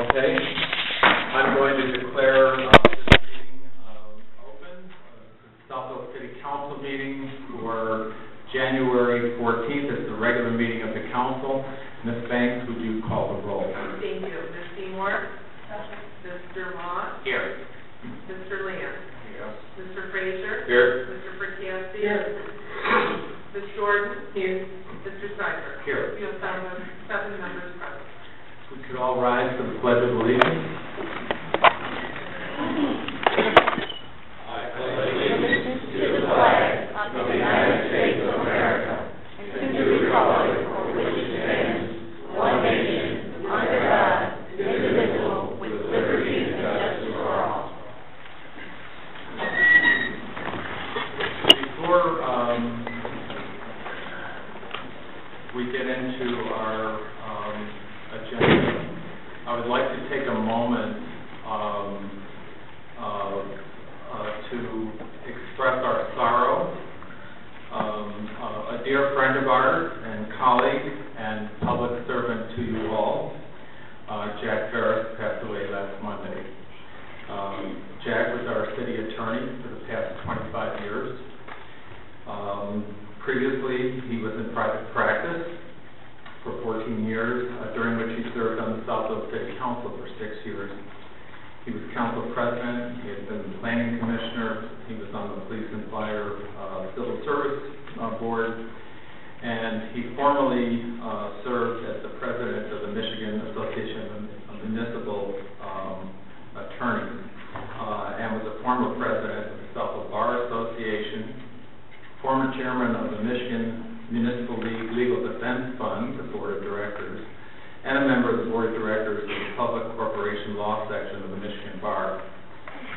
Okay. I'm going to declare this meeting open. Southfield City Council meeting for January 14th. It's the regular meeting of the council. Ms. Banks, would you call the roll? Thank you. Ms. Seymour? Mr. Mott? Here. Mr. Lamb? Yes. Mr. Frazier? Here. Mr. Fricassi? Here. Ms. Jordan? Here. Mr. Seifert? Here. We have seven members present. We could all rise for the Pledge of Allegiance. I pledge allegiance to the flag of the United States of America and to the republic for which it stands, one nation, under God, indivisible, with liberty and justice for all. Before we get into our agenda, I would like to take a moment to express our sorrow. A dear friend of ours and colleague and public servant to you all, Jack Ferris, passed away last Monday. Jack was our city attorney for the past 25 years. Previously, he was in private practice for 14 years, during which he served on the Southfield City Council for 6 years. He was council president, he had been the planning commissioner, he was on the police and fire civil service board, and he formerly served as the president of the Michigan Association of Municipal Attorneys, and was a former president of the Southfield Bar Association, former chairman of the Michigan Municipal League Legal Defense Fund, the board of directors, and a member of the board of directors of the Public Corporation Law section of the Michigan Bar.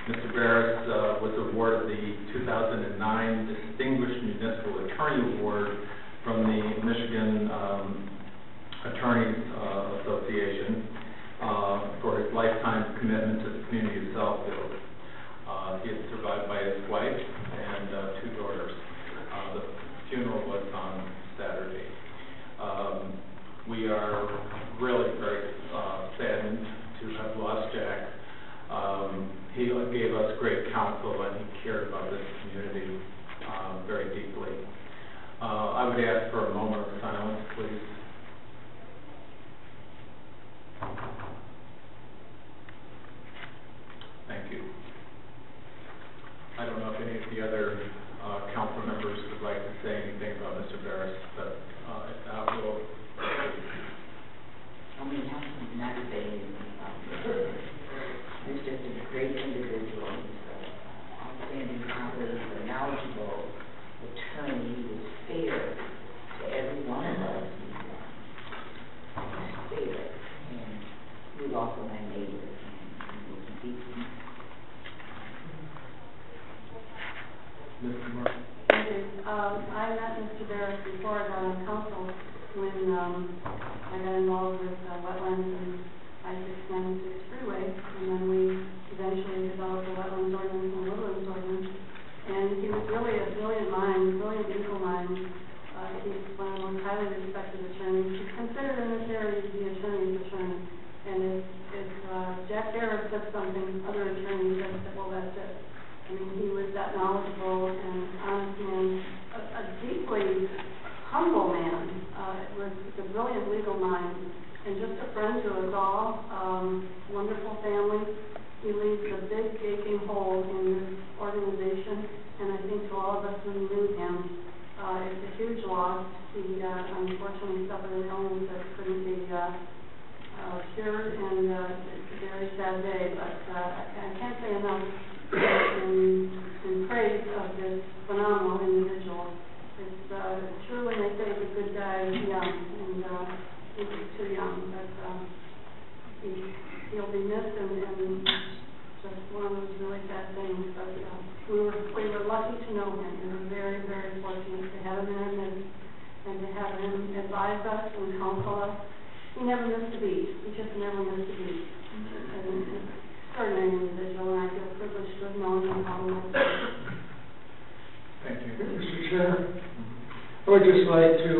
Mr. Barris was awarded the 2009 Distinguished Municipal Attorney Award from the Michigan Attorneys Association for his lifetime commitment to the community of Southfield. He is survived by his wife and 2 daughters. The funeral was on Saturday. We are really very saddened to have lost Jack. He gave us great counsel and he cared about this community very deeply. I would ask for a moment of silence, please. Thank you. I don't know if any of the other council members would like to say anything about Mr. Barris, but if not, we'll... I mean, how can you not say anything about this? He's just a great individual. He's an outstanding colleague, a knowledgeable attorney. He was fair to every one of us. He was fair. And he was also my neighbor. And he was deeply. Mr. Martin. Thank you. I met Mr. Barris before I got on council when I got involved with wetlands and I-696 freeway, and then we eventually developed a wetlands ordinance and a woodlands ordinance. And he was really a brilliant mind, brilliant legal mind. He's one of the most highly respected attorneys. He's considered in this area to be attorney's attorney. And if Jack Barris said something, other attorneys said, well, that's it. I mean, he was that knowledgeable and honest man, a deeply humble man. Was a brilliant legal mind, and just a friend to us all. Wonderful family. He leaves a big gaping hole in this organization, and I think to all of us who knew him, it's a huge loss. He unfortunately suffered an illness that couldn't be cured, and it's a very sad day. But I can't say enough in praise of this phenomenal individual. It's true when they say the good guy is young, and he was too young, but he'll be missed, and just one of those really sad things. But we were lucky to know him. We were very, very fortunate to have him in our midst and to have him advise us and counsel us. He never missed a beat. He just never missed a beat. An extraordinary individual, and I feel privileged to have known him all my life. Thank you. Mr. Chair, I would just like to,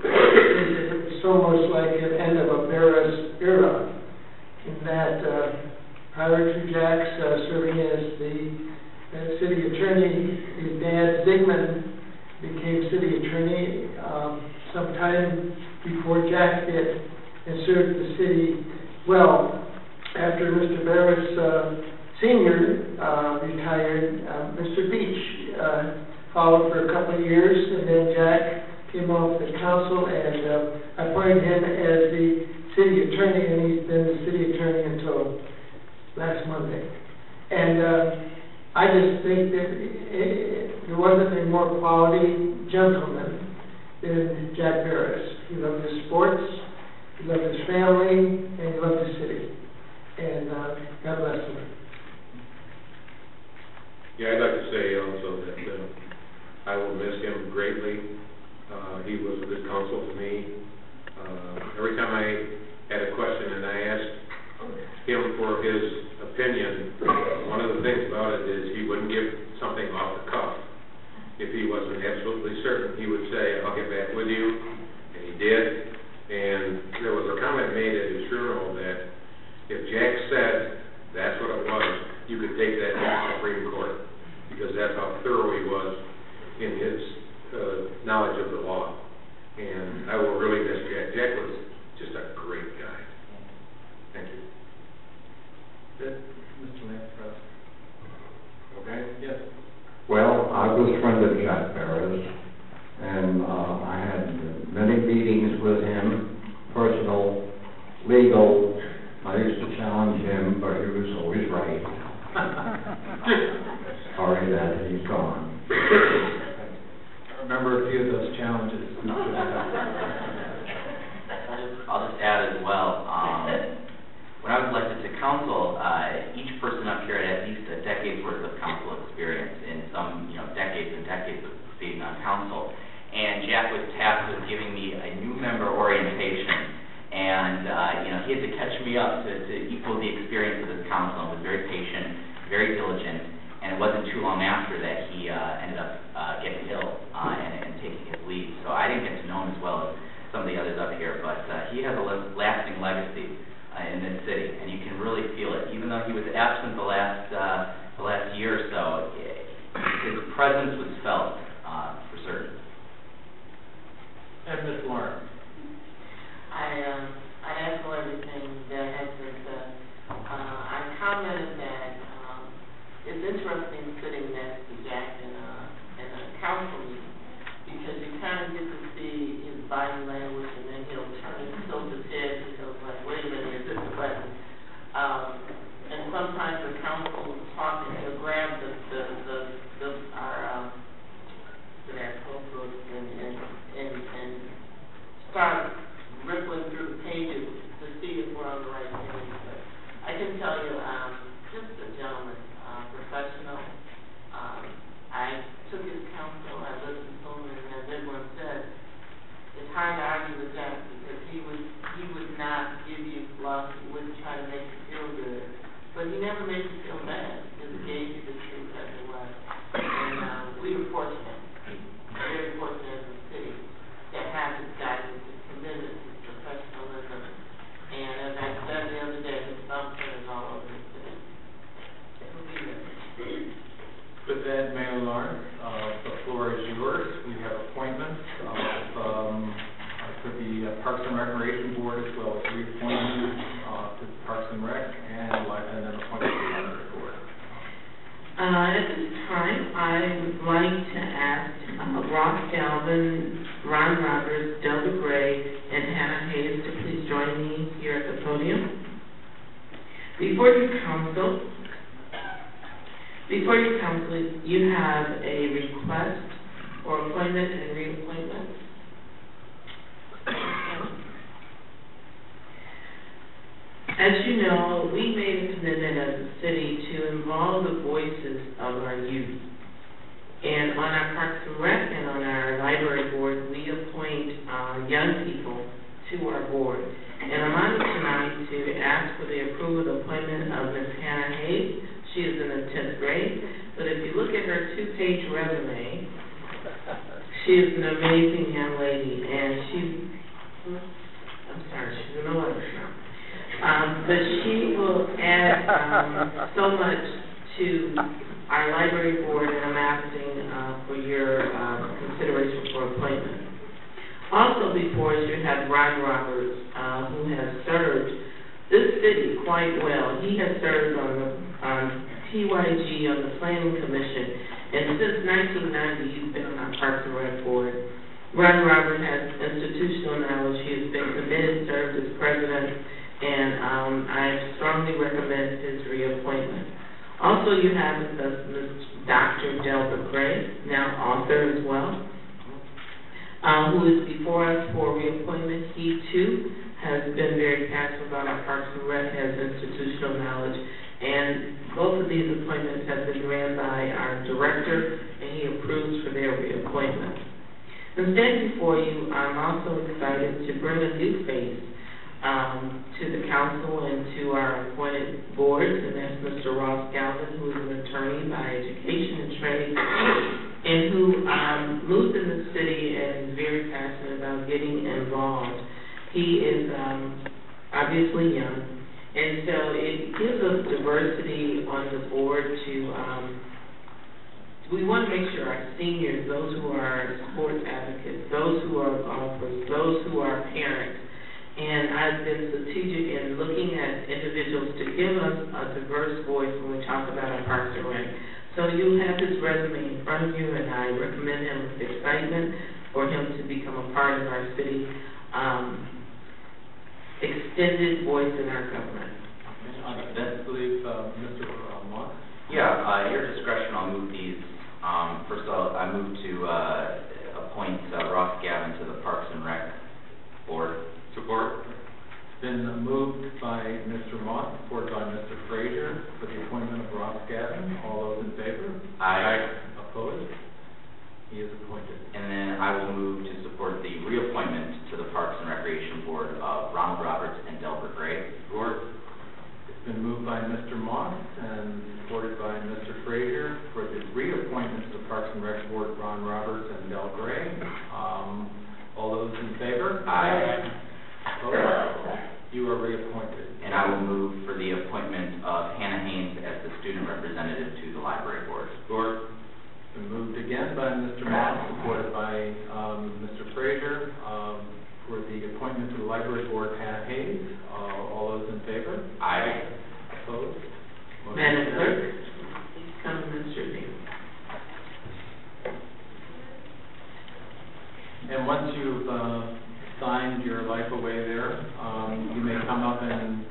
it's almost like an end of a Barris era. in that prior to Jack's serving as the city attorney, his dad, Zygmunt, became city attorney sometime before Jack did, and served the city well. After Mr. Barris Sr. Retired, Mr. Beach followed for a couple of years, and then Jack came off the council and appointed him as the city attorney, and he's been the city attorney until last Monday. And I just think that there wasn't a more quality gentleman than Jack Barris. He loved his sports, he loved his family, and he loved the city. And God bless him. Yeah, I'd like to say also that I will miss him greatly. He was a good counsel to me. Every time I had a question and I asked him for his opinion, one of the things about it is he wouldn't give something off the cuff. If he wasn't absolutely certain, he would say, "I'll get back with you," and he did. And there was a comment made at his funeral that if Jack said that's what it was, you could take that to the Supreme Court, because that's how thorough he was in his knowledge of the law. And I will really miss Jack. Jack was just a great guy. Thank you. Good. Mr. Lance, Okay. yes. Well, I was a friend of Jack Barris, and I had many meetings with him, personal, legal. I used to challenge him, but he was always right. Sorry that he's gone. I remember a few of those challenges. I'll just add as well, when I was elected to council, each person up here had at least a decade's worth of council experience in some, decades and decades of being on council. And Jack was tasked with giving me a new member orientation. And, he had to catch me up to equal the experience of this council, and was very patient, very diligent, and it wasn't too long after that he ended up getting ill and taking his leave. So I didn't get to know him as well as some of the others up here, but he has a lasting legacy in this city, and you can really feel it. Even though he was absent the last year or so, his presence was felt for certain. And Ms. Lawrence. I echo everything that has been said. I commented that it's interesting sitting next to Jack in a council meeting, because you kind of get to see his body language, and then he'll turn and tilt his head, and he'll like, wait a minute, is this the button? And sometimes the council is talking, he'll grab our code books and start rippling through the pages to see if we're on the right page. But I can tell you, just a gentleman, professional. I took his counsel, I listened to him, and as everyone said, it's hard to argue with that, because he would not give you fluff, he wouldn't try to make you feel good, but he never made you feel bad, because he gave you the truth as it was. And we were fortunate, very fortunate in the city, to have this guy with his commitment, his professionalism, and as I said the other day, his thumbprint is all over the city. It will be missed. With that, Mayor Lawrence, the floor is yours. We have appointments to the Parks and Recreation Board, as well as reappointments to Parks and Rec, and then appointments to the Library Board. At this time, I would like to ask Ross Galvin, Ron Roberts, Delta Gray, and Hannah Hayes to please join me here at the podium. Before you council, you have a request for appointment and reappointment. As you know, we made a commitment as a city to involve the voices of our youth. And on our Parks and Rec and on our Library Board, we appoint young people to our board. And I'm honored tonight to ask for the approval of the appointment of Ms. Hannah Hayes. She is in the 10th grade, but if you look at her 2-page resume, she is an amazing young lady, and she's in the 11th now. But she add so much to our library board, and I'm asking for your consideration for appointment. Also before us, you have Ron Roberts, who has served this city quite well. He has served on TYG, on the Planning Commission, and since 1990, he's been on our Parks and Rec board. Ron Roberts has institutional knowledge. He has been committed, served as president, and I strongly recommend his reappointment. Also, you have with us Ms. Dr. Delbert Gray, now author as well, who is before us for reappointment. He, too, has been very passionate about our Parks and Rec, has institutional knowledge, and both of these appointments have been ran by our director, and he approves for their reappointment. And standing before you, I'm also excited to bring a new face to the council and to our appointed boards, and that's Mr. Ross Galvin, who is an attorney by education and training, and who lives in the city and is very passionate about getting involved. He is obviously young, and so it gives us diversity on the board to, we want to make sure our seniors, those who are sports advocates, those who are golfers, those who are parents, and I've been strategic in looking at individuals to give us a diverse voice when we talk about our Parks and Rec. So you have his resume in front of you, and I recommend him with excitement for him to become a part of our city extended voice in our government. I believe Mr. Moss. Yeah, your discretion, I'll move these. First of all, I move to appoint Ross Gavin to the Parks and Rec Board. Support. It's been moved by Mr. Moss, supported by Mr. Frazier, for the appointment of Ross Gavin. All those in favor? Aye. Opposed? He is appointed. And then I will move to support the reappointment to the Parks and Recreation Board of Ronald Roberts and Delbert Gray. Support. It's been moved by Mr. Moss and supported by Mr. Frazier for the reappointment to the Parks and Rec Board of Ron Roberts and Del Gray. All those in favor? Aye. Opposed? You are reappointed. And I will move for the appointment of Hannah Haynes as the student representative to the library board. Support. It's been moved again by Mr. Moss, supported by Mr. Frazier, for the appointment to the library board, Hannah Hayes. All those in favor? Aye. Opposed? Madam Clerk, please come to Mr. Lee. And once you've signed your life away there, you may come up and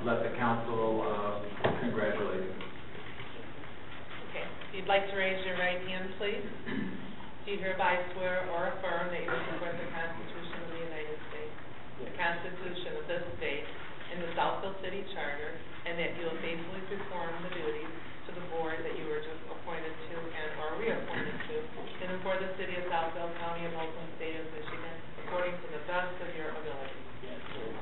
let the council congratulate you. Okay. If you'd like to raise your right hand, please. Do you hereby swear or affirm that you will support the Constitution of the United States, the Constitution of this state, and the Southfield City Charter, and that you will faithfully perform the duties to the board that you were just appointed to and or reappointed to in and for the city of Southfield, County of Oakland, State of Michigan, according to the best of your ability? Yes, sir.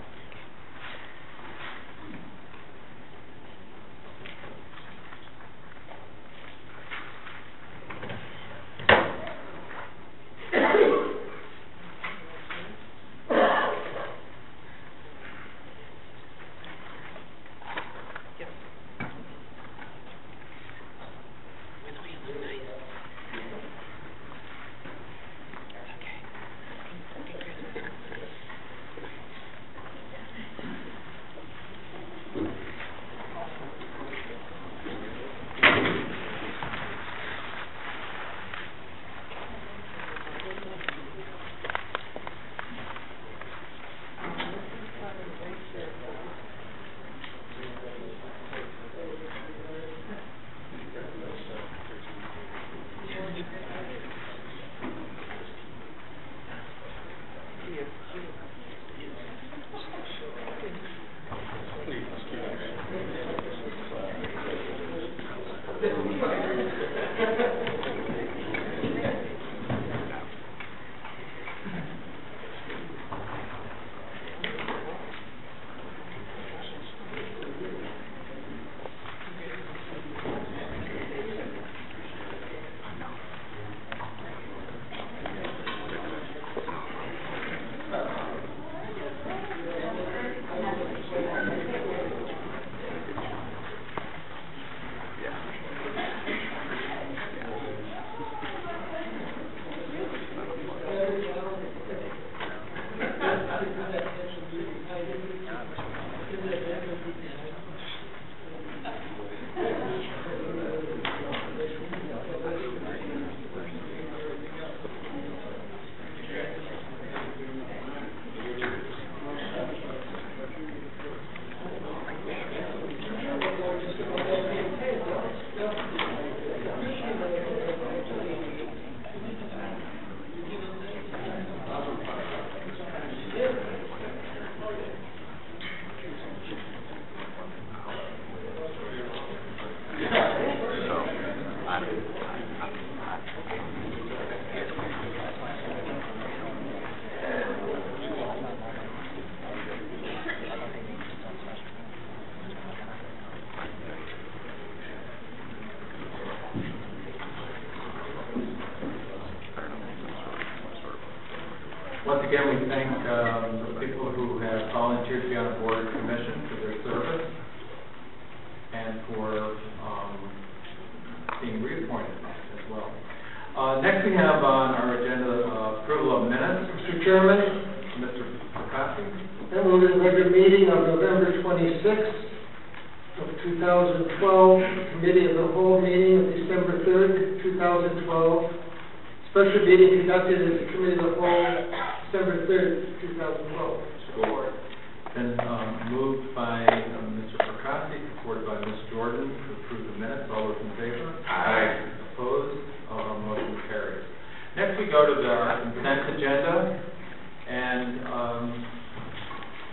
Once again, we thank the people who have volunteered to be on the board and commission for their service and for being reappointed as well. Next we have on our agenda approval of minutes. Mr. Chairman, Mr. Percassi. I move the regular meeting of November 26th of 2012, Committee of the Whole meeting of December 3rd, 2012, special meeting conducted as the Committee of the Whole December 3rd, 2012. Support. Been moved by Mr. Percassi, supported by Ms. Jordan to approve the minutes. All those in favor? Aye. Opposed? Motion carries. Next we go to the consent agenda, and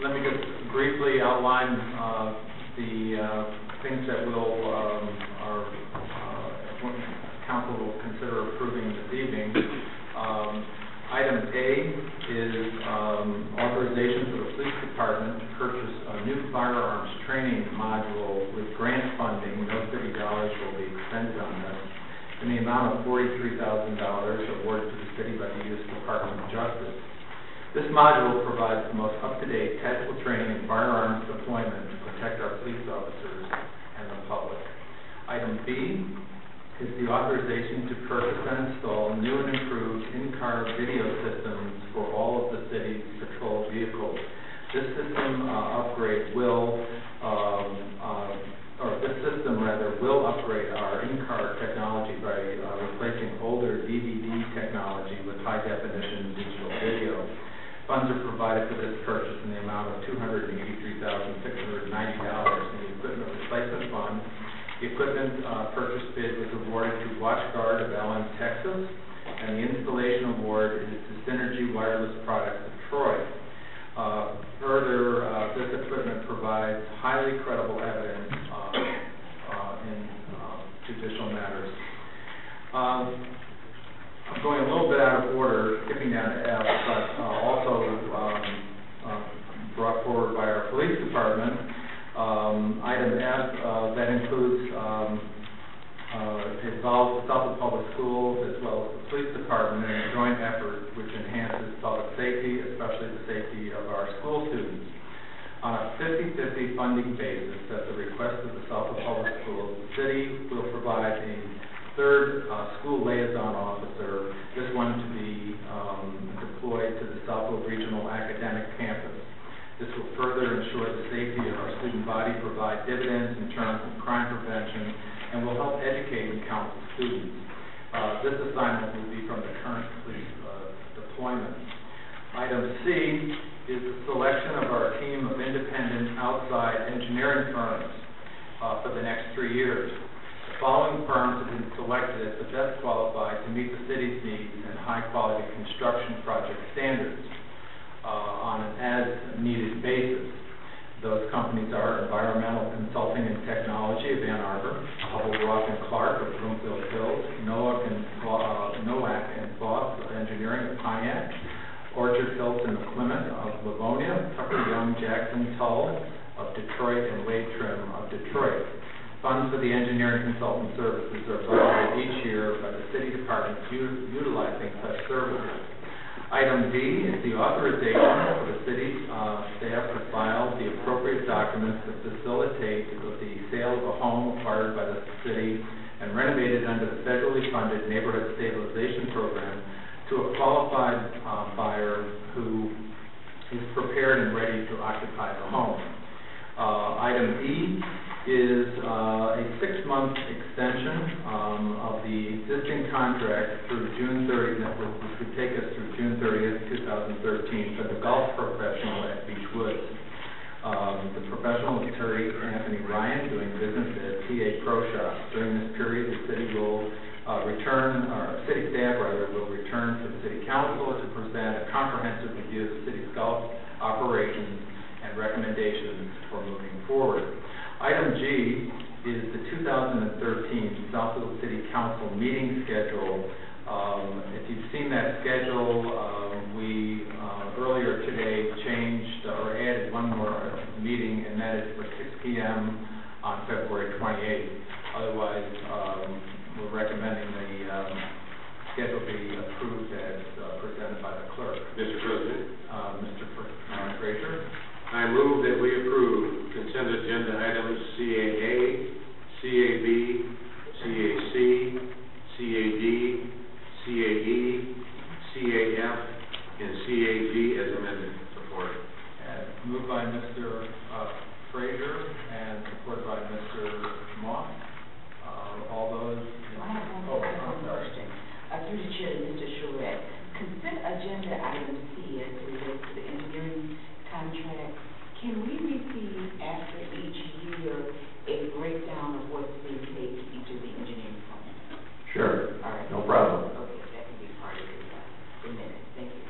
let me just briefly outline the things that our council will consider approving this evening. Item A is authorization for the police department to purchase a new firearms training module with grant funding. No city dollars will be expended on this, in the amount of $43,000 awarded to the city by the U.S. Department of Justice. This module provides the most up-to-date tactical training in firearms deployment to protect our police officers and the public. Item B is the authorization to purchase and install new and improved in-car video systems for all of the city's patrol vehicles. This system upgrade will upgrade our in-car technology by replacing older DVD technology with high-definition digital video. Funds are provided for this purchase in the amount of $283,690 in the Equipment Replacement Fund. The equipment purchase bid was awarded to WatchGuard of Allen, Texas, and the installation award is to Synergy Wireless Products of Troy. Further, this equipment provides highly credible evidence in judicial matters. I'm going a little bit out of order, skipping down to F, but also brought forward by our police department. Item F, that includes, involves the Southfield Public Schools as well as the police department in a joint effort which enhances public safety, especially the safety of our school students. On a 50-50 funding basis, at the request of the Southfield Public Schools, the city will provide a third school liaison officer, this one to be deployed to the Southfield Regional Academic Campus. This will further ensure the safety of our student body, provide dividends in terms of crime prevention, and will help educate and counsel students. This assignment will be from the current police deployment. Item C is the selection of our team of independent outside engineering firms for the next 3 years. The following firms have been selected as the best qualified to meet the city's needs and high-quality construction project standards on an as-needed basis. Those companies are Environmental Consulting and Technology of Ann Arbor, Hubble Rock and Clark of Brownfield Hills, Nowak and Boss of Engineering of Pontiac, Orchard Hilton of Plymouth of Livonia, Tucker Young Jackson Tull of Detroit, and Wade Trim of Detroit. Funds for the engineering consultant services are budgeted each year by the city departments utilizing such services. Item D is the authorization for the city staff to file the appropriate documents that facilitate the sale of a home acquired by the city and renovated under the federally funded Neighborhood Stabilization Program to a qualified buyer who is prepared and ready to occupy the home. Item E is a 6-month extension of the existing contract through June 30th, which would take us through June 30th, 2013, for the golf professional at Beach Woods. The professional is Terry Anthony Ryan, doing business at PA Pro Shop. During this period, the city will city staff will return to the city council to present a comprehensive review of the city's golf operations and recommendations for moving forward. Item G is the 2013 Southfield City Council meeting schedule. If you've seen that schedule, we earlier today changed or added one more meeting, and that is for 6 p.m. on February 28th. Otherwise, we're recommending the schedule be approved as presented by the clerk. Mr. President? Mr. Frazier? I move that we approve consent agenda items CAA, CAB, CAC, CAD, CAE, CAF, and CAG as amended. Support. Moved by Mr. Frazier and supported by Mr. Moss. All those. I have one question. Through the chair, Mr. Charette. Consent agenda item C as it relates to the engineering contract. Can we receive after each year a breakdown of what's being paid to each of the engineering firms? Sure. All right. No problem. Okay, that can be part of the minute. Thank you.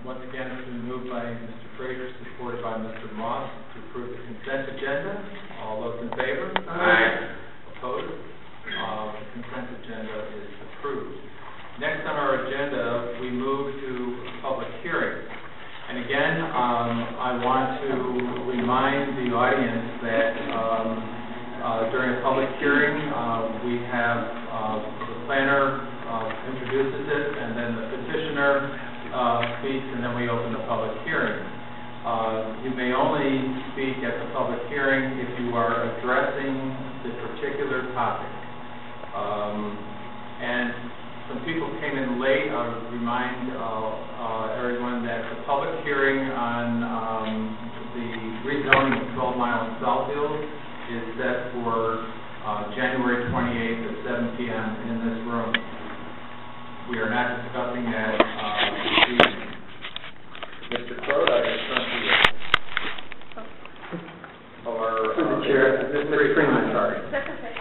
Once again, it's been moved by Mr. Frazier, supported by Mr. Moss, to approve the consent agenda. All those in favor? Aye. Opposed? The consent agenda is approved. Next on our agenda, we move to public hearings. And again, I want to remind the audience that during a public hearing, we have the planner introduces it, and then the petitioner speaks, and then we open the public hearing. You may only speak at the public hearing if you are addressing the particular topic. And some people came in late. I would remind everyone that the public hearing on the rezoning of 12 Mile in Southfield is set for January 28th at 7 p.m. in this room. We are not discussing that this evening. Mr. Crowd, I turn to you. Or, Through the chair, Mr. Freeman, sorry. That's okay.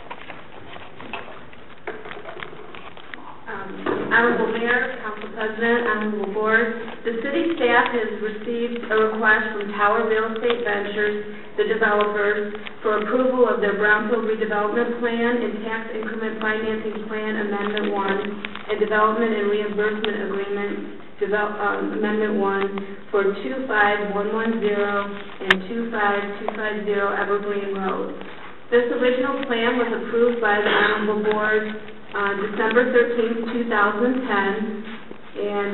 Honorable Mayor, Council President, Honorable Board, the city staff has received a request from Tower Real Estate Ventures, the developers, for approval of their brownfield redevelopment plan and tax increment financing plan Amendment 1 and development and reimbursement agreement Amendment 1 for 25110 and 25250 Evergreen Road. This original plan was approved by the Honorable Board on December 13th, 2010, and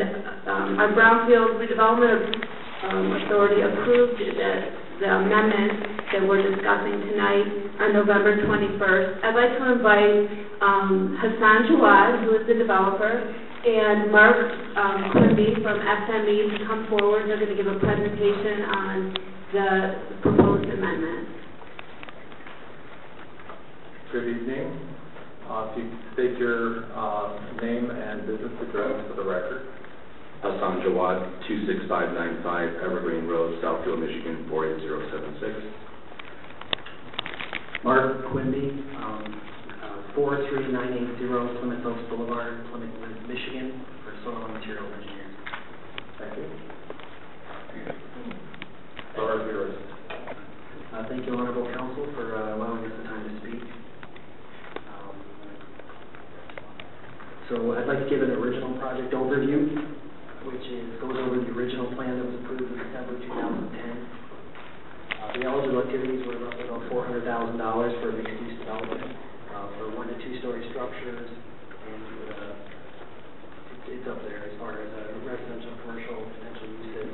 our Brownfield Redevelopment Authority approved the amendment that we're discussing tonight on November 21st. I'd like to invite Hassan Jawad, who is the developer, and Mark Quimby from SME to come forward. They're going to give a presentation on the proposed amendment. Good evening. If you state your name and business address for the record. Hassan Jawad, 26595 Evergreen Road, Southfield, Michigan, 48076. Mark Quimby, 43980 Plymouth Oaks Boulevard, Plymouth, Michigan, for soil and materials engineers. Thank you. Floor is yours. Thank you, Honorable Council, for allowing us the time to speak. So I'd like to give an original project overview, which goes over the original plan that was approved in December 2010. The eligible activities were roughly about $400,000 for mixed-use development, for 1 to 2 story structures, and it's up there as far as residential, commercial, potential uses.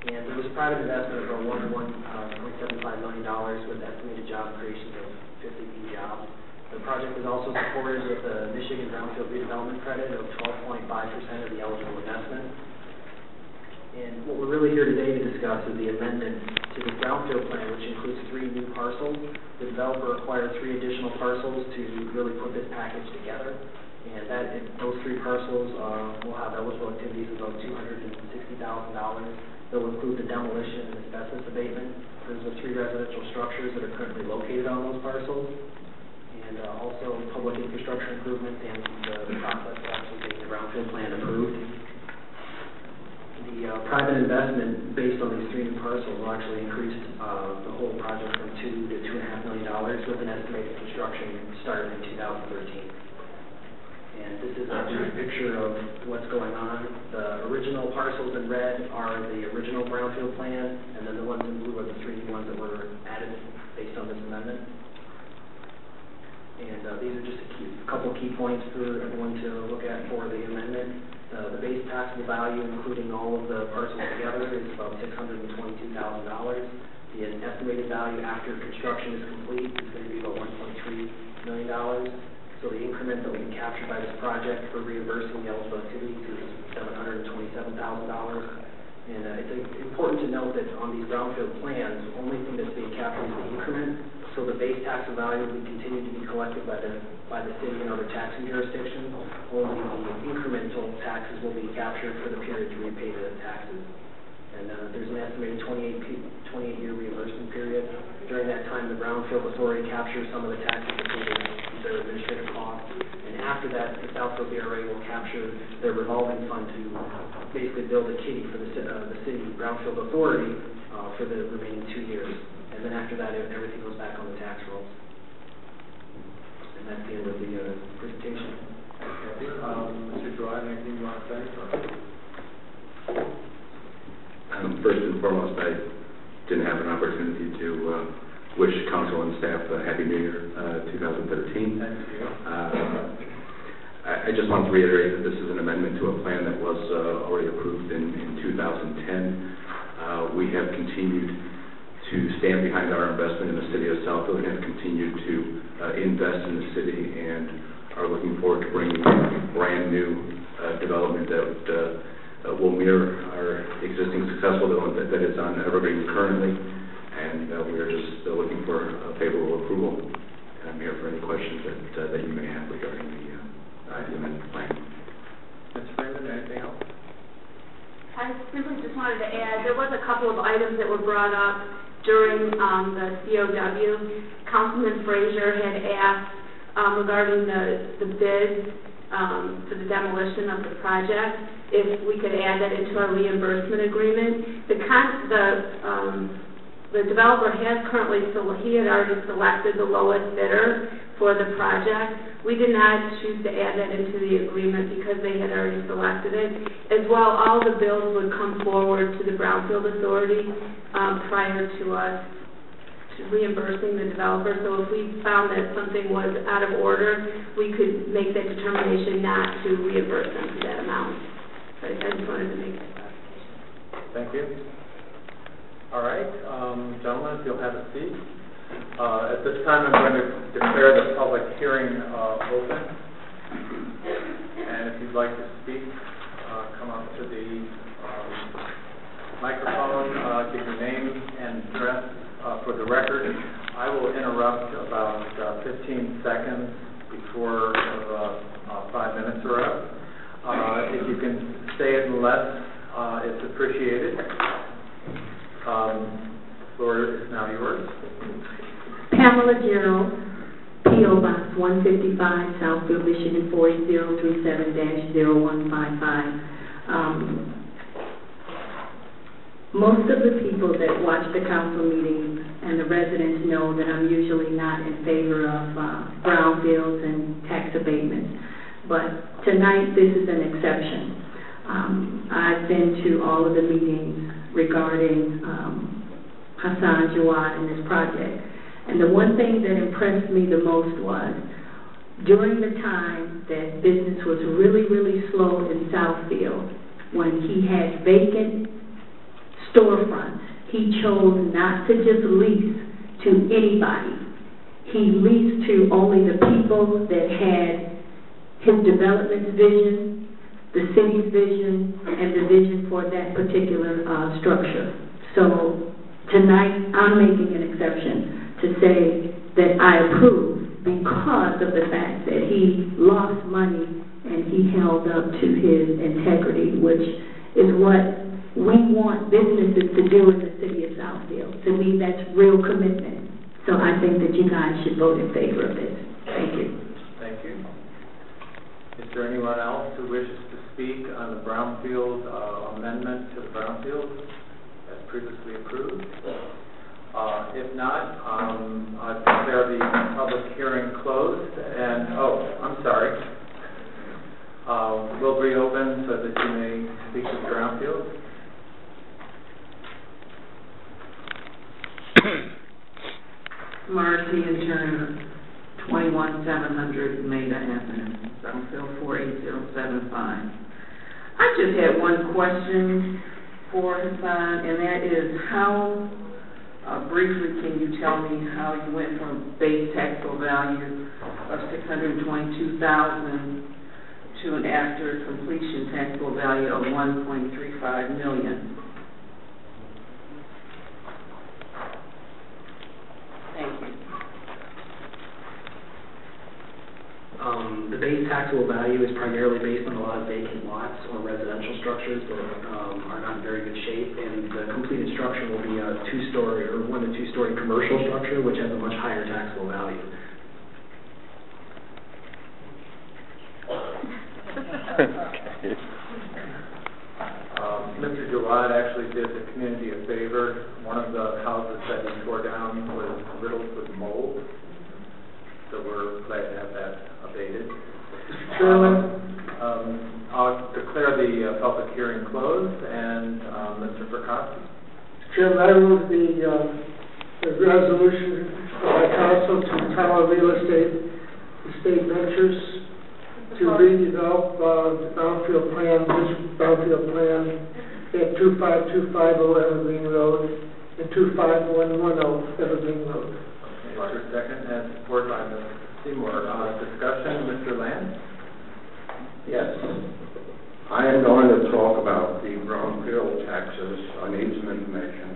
And there was a private investment of about $1.75 million with estimated job creation of 50 new jobs. The project was also supported with the Michigan Brownfield Redevelopment Credit of 12.5% of the eligible investment. And what we're really here today to discuss is the amendment to the brownfield plan, which includes 3 new parcels. The developer acquired 3 additional parcels to really put this package together. And those 3 parcels will have eligible activities of about $260,000. They'll include the demolition and asbestos abatement for the 3 residential structures that are currently located on those parcels, and also public infrastructure improvements and the process to actually get the brownfield plan approved. The private investment based on these 3 new parcels will actually increase the whole project from $2 to $2.5 million with an estimated construction start in 2013. And this is a brief picture of what's going on. The original parcels in red are the original brownfield plan, and then the ones in blue are the 3 new ones that were added based on this amendment. And these are just a couple key points for everyone to look at for the amendment. The base taxable value, including all of the parcels together, is about $622,000. The estimated value after construction is complete is going to be about $1.3 million. So the increment that we can capture by this project for reimbursing the eligible activities is $727,000. And it's important to note that on these brownfield plans, the only thing that's being captured is the increment. So the base taxable value will continue to be collected by the city and other taxing jurisdictions. Only the incremental taxes will be captured for the period to repay the taxes. And there's an estimated 28-year reimbursement period. During that time, the brownfield authority captures some of the taxes including their administrative costs. And after that, the Southfield BRA will capture their revolving fund to basically build a kitty for the city brownfield authority for the remaining 2 years. And then after that, everything goes back on the tax rolls. And that's the end of the presentation. Okay. Mr. Jawad, anything you want to say? First and foremost, I didn't have an opportunity to wish council and staff a Happy New Year 2013. Thank you. I just want to reiterate that this is an amendment to a plan that was already approved in 2010. We have continued to stand behind our investment in the city of Southfield and have continued to invest in the city and are looking forward to bringing brand new development that will mirror our existing successful development that is on Evergreen currently, and we are just looking for a favorable approval. And I'm here for any questions that you may have regarding the amendment plan. Ms. Freeman, anything else? I simply just wanted to add, there was a couple of items that were brought up during the COW. Councilman Frazier had asked regarding the bid for the demolition of the project, if we could add that into our reimbursement agreement. The developer has currently, he had already selected the lowest bidder for the project. We did not choose to add that into the agreement because they had already selected it. As well, all the bills would come forward to the Brownfield Authority prior to us reimbursing the developer. So if we found that something was out of order, we could make that determination not to reimburse them for that amount. So I just wanted to make that clarification. Thank you. All right, gentlemen, if you'll have a seat. At this time, I'm going to declare the public hearing open. And if you'd like to speak, come up to the microphone, give your name and address for the record. I will interrupt about 15 seconds before 5 minutes are up. If you can stay it less, it's appreciated. Floor is now yours. Pamela Gerald, P.O. Box 155, Southfield, Michigan 48037-0155. Most of the people that watch the council meetings and the residents know that I'm usually not in favor of brownfields and tax abatements. But tonight, this is an exception. I've been to all of the meetings regarding Hassan Jawad and this project. And the one thing that impressed me the most was during the time that business was really, really slow in Southfield, when he had vacant storefronts, he chose not to just lease to anybody. He leased to only the people that had his development vision the city's vision and the vision for that particular structure. So tonight, I'm making an exception to say that I approve because of the fact that he lost money and he held up to his integrity, which is what we want businesses to do in the city of Southfield. To me, that's real commitment. So I think that you guys should vote in favor of this. Thank you. Thank you. Is there anyone else who wishes to speak on the brownfield amendment to the brownfield as previously approved? If not, I declare the public hearing closed and, I'm sorry. We'll reopen so that you may speak to the brownfield. Marcy and Turner, 21700 Maida Avenue, Southfield 48075. I just had one question for Hassan, and that is how, briefly, can you tell me how you went from base taxable value of $622,000 to an after completion taxable value of $1.35 million? Thank you. The base taxable value is primarily based on a lot of vacant lots or residential structures that are not in very good shape, and the completed structure will be a 2-story or 1 to 2-story commercial structure, which has a much higher taxable value. Mr. Jawad actually did the community a favor. One of the houses that he tore down was riddled with mold, so we're glad to have that abated. Mr. Chairman? I'll declare the public hearing closed, and Mr. Perkowski. Mr. Chairman, I move the resolution by council to Tower Real Estate Ventures to redevelop the brownfield plan at 25250 Evergreen Road and 25110 Evergreen Road. Okay, is there a second? And supported by Mr. Seymour. Discussion, Mr. Land? Yes. I am going to talk about the brownfield taxes. I need some information.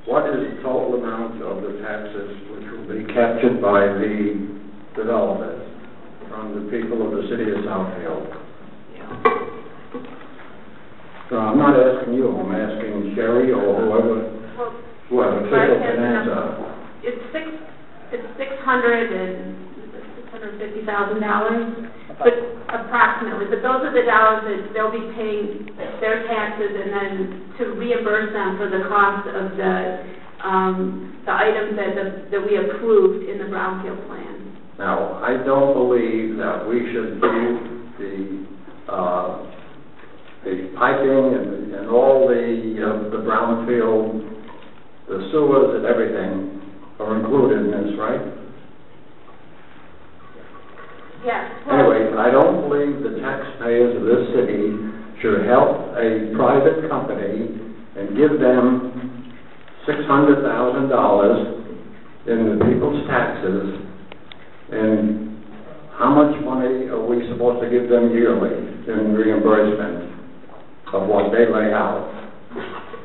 What is the total amount of the taxes which will be captured by the developers from the people of the city of Southfield? So I'm not asking you, I'm asking Sherry or whoever official can answer. It's $650,000, but approximately. But those are the dollars that they'll be paying their taxes, and then to reimburse them for the cost of the items that we approved in the brownfield plan. Now, I don't believe that we should do the piping and all the brownfield, the sewers and everything are included in this, right? Yes. Anyway, I don't believe the taxpayers of this city should help a private company and give them $600,000 in the people's taxes. And how much money are we supposed to give them yearly in reimbursement of what they lay out?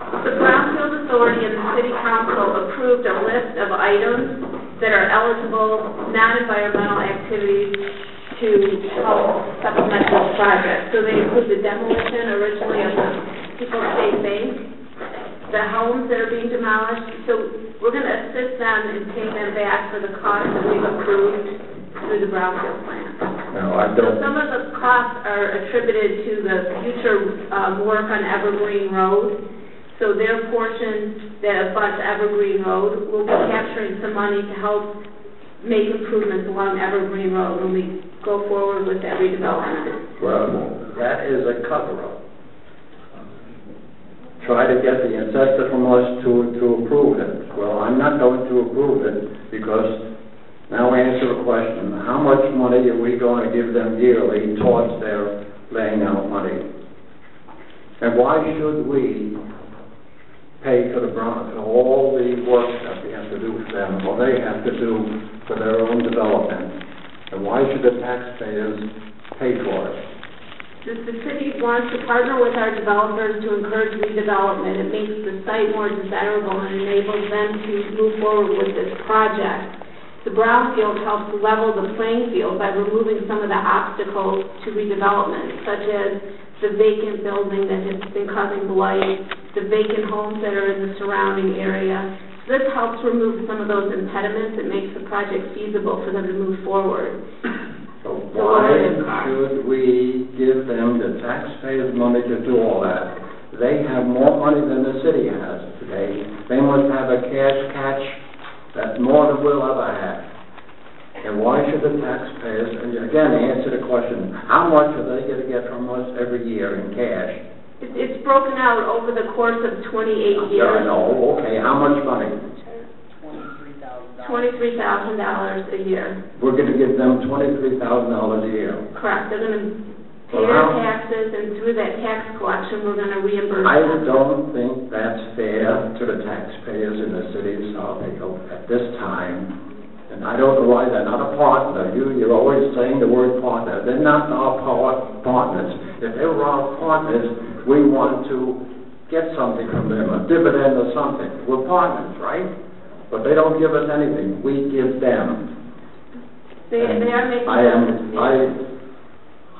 The Brownfield Authority and the City Council approved a list of items that are eligible non-environmental activities to help supplement those projects. So they include the demolition originally of the People's State Bank, the homes that are being demolished. So we're going to assist them in paying them back for the costs that we've approved through the brownfield plan. No, I don't. So some of the costs are attributed to the future work on Evergreen Road. So their portion that abuts Evergreen Road will be capturing some money to help make improvements along Evergreen Road when we go forward with that redevelopment. Well, that is a cover-up. Try to get the assessor from us to approve it. Well, I'm not going to approve it because now answer the question, how much money are we going to give them yearly towards their laying out money? And why should we pay for all the work that we have to do for them, or they have to do for their own development? And why should the taxpayers pay for it? The city wants to partner with our developers to encourage redevelopment. It makes the site more desirable and enables them to move forward with this project. The brownfield helps level the playing field by removing some of the obstacles to redevelopment, such as the vacant building that has been causing blight, the vacant homes that are in the surrounding area. So this helps remove some of those impediments. It makes the project feasible for them to move forward. So why should we give them the taxpayers' money to do all that? They have more money than the city has today. They must have a cash catch that's more than we'll ever have. And why should the taxpayers, and again, answer the question, how much are they going to get from us every year in cash? It's broken out over the course of 28 years. Yeah, I know. Okay, how much money? $23,000 a year. We're going to give them $23,000 a year. Correct. They're going to pay their taxes, and through that tax collection, we're going to reimburse them. I don't think that's fair to the taxpayers in the city of Southfield at this time. And I don't know why they're not a partner. You're always saying the word partner. They're not our partners. If they were our partners, we want to get something from them, a dividend or something. We're partners, right? But they don't give us anything. We give them. They are making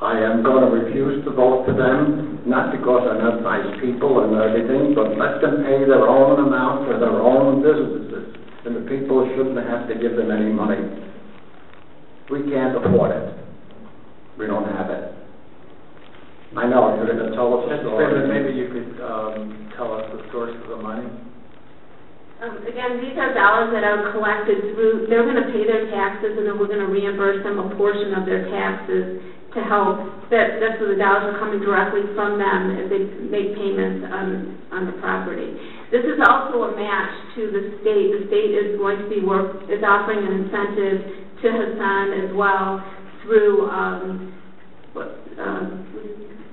I am going to refuse to vote for them, not because they're not nice people and everything, but let them pay their own amount for their own businesses. And the people shouldn't have to give them any money. We can't afford it. We don't have it. I know, you're going to tell us the story. Maybe you could tell us the source of the money. Again, these are dollars that are collected through, they're going to pay their taxes, and then we're going to reimburse them a portion of their taxes to help. That's where the dollars are coming directly from them as they make payments on the property. This is also a match to the state. The state is going to be offering an incentive to Hassan as well through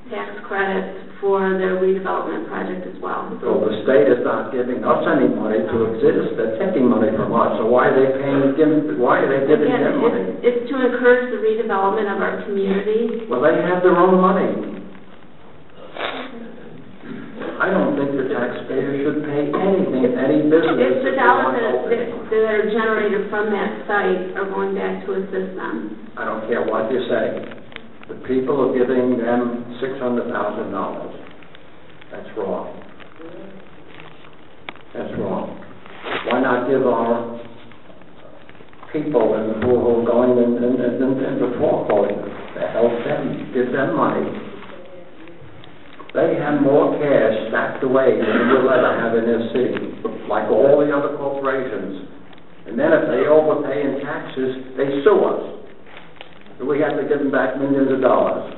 tax credits for their redevelopment project as well. So the state is not giving us any money to exist. They're taking money from us. So why are they giving them money? It's to encourage the redevelopment of our community. Well, they have their own money. I don't think the taxpayer should pay anything, any business. It's the dollars that are generated from that site are going back to assist them. I don't care what you say. The people are giving them $600,000. That's wrong. That's wrong. Why not give our people and who are going into foreclosure to help them, give them money? They have more cash stacked away than we'll ever have in this city, like all the other corporations. And then if they overpay in taxes, they sue us. We have to give them back millions of dollars.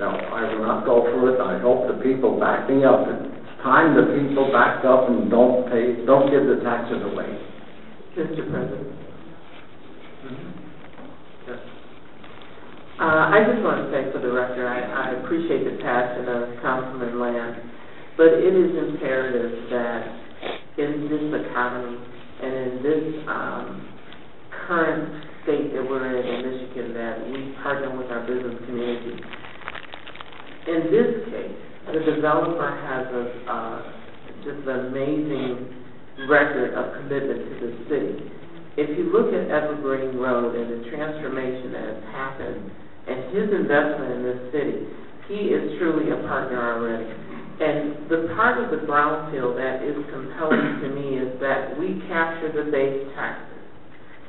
No, I will not go for it. I hope the people back me up. It's time the people backed up and don't give the taxes away. Mr. President. I just want to say for the record, I appreciate the passion of Councilman Lamb, but it is imperative that in this economy and in this current state that we're in Michigan, that we partner with our business community. In this case, the developer has just an amazing record of commitment to the city. If you look at Evergreen Road and the transformation that has happened and his investment in this city, he is truly a partner already. And the part of the brownfield that is compelling to me is that we capture the base taxes.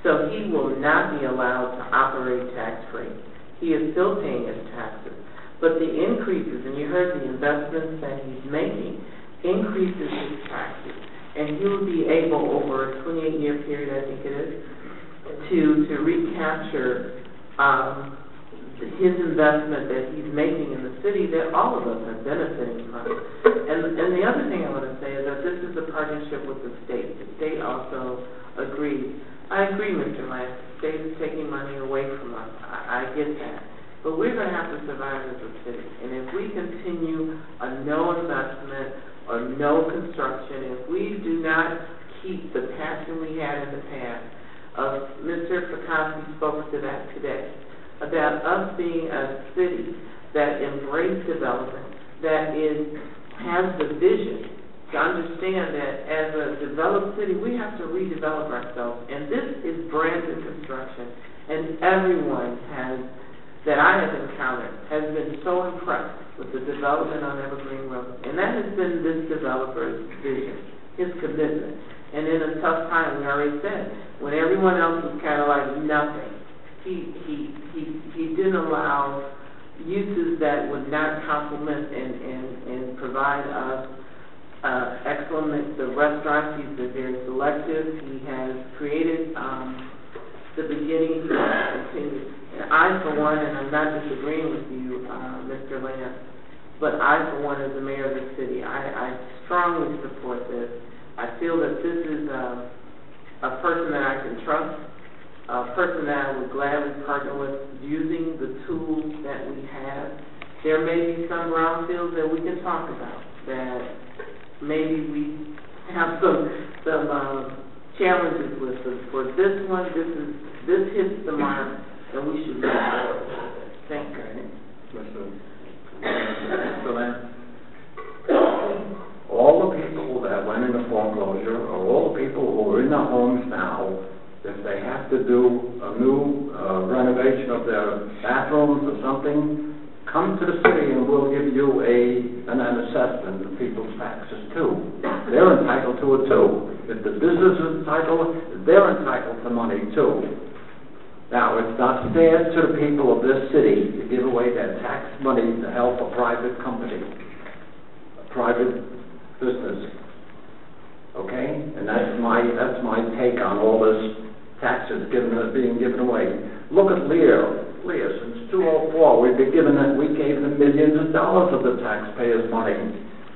So he will not be allowed to operate tax-free. He is still paying his taxes. But the increases, and you heard the investments that he's making, increases his taxes. And he will be able, over a 28-year period, I think it is, to recapture his investment that he's making in the city that all of us are benefiting from. And the other thing I want to say is that this is a partnership with the state. The state also agreed. I agree, Mr. Lance. The state is taking money away from us. I get that. But we're going to have to survive as a city. And if we continue a no investment or no construction, if we do not keep the passion we had in the past, Mr. Fakowski spoke to that today, about us being a city that embrace development, that has the vision to understand that as a developed city, we have to redevelop ourselves. And this is brand new construction. And everyone that I have encountered has been so impressed with the development on Evergreen Road. And that has been this developer's vision, his commitment. And in a tough time, we already said, when everyone else was kind of like nothing, he didn't allow uses that would not complement and provide us excellent. The restaurants, he's been very selective. He has created the beginning to continue. And I, for one, and I'm not disagreeing with you, Mr. Lance, but I, for one, as the mayor of the city, I strongly support this. I feel that this is a person that I can trust, a person that I would gladly partner with using the tools that we have. There may be some brownfields that we can talk about, that maybe we have some challenges with. But for this one, this hits the mark, and we should move forward. Thank you. Mr. Lance? All the people that went into foreclosure, or all the people who are in their homes now, if they have to do a new renovation of their bathrooms or something, come to the city and we'll give you an assessment of people's taxes too. They're entitled to it too. If the business is entitled, they're entitled to money too. Now, it's not fair to the people of this city to give away their tax money to help a private company, a private business. Okay? And that's my take on all this taxes being given away. Look at Lear. Since 2004, we gave them millions of dollars of the taxpayers' money.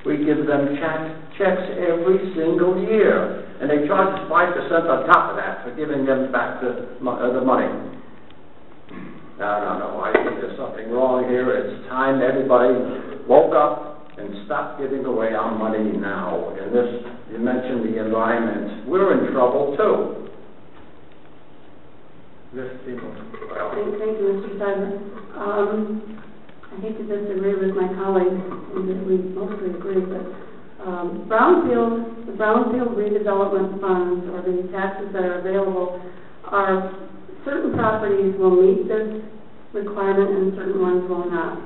We give them checks every single year, and they charge us 5% on top of that for giving them back the money. No. I think there's something wrong here. It's time everybody woke up and stopped giving away our money now. And this, you mentioned the environment. We're in trouble too. Thank you, Mr. Simon. I hate to disagree with my colleagues, and we mostly agree, but the brownfield redevelopment funds, or the taxes that are available, are certain properties will meet this requirement and certain ones will not.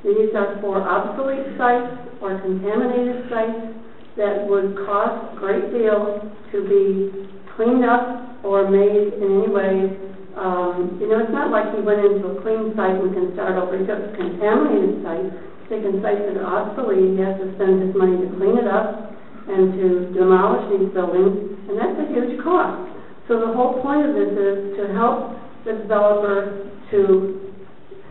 These are for obsolete sites or contaminated sites that would cost a great deal to be cleaned up or made in any way. It's not like he went into a clean site and can start over. He took a contaminated site, taken sites that are obsolete. He has to spend his money to clean it up and to demolish these buildings, and that's a huge cost. So the whole point of this is to help the developer, to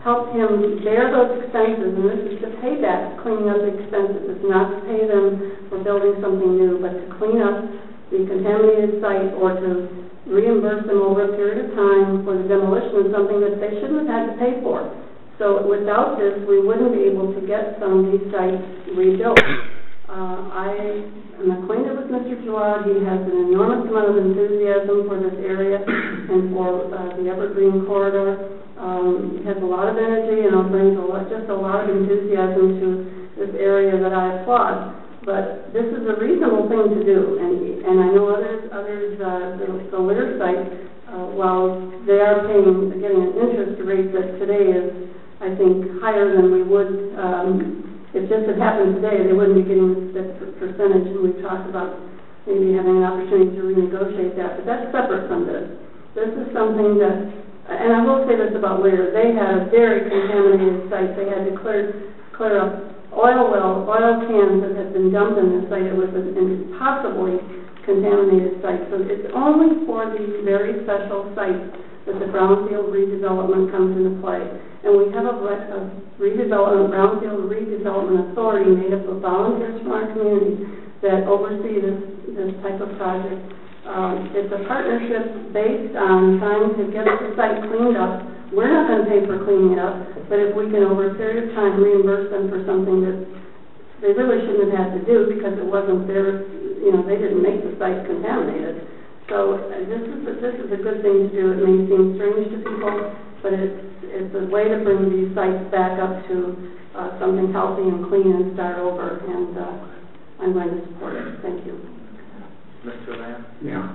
help him bear those expenses, and this is to pay back cleaning up the expenses. It's not to pay them for building something new, but to clean up the contaminated site or to reimburse them over a period of time for the demolition of something that they shouldn't have had to pay for. So without this, we wouldn't be able to get some of these sites rebuilt. I am acquainted with Mr. Gerard. He has an enormous amount of enthusiasm for this area and for the Evergreen corridor. He has a lot of energy and brings just a lot of enthusiasm to this area that I applaud. But this is a reasonable thing to do, and I know others, the litter site, while they are getting an interest rate that today is, I think, higher than we would, if just had happened today, they wouldn't be getting that percentage, and we've talked about maybe having an opportunity to renegotiate that, but that's separate from this. This is something that, and I will say this about litter, they had a very contaminated site. They had to clear up oil cans that had been dumped in this site. It was an impossibly contaminated site. So it's only for these very special sites that the brownfield redevelopment comes into play. And we have a brownfield redevelopment authority made up of volunteers from our community that oversee this type of project. It's a partnership based on trying to get the site cleaned up. We're not going to pay for cleaning it up, but if we can, over a period of time, reimburse them for something that they really shouldn't have had to do because it wasn't their, they didn't make the site contaminated. So this is a good thing to do. It may seem strange to people, but it's a way to bring these sites back up to something healthy and clean and start over, and I'm going to support it. Thank you. Mr. Lamb? Yeah.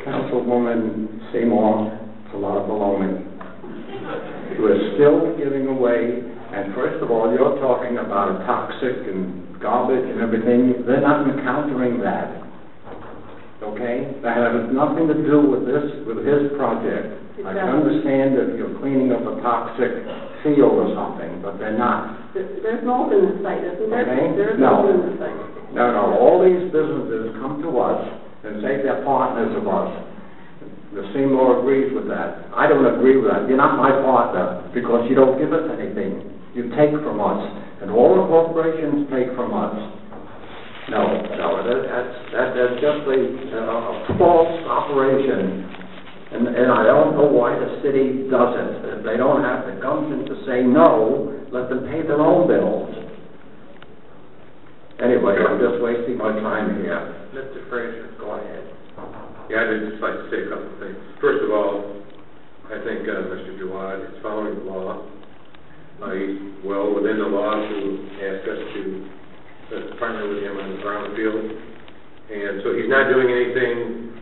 Councilwoman Seymour, it's a lot of baloney. We're still giving away, and first of all, you're talking about toxic and garbage and everything. They're not encountering that. Okay? That has nothing to do with this, with his project. I can understand if you're cleaning up a toxic field or something, but they're not. There's mold in the site, isn't there? Okay? There's No. mold in the site. No, all these businesses come to us and say they're partners of us. The Seymour agrees with that. I don't agree with that. You're not my partner because you don't give us anything. You take from us, and all the corporations take from us. No, that's just a false operation, and I don't know why the city does it. If they don't have the gumption to say no, let them pay their own bills. Anyway, I'm just wasting my time here. Mr. Fraser, go ahead. Yeah, I'd just like to say a couple of things. First of all, I think Mr. Jawad is following the law. He's well within the law to ask us to partner with him on the brownfield. And so he's not doing anything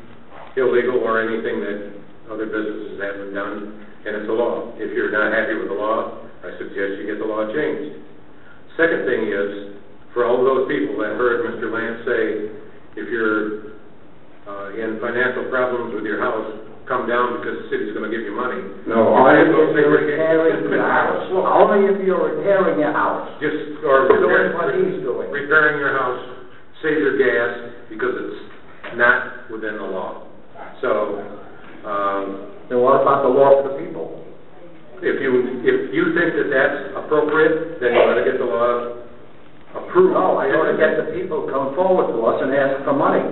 illegal or anything that other businesses haven't done, and it's a law. If you're not happy with the law, I suggest you get the law changed. Second thing is, for all those people that heard Mr. Lance say, if you're in financial problems with your house, come down because the city's going to give you money. No, only if you're repairing your house. Only if you're repairing your house. Just, or doing what he's doing. repairing your house, save your gas, because it's not within the law. So, then what about the law for the people? if you think that that's appropriate, then you ought to get the law approved. No, I ought to get the people to come forward to us and ask for money.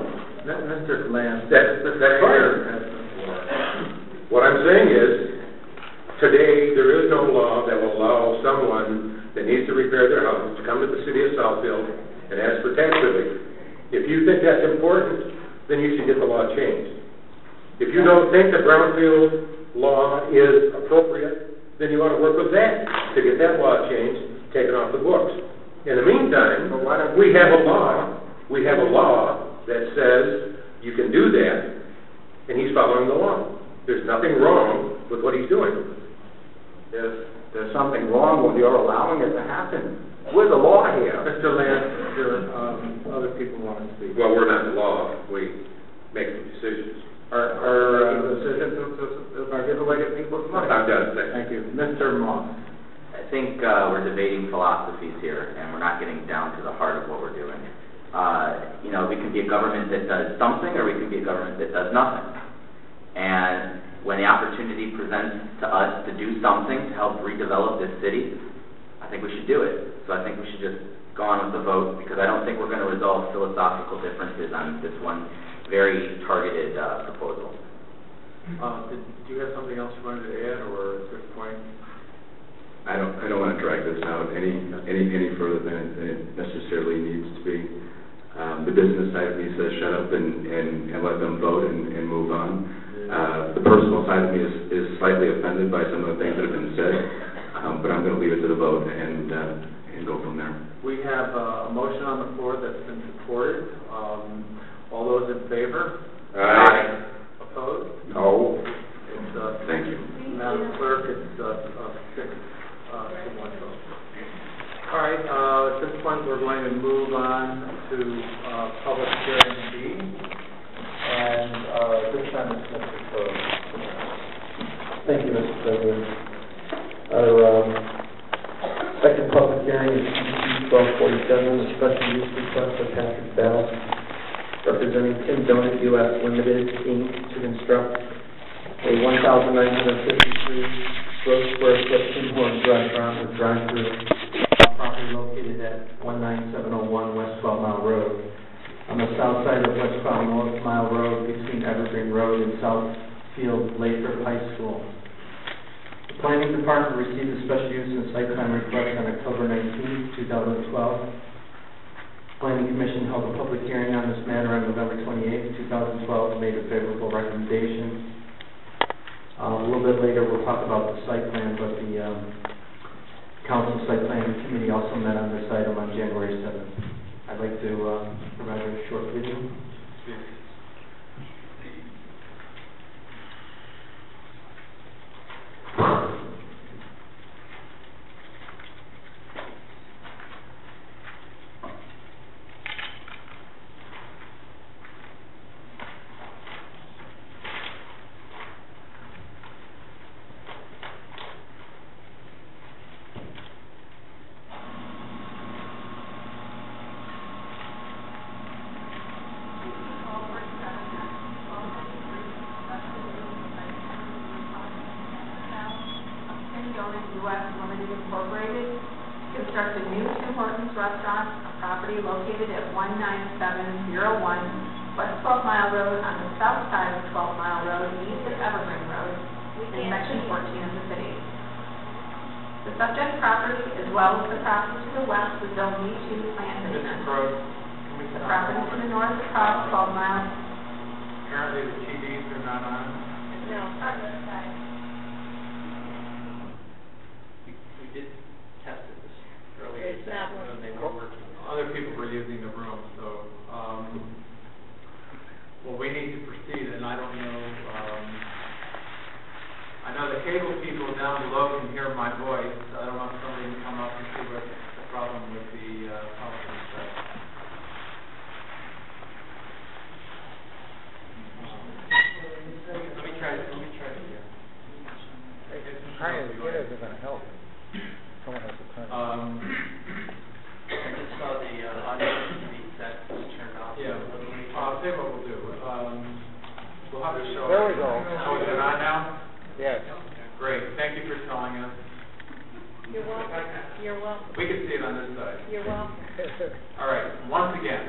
Mr. Lamb. That's right. What I'm saying is, today, there is no law that will allow someone that needs to repair their house to come to the city of Southfield and ask for tax relief. If you think that's important, then you should get the law changed. If you don't think the brownfield law is appropriate, then you ought to work with that to get that law changed, taken off the books. In the meantime, we have a law that says you can do that, and he's following the law. There's nothing wrong with what he's doing. There's something wrong with your allowing it to happen. We're the law here. Mr. Lance, other people want to speak. Well, we're not the law. We make the decisions. Our decisions are give away to people's money. I'm done. Thank you. Mr. Moss. I think we're debating philosophies here, and we're not getting down to the heart of what we're doing. We can be a government that does something, or we can be a government that does nothing. And when the opportunity presents to us to do something to help redevelop this city, I think we should do it. So I think we should just go on with the vote, because I don't think we're going to resolve philosophical differences on this one very targeted proposal. Do you have something else you wanted to add, or at this point? I don't want to drag this out any further than it necessarily needs to be. The business side of me says shut up and let them vote and move on. The personal side of me is slightly offended by some of the things that have been said, but I'm going to leave it to the vote and go from there. We have a motion on the floor that's been supported. All those in favor? Aye. Opposed? No. Thank you. Madam Clerk, it's 6 to 1 vote. All right, at this point, we're going to move on to public hearing B, and this time it's Mr. Crowe. Thank you, Mr. President. Our second public hearing is PC 1247, a special use request for Patrick Bell, representing Tim Donut U.S. Limited, Inc., to construct a 1,953 gross square foot Tim Horton restaurant with drive-through property located at 19701 West 12 Mile Road, on the south side of West 12 Mile Road between Evergreen Road and Southfield Lathrop High School. The Planning Department received a special use and site plan request on October 19, 2012. Planning Commission held a public hearing on this matter on November 28, 2012, and made a favorable recommendation. A little bit later, we'll talk about the site plan, but the Council Site Plan Committee also met on this item on January 7th. I'd like to provide a short video. Incorporated to construct a new Tim Hortons restaurant, a property located at 19701 West 12 Mile Road on the south side of 12 Mile Road, east of Evergreen Road, in Section 14 of the city. The subject property, as well as the property to the west, is Zone B2 planned business. The property to the north across 12 miles. Apparently the TVs are not on. No, on this side. We did test it this earlier. It's not when they were working. Other people were using the room, so, well, we need to proceed, and I don't know, I know the cable people down below can hear my voice. I don't know if somebody can come up and see what the problem with the telephone set. Let me try it here. Trying to get it isn't going to help. Someone has to turn it. I just saw the audio TV set was turned off. Yeah, I'll tell you what we'll do. We'll have to show. There we go. Oh, is it on now? Yes. Great, thank you for telling us. You're welcome. You're welcome. We can see it on this side. You're welcome. All right, once again.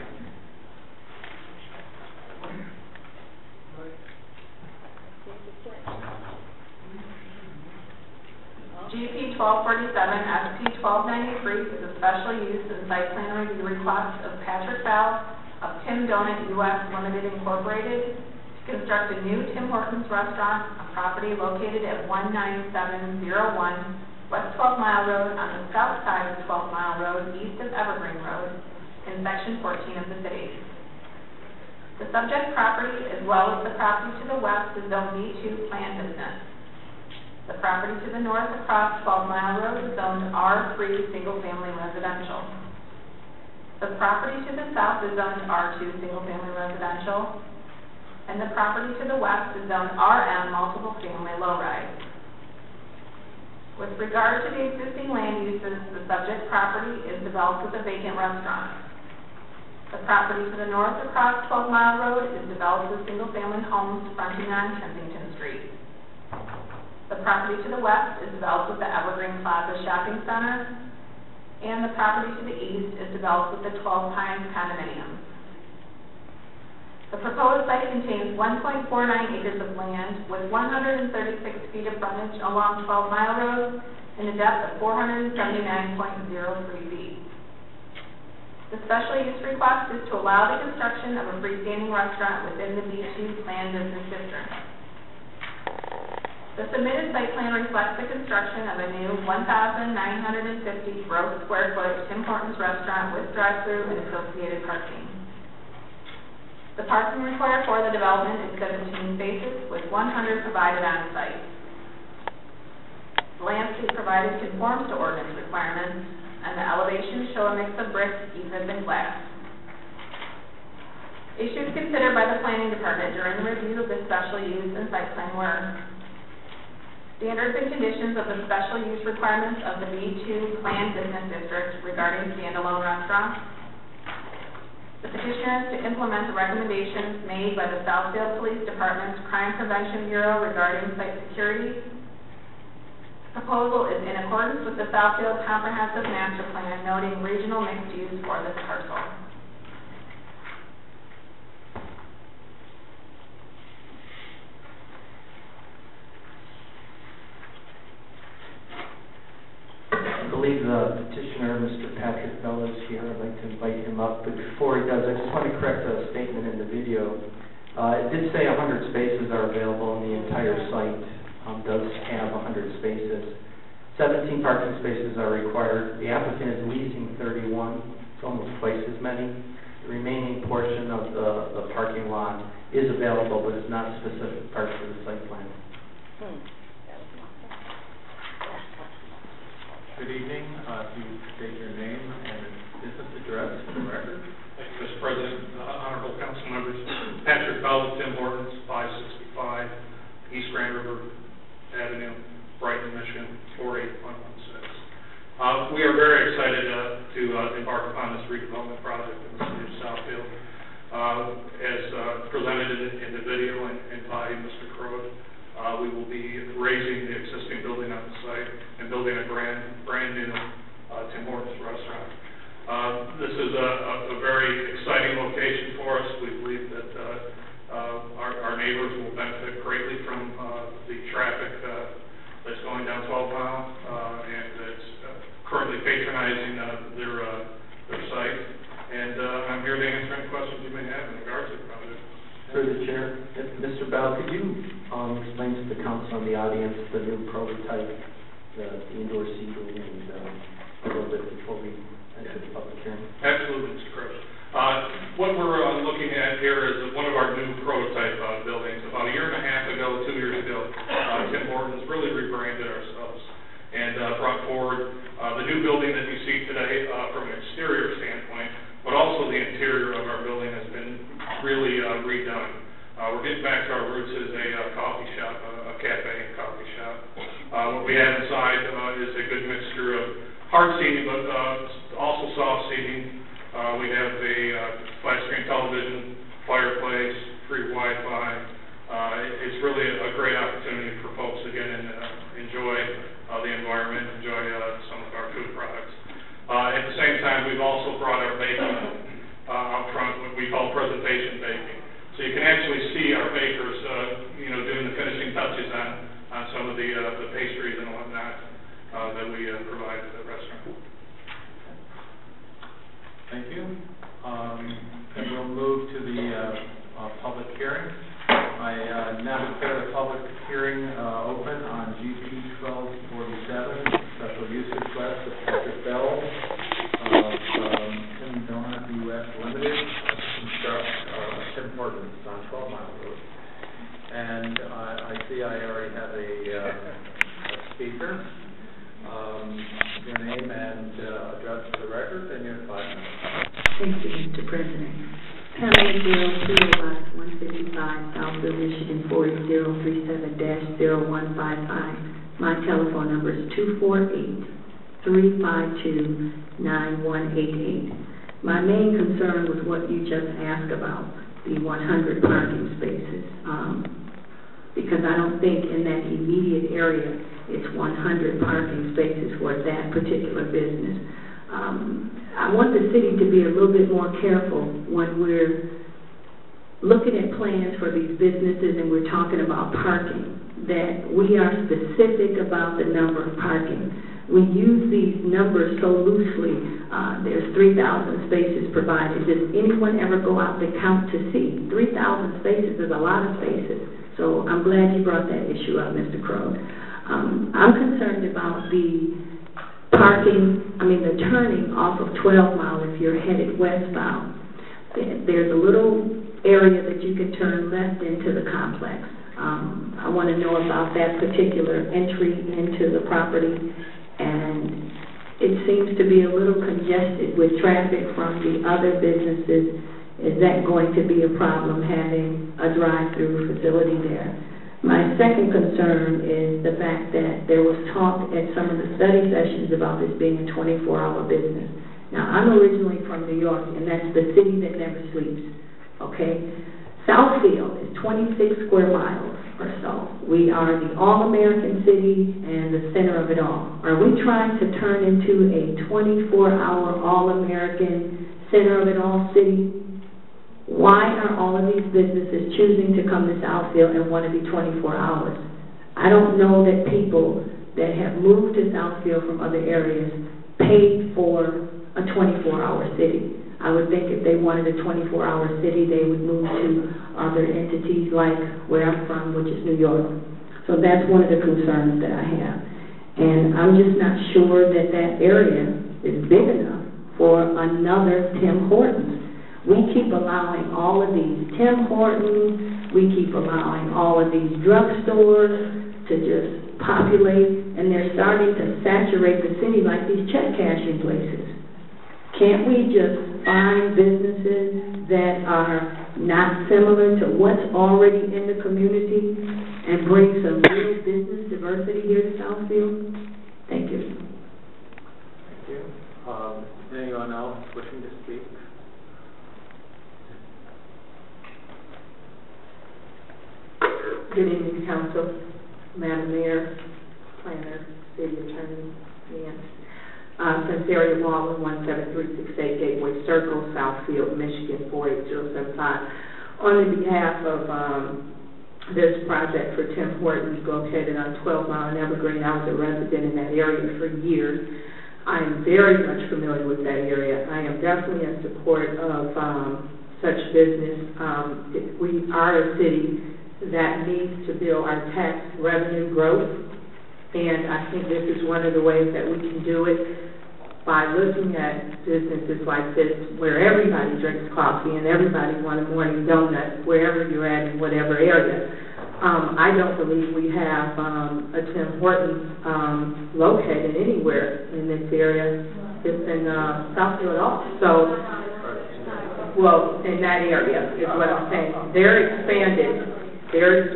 GP 1247, SP 1293 is a special use and site plan review request of Patrick Bell of Tim Donut US Limited Incorporated to construct a new Tim Hortons restaurant, a property located at 19701 West 12 Mile Road on the south side of 12 Mile Road, east of Evergreen Road, in Section 14 of the city. The subject property, as well as the property to the west, is Zone B2 planned business. The property to the north across 12 Mile Road is zoned R3 Single Family Residential. The property to the south is zoned R2 Single Family Residential, and the property to the west is zoned RM Multiple Family Low Rise. With regard to the existing land uses, the subject property is developed with a vacant restaurant. The property to the north across 12 Mile Road is developed with single-family homes fronting on Kensington Street. The property to the west is developed with the Evergreen Plaza Shopping Center, and the property to the east is developed with the 12 Pines condominiums. The proposed site contains 1.49 acres of land with 136 feet of frontage along 12 Mile Road and a depth of 479.03 feet. The special use request is to allow the construction of a freestanding restaurant within the B2 planned business district. The submitted site plan reflects the construction of a new 1,950 gross square foot Tim Hortons restaurant with drive-through and associated parking. The parking required for the development is 17 spaces with 100 provided on site. The landscape provided conforms to ordinance requirements, and the elevations show a mix of bricks, EFS, and glass. Issues considered by the planning department during the review of the special use and site plan were standards and conditions of the special use requirements of the B2 planned business district regarding standalone restaurants. The petitioner is to implement the recommendations made by the Southfield Police Department's Crime Prevention Bureau regarding site security. The proposal is in accordance with the Southfield Comprehensive Master Plan, noting regional mixed use for this parcel. I believe the petitioner, Mr. Patrick Bell, is here. I'd like to invite him up. But before he does, I just want to correct a statement in the video. It did say 100 spaces are available on the entire site. does have 100 spaces. 17 parking spaces are required. The applicant is leasing 31, it's almost twice as many. The remaining portion of the parking lot is available, but it's not specific parts of the site plan. Good evening. If you state your name and business address for the record. Thank you, Mr. President, honorable council members. Patrick Bell, Tim Horton, 565 East Grand River Avenue, Brighton, Michigan, 48116. We are very excited to embark upon this redevelopment project in the city of Southfield. As presented in the video and by Mr. Crowe, we will be raising the existing building on the site and building a brand new Tim Hortons restaurant. This is a very exciting location for us. We believe that our neighbors will benefit greatly from the traffic that's going down 12 Mile and that's currently patronizing their site. And I'm here to answer any questions you may have in regards to the project. Through the chair, Mr. Bell, could you explain to the council and the audience the new prototype, the indoor seating, and a little bit before we enter the public hearing? Absolutely, Mr. Crowe. What we're looking at here is one of our new prototype buildings. About a year and a half ago, 2 years ago, Tim Hortons really rebranded ourselves and brought forward the new building that you see today from an exterior standpoint, but also the interior of our building has been really redone. We're getting back to our roots as a coffee shop, a cafe and coffee shop. What we have inside is a good mixture of hard seating, but also soft seating. We have a flat screen television, fireplace, free Wi-Fi. It's really a great opportunity for folks to get in and enjoy the environment, enjoy some of our food products. At the same time, we've also brought our baking out front, what we call presentation baking. So you can actually see our bakers, doing the finishing touches on some of the pastries and whatnot that we provide to the restaurant. Thank you. And we'll move to the public hearing. I now declare the public hearing open on GP 1247, special use request of Patrick Bell of Tim Donut U.S. Limited to construct Tim Hortons on 12 Mile Road. And I see I already have a speaker. Your name and address for the record, and you have 5 minutes. Thank you, Mr. President. Pamela Gill, 155, Southfield, Michigan, 48037-0155. My telephone number is 248-352-9188. My main concern was what you just asked about, the 100 parking spaces. Because I don't think in that immediate area it's 100 parking spaces for that particular business. I want the city to be a little bit more careful when we're looking at plans for these businesses and we're talking about parking, that we are specific about the number of parking. We use these numbers so loosely. There's 3,000 spaces provided. Does anyone ever go out to count to see? 3,000 spaces is a lot of spaces. So I'm glad you brought that issue up, Mr. Crowe. I'm concerned about the turning off of 12 Mile if you're headed westbound. There's a little area that you can turn left into the complex. I want to know about that particular entry into the property, and it seems to be a little congested with traffic from the other businesses. Is that going to be a problem, having a drive-through facility there? My second concern is the fact that there was talk at some of the study sessions about this being a 24-hour business. Now, I'm originally from New York, and that's the city that never sleeps, okay? Southfield is 26 square miles or so. We are the all-American city and the center of it all. Are we trying to turn into a 24-hour all-American center of it all city? Why are all of these businesses choosing to come to Southfield and want to be 24 hours? I don't know that people that have moved to Southfield from other areas paid for a 24-hour city. I would think if they wanted a 24-hour city, they would move to other entities like where I'm from, which is New York. So that's one of the concerns that I have. And I'm just not sure that that area is big enough for another Tim Hortons. We keep allowing all of these Tim Hortons, we keep allowing all of these drugstores to just populate, and they're starting to saturate the city like these check cashing places. Can't we just find businesses that are not similar to what's already in the community and bring some real business diversity here to Southfield? Thank you. Thank you. Anyone else wishing to speak? Good evening, Council, Madam Mayor, Planner, City Attorney, and Cynthia Baldwin, 17368 Gateway Circle, Southfield, Michigan, 48075. On behalf of this project for Tim Hortons located on 12 Mile and Evergreen, I was a resident in that area for years. I am very much familiar with that area. I am definitely in support of such business. We are a city that needs to build our tax revenue growth, and I think this is one of the ways that we can do it by looking at businesses like this where everybody drinks coffee and everybody wants a morning donut wherever you're at in whatever area. I don't believe we have a Tim Hortons located anywhere in this area. It's in Southfield at all. So, well, in that area is what I'm saying. They're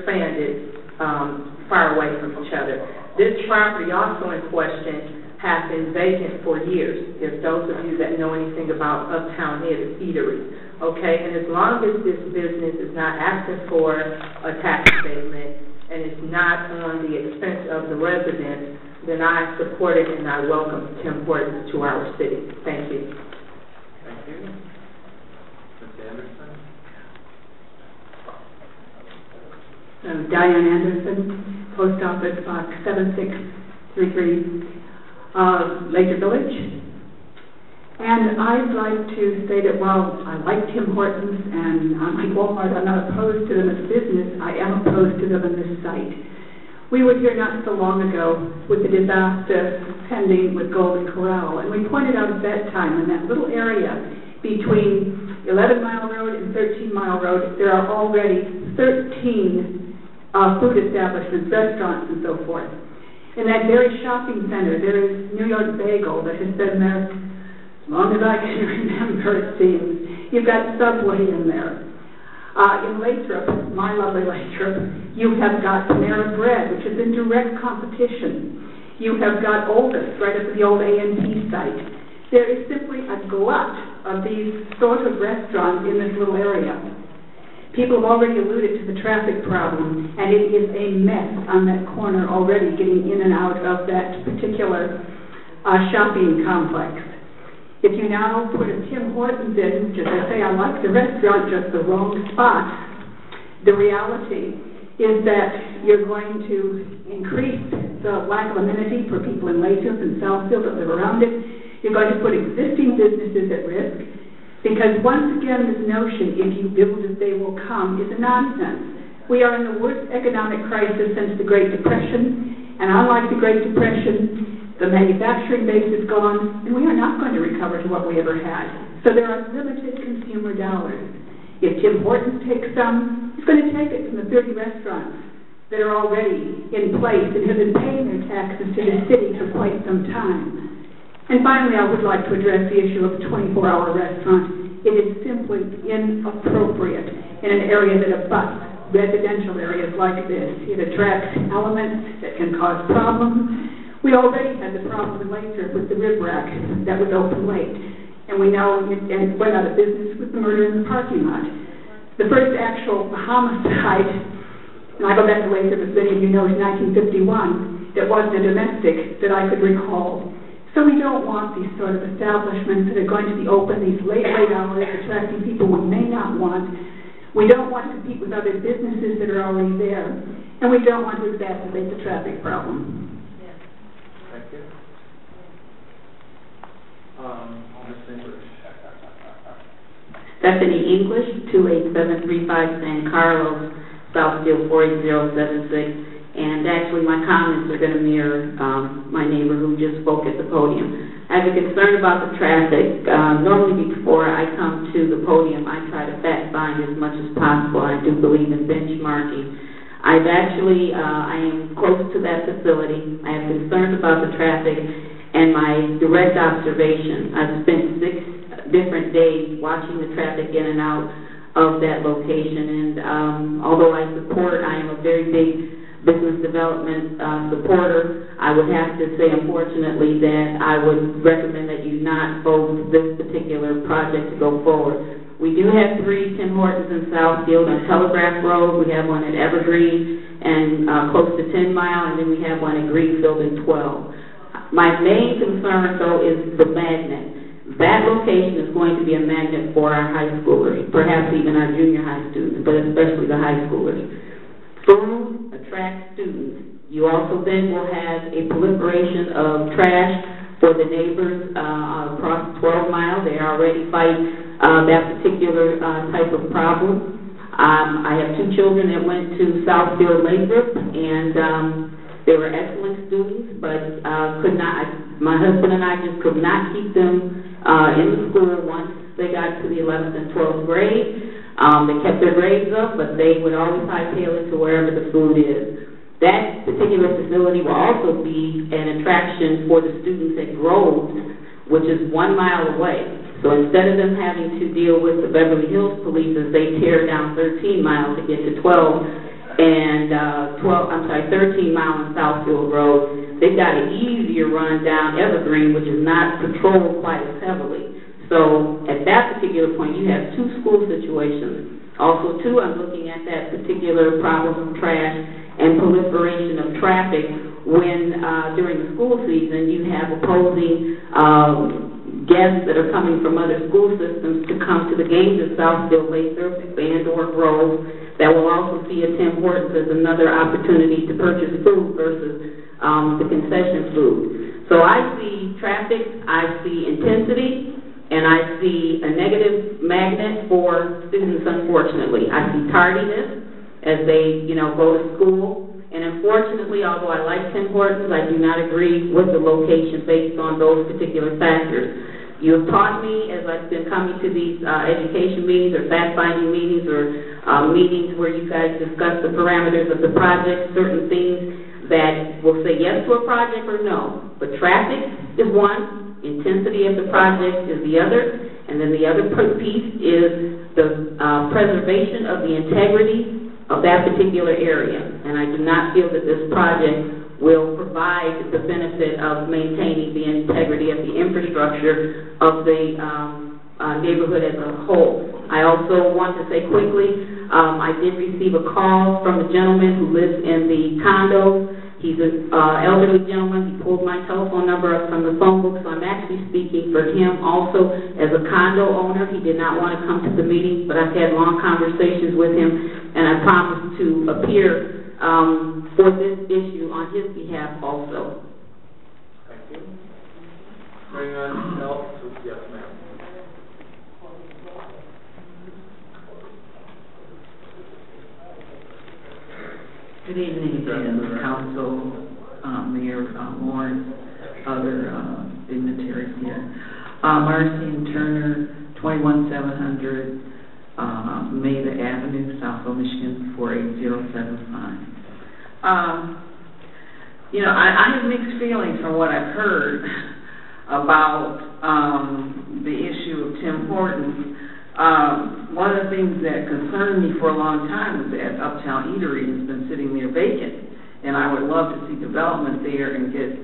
expanded far away from each other. This property also in question has been vacant for years, if those of you that know anything about Uptown Eatery. Okay, and as long as this business is not asking for a tax statement and it's not on the expense of the residents, then I support it and I welcome Tim Hortons to our city. Thank you. Thank you. Ms. Anderson? Diane Anderson, Post Office Box 7633, Laker Village. And I'd like to say that while I like Tim Hortons and like Walmart, I'm not opposed to them as a business, I am opposed to them on this site. We were here not so long ago with the disaster pending with Golden Corral, and we pointed out at that time in that little area between 11 Mile Road and 13 Mile Road, there are already 13 food establishments, restaurants, and so forth. In that very shopping center, there is New York Bagel that has been there as long as I can remember, it seems. You've got Subway in there. In Lathrop, my lovely Lathrop, you have got Panera Bread, which is in direct competition. You have got Oldest, right up at the old A&P site. There is simply a glut of these sort of restaurants in this little area. People have already alluded to the traffic problem, and it is a mess on that corner already getting in and out of that particular shopping complex. If you now put a Tim Hortons in, which as I say, I like the restaurant, just the wrong spot, the reality is that you're going to increase the lack of amenity for people in Lathrop and Southfield that live around it. You're going to put existing businesses at risk, because once again, this notion, if you build it, they will come, is a nonsense. We are in the worst economic crisis since the Great Depression, and unlike the Great Depression, the manufacturing base is gone, and we are not going to recover to what we ever had. So there are limited consumer dollars. If Tim Hortons takes some, he's going to take it from the 30 restaurants that are already in place and have been paying their taxes to the city for quite some time. And finally, I would like to address the issue of a 24-hour restaurant. It is simply inappropriate in an area that abuts residential areas like this. It attracts elements that can cause problems. We already had the problem in Lathrop with the rib rack that was open late, and we know it went out of business with the murder in the parking lot. The first actual homicide, and I go back to Lathrop, as many of you know, in 1951, that wasn't a domestic that I could recall. So we don't want these sort of establishments that are going to be open these late hours, attracting people we may not want. We don't want to compete with other businesses that are already there, and we don't want to exacerbate the traffic problem. Thank you. Ms. English. Stephanie English, 28735 San Carlos, Southfield 48076. And actually, my comments are going to mirror my neighbor who just spoke at the podium. I have a concern about the traffic. Normally, before I come to the podium, I try to fact find as much as possible. I do believe in benchmarking. I am close to that facility. I have concerns about the traffic and my direct observation. I've spent 6 different days watching the traffic in and out of that location. And although I am a very big business development supporter, I would have to say, unfortunately, that I would recommend that you not vote this particular project to go forward. We do have 3 Tim Hortons in Southfield on Telegraph Road. We have one at Evergreen and close to 10 Mile, and then we have one at Greenfield in 12. My main concern, though, is the magnet. That location is going to be a magnet for our high schoolers, perhaps even our junior high students, but especially the high schoolers. Food attracts students. You also then will have a proliferation of trash for the neighbors across 12 Mile. They already fight that particular type of problem. I have 2 children that went to Southfield Lathrop, and they were excellent students, but my husband and I just could not keep them in the school once they got to the 11th and 12th grade. They kept their grades up, but they would always hightail it to wherever the food is. That particular facility will also be an attraction for the students at Groves, which is 1 mile away. So instead of them having to deal with the Beverly Hills police as they tear down 13 miles to get to 13 Mile and Southfield Road, they've got an easier run down Evergreen, which is not patrolled quite as heavily. So at that particular point, you have 2 school situations. Also, too, I'm looking at that particular problem of trash and proliferation of traffic when during the school season you have opposing guests that are coming from other school systems to come to the games at Southfield, Lathrop, and/or Grove. That will also see a Tim Hortons as another opportunity to purchase food versus the concession food. So I see traffic, I see intensity, and I see a negative magnet for students, unfortunately. I see tardiness as they, go to school. And unfortunately, although I like Tim Hortons, I do not agree with the location based on those particular factors. You have taught me, as I've been coming to these education meetings or fact-finding meetings or meetings where you guys discuss the parameters of the project, certain things that will say yes to a project or no. But traffic is one, intensity of the project is the other, and then the other piece is the preservation of the integrity of that particular area. And I do not feel that this project will provide the benefit of maintaining the integrity of the infrastructure of the neighborhood as a whole. I also want to say quickly, I did receive a call from a gentleman who lives in the condo. He's an elderly gentleman. He pulled my telephone number up from the phone book, so I'm actually speaking for him also as a condo owner. He did not want to come to the meeting, but I've had long conversations with him, and I promised to appear for this issue on his behalf also. Thank you. Bring on else to, yes, ma'am. Good evening again, Council, Mayor Lawrence, other dignitaries here. Marcy and Turner, 21700 Maida Avenue, Southfield, Michigan, 48075. I have mixed feelings from what I've heard about the issue of Tim Hortons. One of the things that concerned me for a long time is that Uptown Eatery has been sitting there vacant, and I would love to see development there and get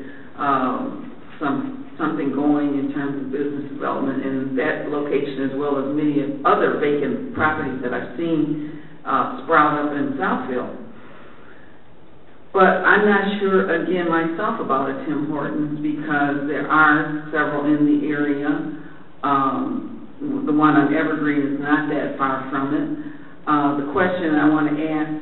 something going in terms of business development in that location, as well as many other vacant properties that I've seen sprout up in Southfield. But I'm not sure, again, myself about a Tim Hortons, because there are several in the area. The one on Evergreen is not that far from it. The question I want to ask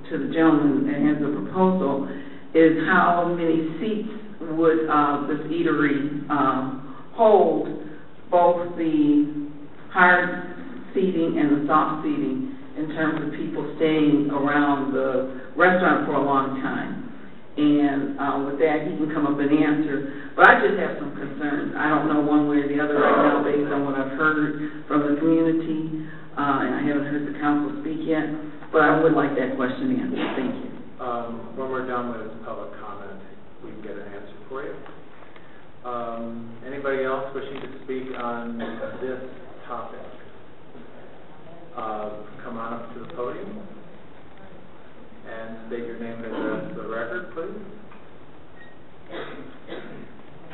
to the gentleman that has the proposal is how many seats would this eatery hold, both the hard seating and the soft seating, in terms of people staying around the restaurant for a long time. And with that, he can come up and answer. But I just have some concerns. I don't know one way or the other right now based on what I've heard from the community. And I haven't heard the council speak yet, but I would like that question answered. Thank you. When we're done with public comment, we can get an answer for you. Anybody else wishing to speak on this topic? Come on up to the podium and state your name and address for the record, please.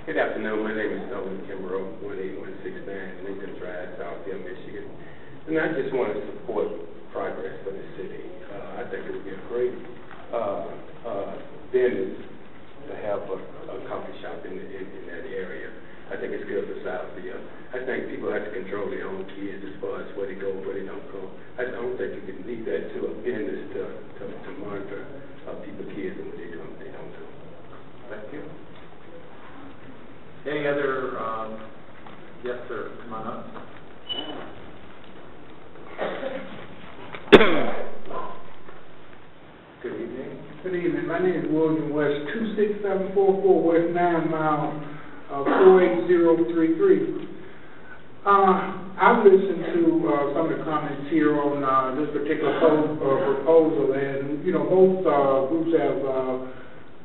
Good afternoon. My name is Sullivan Kimbrough, 18169 Lincoln Drive, Southfield, Michigan. And I just want to support progress for the city. I think it would be a great business to have a coffee shop in that area. I think it's good for Southfield. I think people have to control their own kids as far as where they go, where they don't go. I don't think you can leave that to a business to monitor people's kids and what they do and what they don't do. Thank you. Any other, yes, sir, come on up. Good evening. Good evening. My name is William West, 26744 West 9 Mile, 48033. I've listened to some of the comments here on this particular proposal, and you know both groups have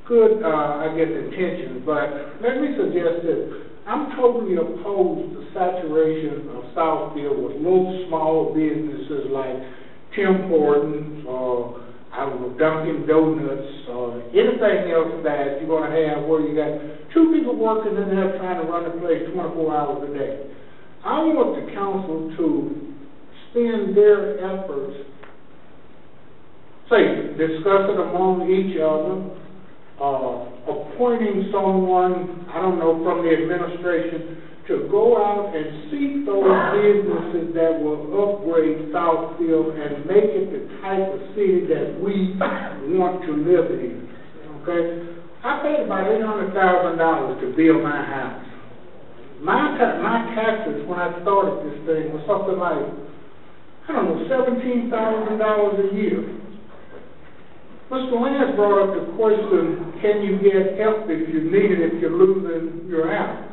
good, I guess, intentions. But let me suggest this: I'm totally opposed to saturation of Southfield with little small businesses like Tim Horton or I don't know, Dunkin' Donuts or anything else that you're going to have where you got two people working in there trying to run the place 24 hours a day. I want the council to spend their efforts, say, discuss it among each other, appointing someone, I don't know, from the administration to go out and seek those businesses that will upgrade Southfield and make it the type of city that we want to live in. Okay? I paid about $800,000 to build my house. My taxes when I started this thing was something like, I don't know, $17,000 a year. Mr. Lance brought up the question, can you get help if you need it if you're losing your house?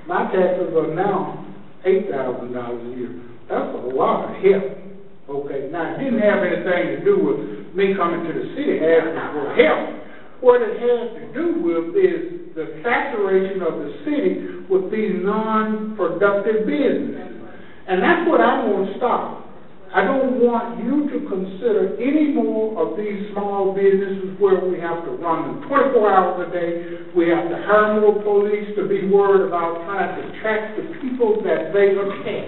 My taxes are now $8,000 a year. That's a lot of help. Okay, now it didn't have anything to do with me coming to the city asking for help. What it has to do with is the saturation of the city with these non-productive businesses. And that's what I want to stop. I don't want you to consider any more of these small businesses where we have to run them 24 hours a day. We have to hire more police to be worried about trying to track the people that they attack.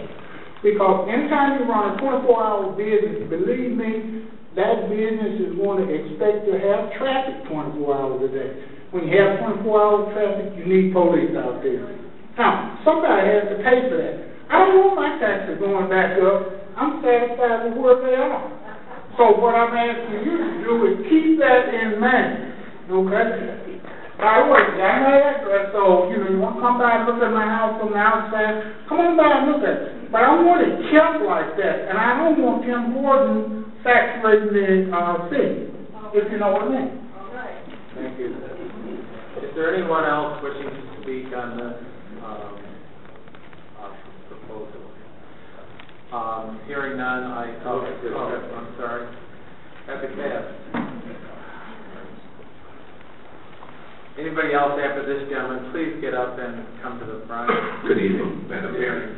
Because anytime you run a 24-hour business, believe me, that business is going to expect to have traffic 24 hours a day. When you have 24-hour traffic, you need police out there. Now, somebody has to pay for that. I don't want my taxes going back up. I'm satisfied with where they are. So what I'm asking you to do is keep that in mind. Okay? By the way, got my address, so you want to come by and look at my house from the outside, come on by and look at it. But I want it kept like that, and I don't want Tim Horton saturating the city, if you know what I mean. All right. Thank you. Is there anyone else wishing to speak on this proposal? Hearing none, I'm sorry. Epic Cab. Anybody else after this gentleman, please get up and come to the front. Good evening, Madam Mayor,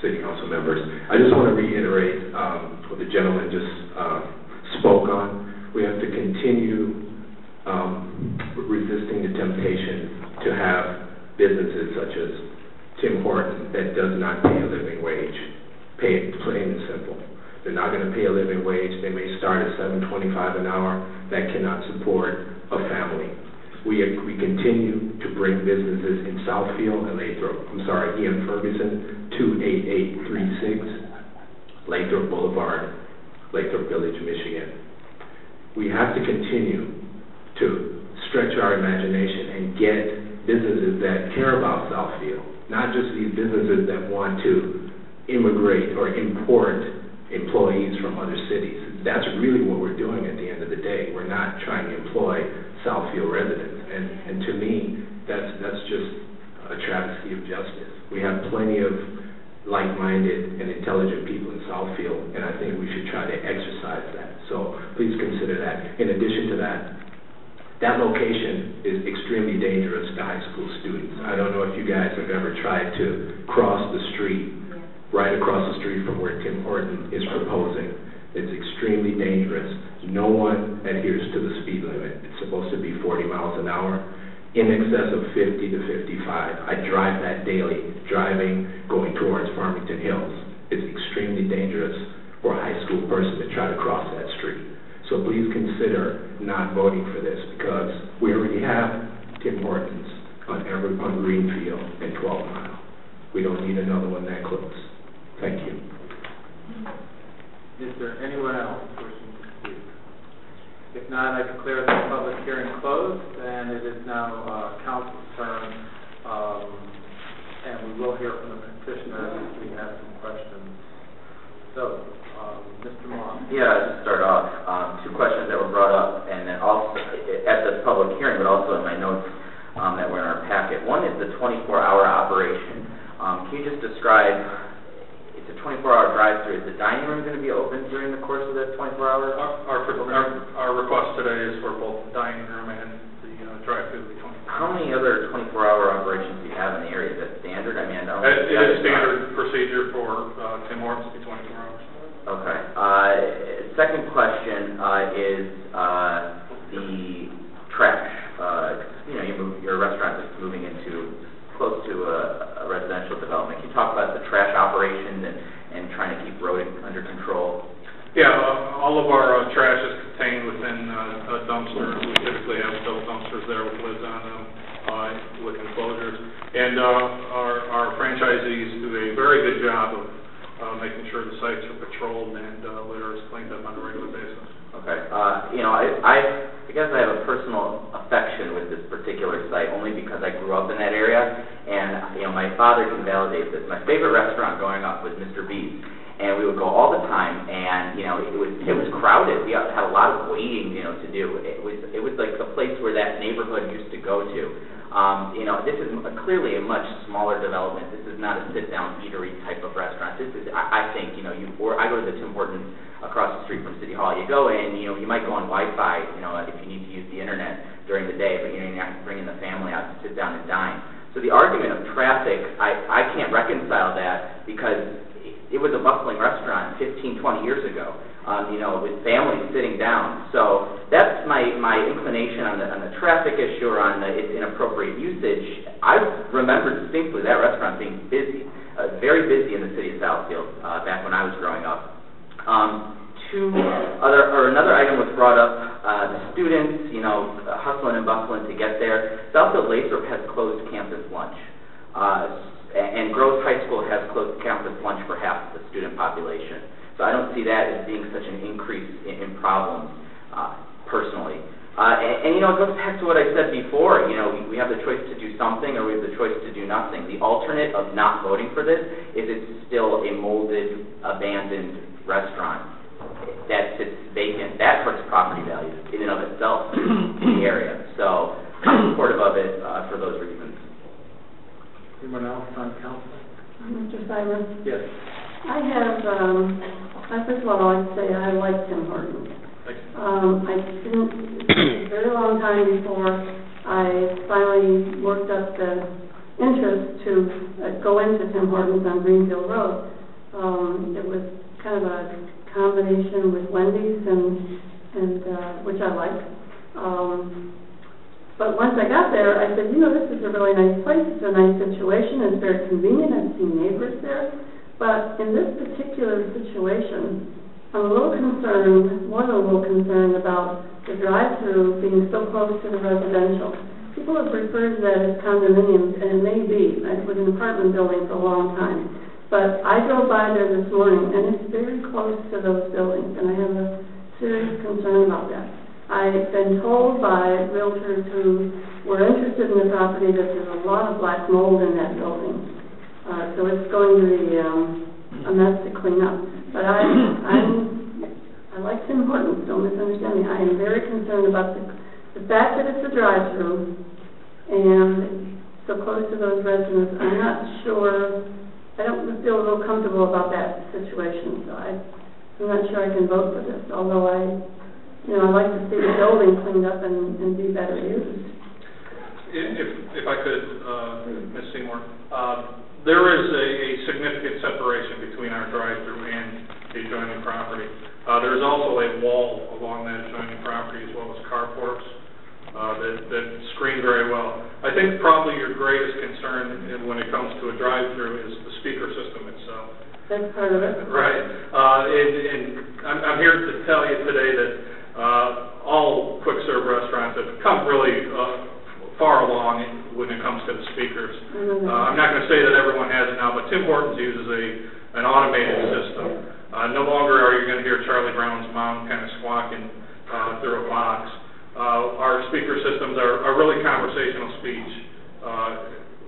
City Council members. I just want to reiterate what the gentleman just spoke on. We have to continue resisting the temptation to have businesses such as Tim Horton that does not pay a living wage. Pay it plain and simple. They're not going to pay a living wage. They may start at $7.25 an hour. That cannot support a family. We continue to bring businesses in Southfield and Ian Ferguson, 28836, Lathrop Boulevard, Lathrop Village, Michigan. We have to continue to stretch our imagination and get businesses that care about Southfield, not just these businesses that want to immigrate or import employees from other cities. that's really what we're doing at the end of the day. We're not trying to employ Southfield residents. And to me, that's just a travesty of justice. We have plenty of like-minded and intelligent people in Southfield, and I think we should try to exercise that. So please consider that. In addition to that, that location is extremely dangerous to high school students. I don't know if you guys have ever tried to cross the street, right across the street from where Tim Horton is proposing. It's extremely dangerous. No one adheres to the speed limit. It's supposed to be 40 miles an hour, in excess of 50 to 55. I drive that daily, going towards Farmington Hills. It's extremely dangerous for a high school person to try to cross that street. So please consider not voting for this, because we already have Tim Hortons on Greenfield and 12 Mile. We don't need another one that close. Thank you. Is there anyone else wishing to speak? If not, I declare the public hearing closed, and it is now council's turn, and we will hear from the petitioner if we have some questions. So, Mr. Moss. Yeah, to start off, two questions that were brought up, and then also at the public hearing, but also in my notes that were in our packet. One is the 24-hour operation. Can you just describe? It's a 24-hour drive-through. Is the dining room going to be open during the course of that 24 hours? Our request today is for both the dining room and the drive-through to be 24 hours. How many other 24-hour operations do you have in the area? Is that standard? I mean, it is standard procedure for Tim Hortons to be 24 hours. Okay. Second question is the trash. Your restaurant is moving into close to a residential development. Can you talk about the trash operations and trying to keep rodent under control? Yeah, all of our trash is contained within a dumpster. We typically have stove dumpsters there with lids on them, with enclosures. And our franchisees do a very good job of making sure the sites are patrolled and litter is cleaned up on a regular basis. Okay. I guess I have a personal affection with this particular site only because I grew up in that area, and my father can validate this. My favorite restaurant growing up was Mr. B's, and we would go all the time, and it was crowded. We had a lot of waiting to do. It was like the place where that neighborhood used to go to. This is clearly a much smaller development. This is not a sit-down eatery type of restaurant. This is, I think, I go to the Tim Hortons across the street from City Hall. You go in, you might go on Wi-Fi, if you need to use the internet during the day, but you're not bringing the family out to sit down and dine. So the argument of traffic, I can't reconcile that, because it was a bustling restaurant 15, 20 years ago. With families sitting down. So that's my inclination on the traffic issue or on its inappropriate usage. I remember distinctly that restaurant being busy, very busy in the city of Southfield back when I was growing up. Another item was brought up, the students, hustling and bustling to get there. Southfield Lathrop has closed campus lunch. And Groves High School has closed campus lunch for half of the student population. So I don't see that as being such an increase in problems, personally. And it goes back to what I said before. We have the choice to do something or we have the choice to do nothing. The alternate of not voting for this is it's still a molded, abandoned restaurant that sits vacant. That hurts property values in and of itself in the area. So I'm supportive of it for those reasons. Anyone else on council? Mr. Simon? Yes. I have, first of all, I'd say I like Tim Hortons. I didn't, a very long time before I finally worked up the interest to go into Tim Hortons on Greenfield Road. It was kind of a combination with Wendy's and which I like. But once I got there, I said, this is a really nice place. It's a nice situation. It's very convenient. I've seen neighbors there. But in this particular situation, I'm a little concerned, more than a little concerned about the drive-through being so close to the residential. People have referred to that as condominiums, and it may be. It was an apartment building for a long time. But I drove by there this morning, and it's very close to those buildings, and I have a serious concern about that. I've been told by realtors who were interested in the property that there's a lot of black mold in that building. So it's going to be a mess to clean up. But I like Tim Horton, don't misunderstand me, I am very concerned about the fact that it's a drive-through and so close to those residents. I'm not sure, I don't feel real comfortable about that situation, so I'm not sure I can vote for this, although I'd like to see the building cleaned up and be better used. If I could, Ms. Seymour, there is a significant separation between our drive-through and the adjoining property. There is also a wall along that adjoining property as well as carports that screen very well. I think probably your greatest concern when it comes to a drive-through is the speaker system itself. That's part of it. Right. And I'm here to tell you today that all quick-serve restaurants have come really far along when it comes to the speakers. I'm not going to say that everyone has it now, but Tim Hortons uses an automated system. No longer are you going to hear Charlie Brown's mom kind of squawking through a box. Our speaker systems are really conversational speech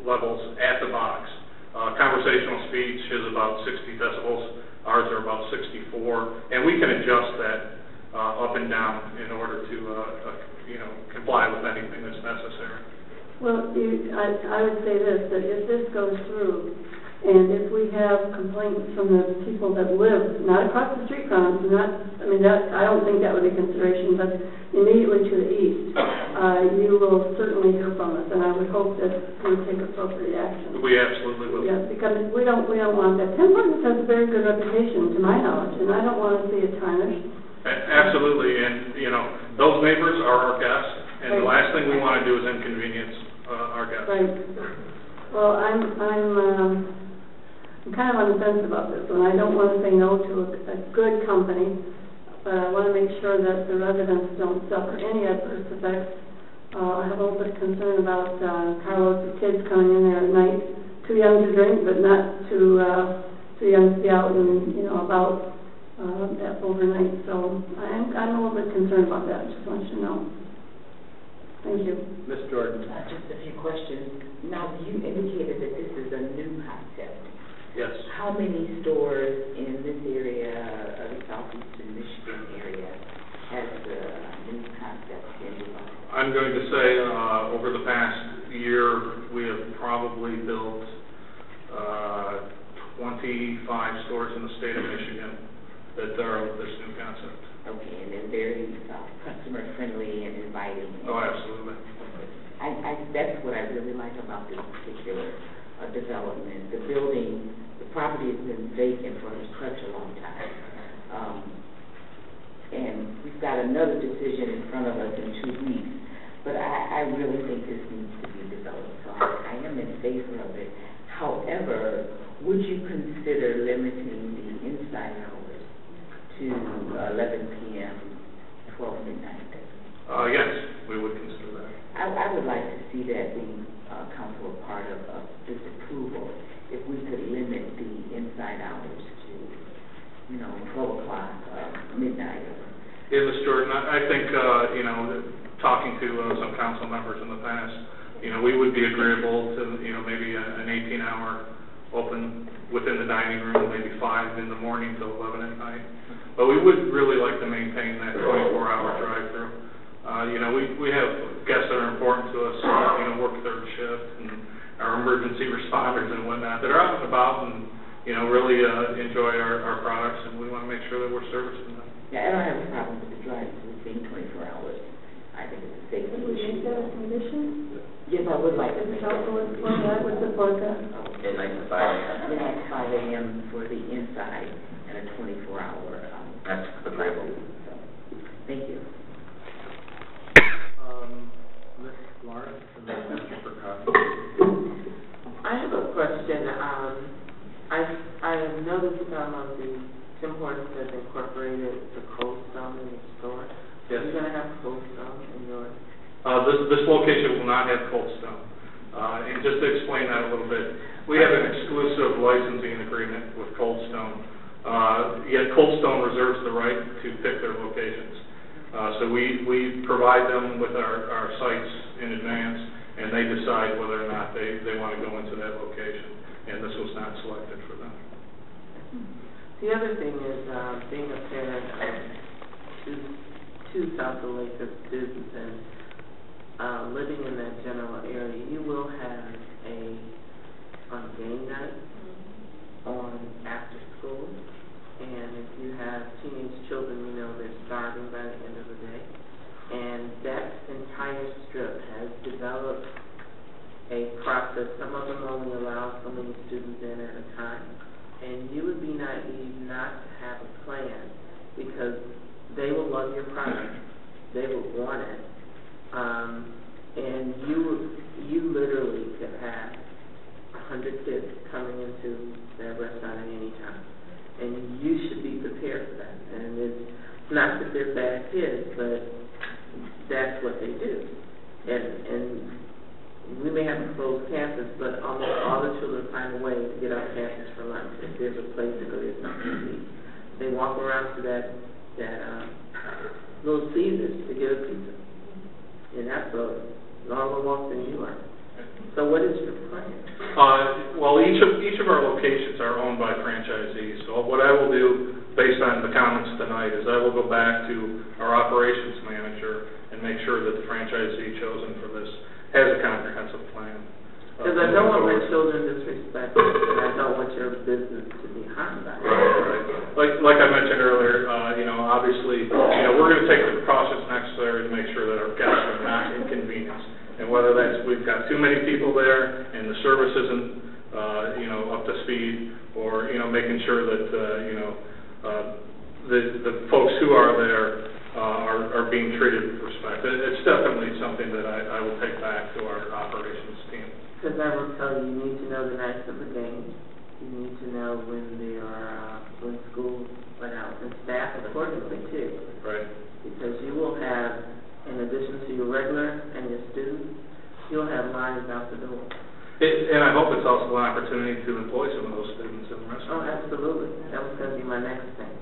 levels at the box. Conversational speech is about 60 decibels. Ours are about 64, and we can adjust that up and down in order to comply with anything that's necessary. Well, I would say this, that if this goes through, and if we have complaints from the people that live, not across the street from us, I don't think that would be a consideration, but immediately to the east, you will certainly hear from us, and I would hope that you would take appropriate action. We absolutely will. Yeah, because we don't want that. Tim Hortons has a very good reputation, to my knowledge, and I don't want to see it tarnished. Absolutely, and those neighbors are our guests, and the last thing we want to do is inconvenience our guests. Right. Well, I'm kind of on the fence about this one. I don't want to say no to a good company, but I want to make sure that the residents don't suffer any adverse effects. I have a little bit of concern about carloads of kids coming in there at night, too young to drink, but not too young to be out and about overnight. So I'm a little bit concerned about that. Just want you to know. Thank you. Ms. Jordan. Just a few questions. Now, you indicated that this is a new concept. Yes. How many stores in this area, the southeastern Michigan area, has the new concept been developed? I'm going to say over the past year, we have probably built 25 stores in the state of Michigan that are of this new concept. Okay, and they're very customer-friendly and inviting. Oh, absolutely. That's what I really like about this particular development. The building, the property has been vacant for such a long time. And we've got another decision in front of us in 2 weeks. But I really think this needs to be developed. So I am in favor of it. However, would you consider limiting the inside hours to 11 p.m., 12 midnight? Yes, we would consider that. I would like to see that being council a part of this approval. If we could limit the inside hours to, 12 o'clock, midnight. Yeah, Ms. Jordan, I think, talking to some council members in the past, we would be agreeable to, maybe an 18-hour open within the dining room, maybe 5 in the morning till 11 at night. But we would really like to maintain that 24-hour drive-through. We have guests that are important to us, work third shift, and our emergency responders and whatnot that are out and about and, really enjoy our products, and we want to make sure that we're servicing them. Yeah, I don't have a problem with the drive-through being 24 hours. I think it's a safety issue. Would you make that a condition? Yes, I would like to make that. I would support that. Midnight to 5 a.m. Midnight to 5 a.m. for the inside and a 24-hour. That's agreeable. So, thank you. Ms. Lawrence, and then Mr. Perkowski. I have a question. I have noticed on the Tim Hortons has incorporated the Cold Stone in the store. Yes. Are you going to have Cold Stone in yours? This location will not have Cold Stone. And just to explain that a little bit, we have an exclusive licensing agreement with Cold Stone. Yet Cold Stone reserves the right to pick their locations. So we provide them with our sites in advance, and they decide whether or not they want to go into that location. And this was not selected for them. The other thing is, being a parent of to Southfield Lake as students, and living in that general area, you will have on game night, on after school, and if you have teenage children, you know they're starving by the end of the day. And that entire strip has developed a process. Some of them only allow so many students in at a time. And you would be naive not to have a plan, because they will love your product. They will want it. And you literally could have 100 kids coming into that restaurant at any time. And you should be prepared for that. And it's not that they're bad kids, but that's what they do. And we may have a closed campus, but almost all the children find a way to get off campus for lunch. If there's a place to go, there's something to eat. They walk around to that little Caesars to get a pizza. And that's a longer walk than you are. So what is your plan? Well, each of our locations are owned by franchisees. So what I will do, based on the comments tonight, is I will go back to our operations manager and make sure that the franchisee chosen for this has a comprehensive plan. Because I don't want my children disrespected, and I don't want your business to be harmed by it. Right. Like I mentioned earlier, obviously, we're going to take the precautions necessary to make sure that our guests are not inconvenienced. And whether that's we've got too many people there and the service isn't, up to speed, or making sure that the folks who are there are being treated with respect. It's definitely something that I will take back to our operations team. Because I will tell you, you need to know the nights of the game. You need to know when when school went out, and staff accordingly too. Right. Because you will have, in addition to your regular and your students, you'll have lines out the door. And I hope it's also an opportunity to employ some of those students in the restaurant. Oh, absolutely. That was going to be my next thing.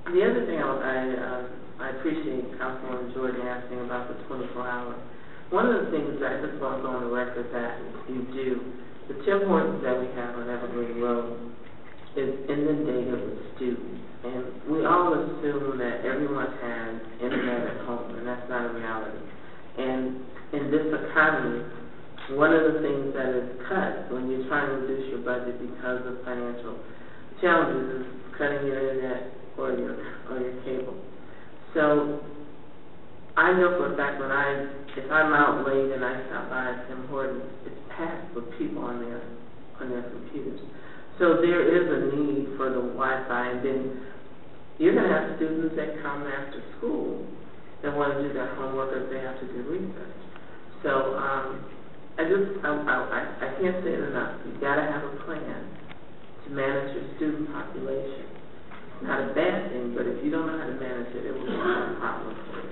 The other thing I appreciate Councilwoman Jordan asking about the 24-hour. One of the things that I just want to go on the record that you do, the Tim Hortons that we have on Evergreen Road is inundated with students. And we all assume that everyone has internet at home, and that's not a reality. And in this economy, one of the things that is cut when you're trying to reduce your budget because of financial challenges is cutting your internet or your cable. So I know for a fact if I'm out late and I stop by at Tim Hortons, it's packed with people on their computers. So there is a need for the Wi-Fi, and then you're going to have students that come after school that want to do their homework or they have to do research. So I can't say it enough. You've got to have a plan to manage your student population. It's not a bad thing, but if you don't know how to manage it, it will be a problem for you.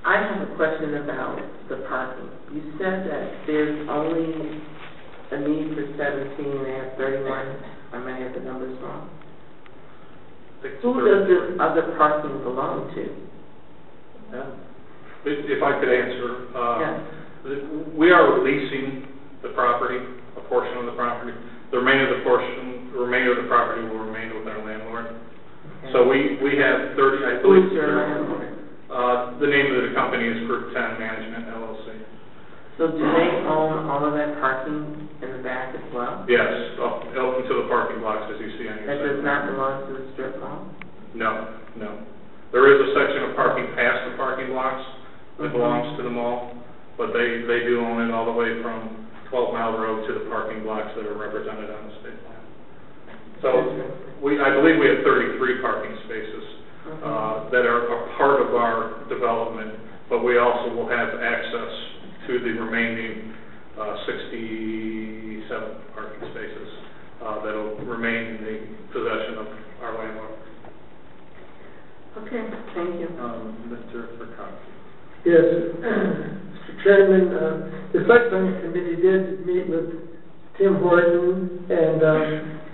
I have a question about the parking. You said that there's only a need for 17 and they have 31. I may have the numbers wrong. Who does this other parking belong to? If I could answer, Yes. we are leasing the property, a portion of the property. The remainder of the property will remain with our landlord. Okay. So we have 30, I believe. Who's your landlord? The name of the company is Group 10 Management, LLC. So do they own all of that parking in the back as well? Yes, up into the parking blocks as you see on your That site. does not belong to the strip mall? No. There is a section of parking past the parking blocks that belongs to the mall, but they do own it all the way from 12 Mile Road to the parking blocks that are represented on the state plan. So I believe we have 33 parking spaces that are a part of our development, but we also will have access to the remaining 67 parking spaces that will remain in the possession of our landlord. Okay, thank you. Mr. Fricassi. Yes, Mr. Chairman, the site plan committee did meet with Tim Horton and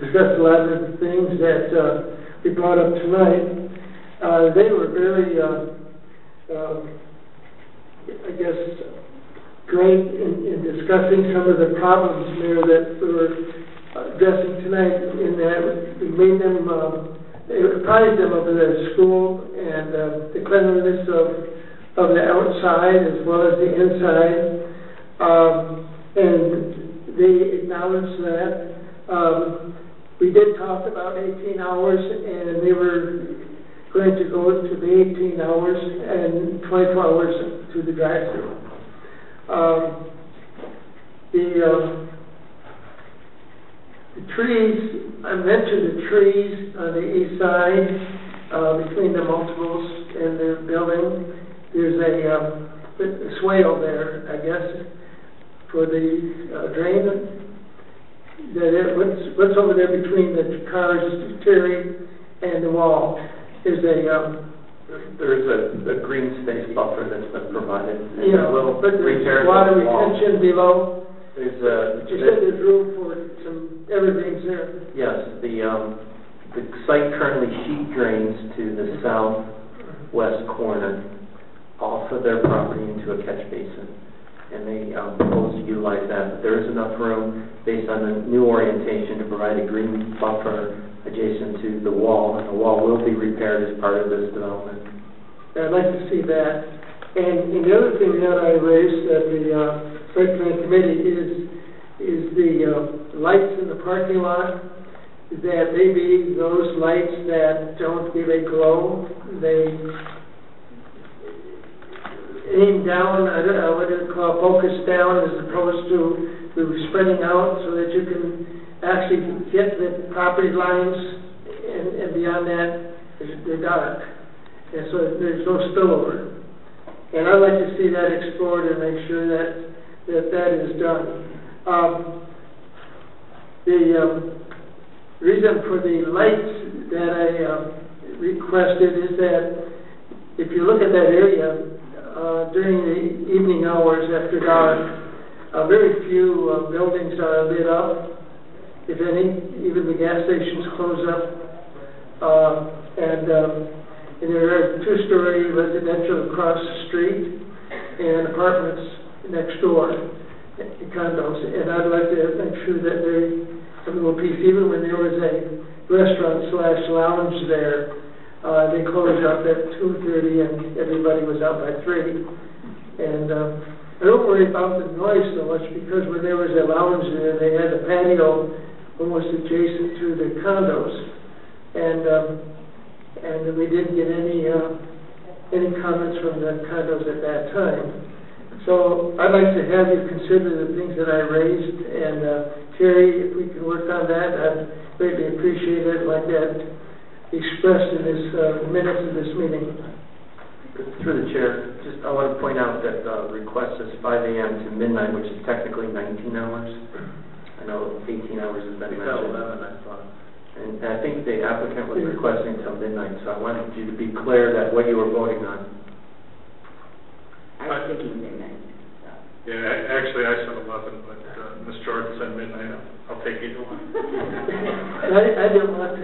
discussed a lot of the things that we brought up tonight. They were very, great in discussing some of the problems there that were addressing tonight, in that we made them, apprised them of the school and the cleanliness of the outside as well as the inside, and they acknowledged that. We did talk about 18 hours, and they were going to go to the 18 hours and 24 hours to the drive-through. The trees, I mentioned the trees on the east side, between the multiples and the building. There's a swale there, I guess, for the drain. What's over there between the cars, Terry, and the wall? There's a green space buffer that's been provided. Yeah, but there's water retention below. You said there's room for some evergreens there. Yes, the site currently sheet drains to the southwest corner off of their property into a catch basin, and they propose to utilize that. But there is enough room based on the new orientation to provide a green buffer adjacent to the wall, and the wall will be repaired as part of this development. I'd like to see that. And the other thing that I raised at the site plan committee is the lights in the parking lot, that maybe those lights that don't give a glow, they aim down, I don't know what it's called, focus down as opposed to spreading out so that you can actually get the property lines, and beyond that, they're dark. And so there's no spillover. And I'd like to see that explored and make sure that is done. The reason for the lights that I requested is that if you look at that area during the evening hours after dark, very few buildings are lit up, if any. Even the gas stations close up, and there are two-story residential across the street and apartments next door, condos. And I'd like to make sure that they have a little peace. Even when there was a restaurant/lounge there, they closed up at 2:30 and everybody was out by 3. And I don't worry about the noise so much, because when there was a lounge there, they had a patio almost adjacent to the condos, and we didn't get any comments from the condos at that time. So I'd like to have you consider the things that I raised, and Terry, if we can work on that, I'd greatly appreciate it, like that expressed in this minutes of this meeting. Through the chair, I want to point out that the request is 5 a.m. to midnight, which is technically 19 hours. I know 18 hours has been mentioned. 11, I thought. And I think the applicant was requesting till midnight, so I wanted you to be clear that what you were voting on. I was thinking midnight. Yeah, actually, I said 11, but Ms. Jordan said midnight. I'll take either one. I didn't want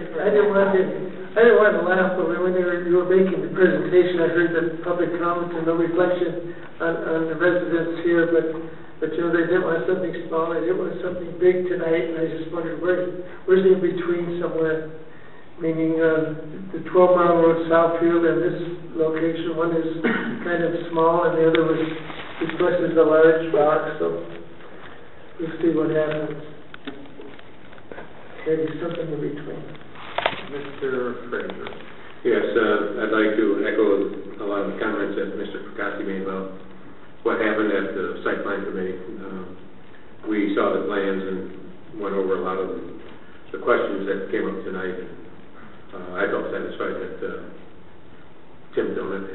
to laugh, but when you were making the presentation, I heard the public comments and no reflection on the residents here, but you know, they didn't want something small, they didn't want something big tonight, and I just wondered where's the in-between somewhere, meaning the 12-mile road Southfield and this location. One is kind of small and the other was expressed as a large box, so we'll see what happens. Maybe something in between. Mr. Fraser. Yes, I'd like to echo a lot of the comments that Mr. Perkowski made about what happened at the site plan committee. We saw the plans and went over a lot of the questions that came up tonight. I felt satisfied that Tim Donut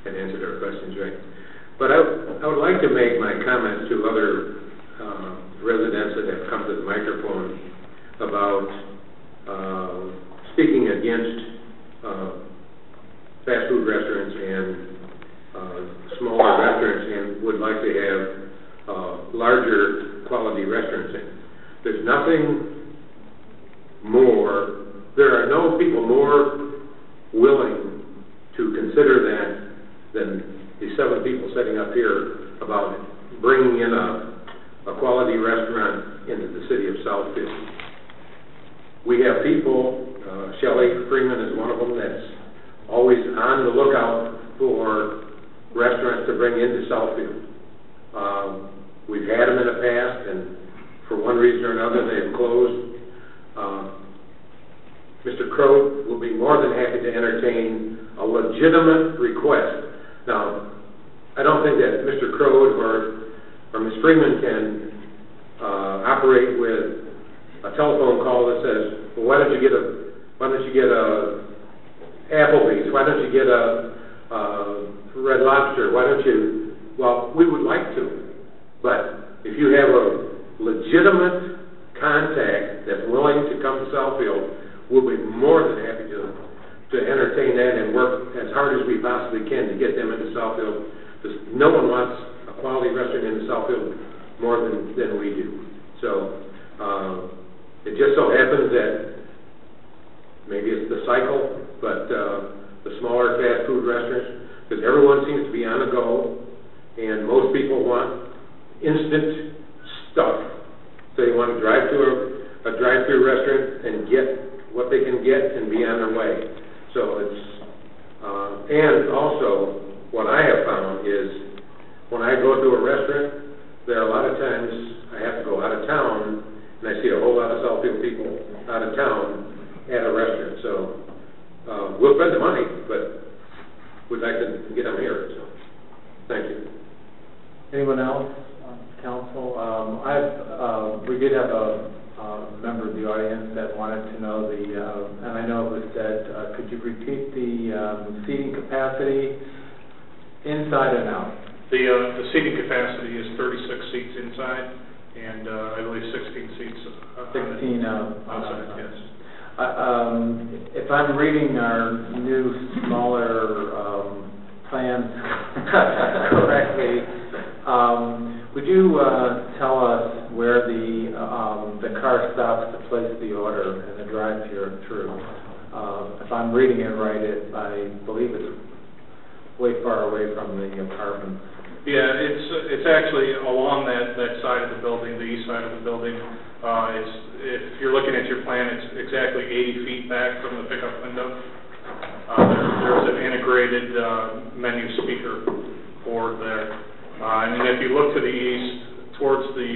had answered our questions right. But I would like to make my comments to other residents that have come to the microphone about speaking against fast food restaurants and smaller restaurants, and would like to have larger quality restaurants in. There's nothing more, there are no people more willing to consider that than the 7 people sitting up here about bringing in a quality restaurant into the city of Southfield. Crowe will be more than happy to entertain a legitimate request. Now, I don't think that Mr. Crowe or Ms. Freeman can operate with a telephone call that says, well, why don't you get a Applebee's? Why don't you get a Red Lobster? Why don't you? Well, we would like to, but if you have a legitimate contact that's willing to come to Southfield, we'll be more than happy to entertain that and work as hard as we possibly can to get them into Southfield. Because no one wants a quality restaurant in Southfield more than we do. So it just so happens that maybe it's the cycle, but the smaller fast food restaurants, because everyone seems to be on the go, and most people want instant stuff. So they want to drive to a drive-through restaurant and get what they can get and be on their way. So it's, and also what I have found is when I go to a restaurant, there are a lot of times I have to go out of town and I see a whole lot of Southfield people out of town at a restaurant. So we'll spend the money, but we'd like to get them here. So thank you. Anyone else on council? We did have a member of the audience that wanted to know and I know it was said, could you repeat the seating capacity inside and out? The seating capacity is 36 seats inside, and I believe 16 seats. 16 outside, yes. If I'm reading our new, smaller plans correctly, would you tell us where the car stops to place the order in the drive-through? If I'm reading it right, I believe it's way far away from the apartments. Yeah, it's actually along that side of the building, the east side of the building. If you're looking at your plan, it's exactly 80 feet back from the pickup window. There's an integrated menu speaker board there. And then if you look to the east, towards the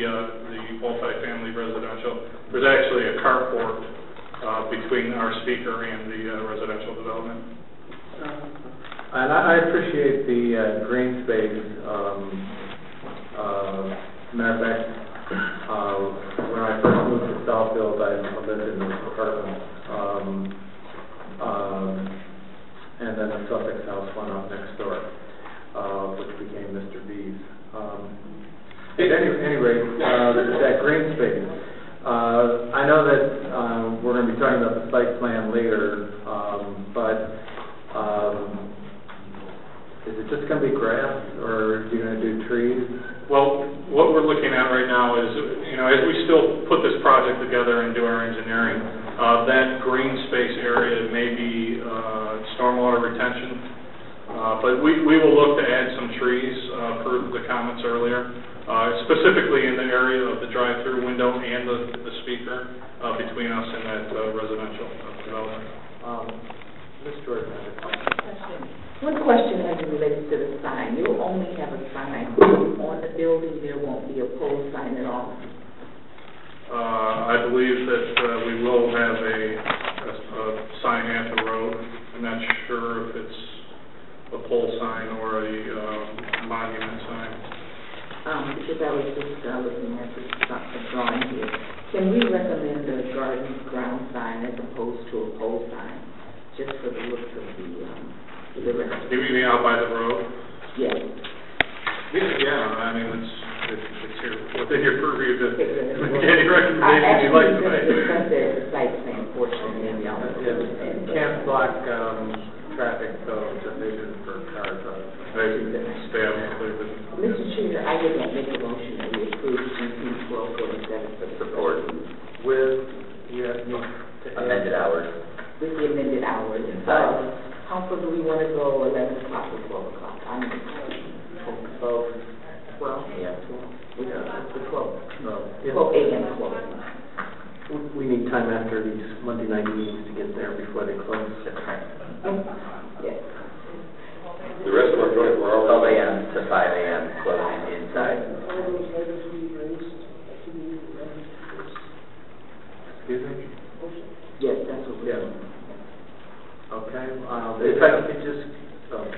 multifamily residential, there's actually a carport between our speaker and the residential development. And I appreciate the green space. Matter of fact, when I first moved to Southfield, I lived in this apartment. And then the Suffolk house went out next door, which became Mr. B's. At any rate, that green space. I know that we're going to be talking about the site plan later, but is it just going to be grass, or are you going to do trees? Well, what we're looking at right now is, as we still put this project together and do our engineering, that green space area may be stormwater retention. But we will look to add some trees per the comments earlier, specifically in the area of the drive-through window and the speaker between us and that residential development. Ms. Jordan, I have a question. One question as it relates to the sign. You'll only have a sign on the building. There won't be a pole sign at all. I believe that we will have a sign at the road. I'm not sure if it's a pole sign or a monument sign. Because I was just looking at the drawing here. Can we recommend a garden ground sign as opposed to a pole sign, just for the look of the restaurant? You mean out by the road? Yes. Yeah, I mean, it's here, within your purview to make any recommendations you'd like to make. Discuss the site plan portion, maybe I'll understand. Can't block traffic, so it's a vision for cars. Mr. Chair, I would like to make a motion that we approve GP 1247 for support. With amended hours. With the amended hours. How far do we want to go, 11 o'clock or 12 o'clock? I'm 12. 12? Yeah. 12 a.m. close. We need time after these Monday night meetings to get there before they close. Yes. The rest of our 24 hours. 12 a.m. to 5 a.m. closing inside. Excuse me? Yes, that's what we're doing. I could just,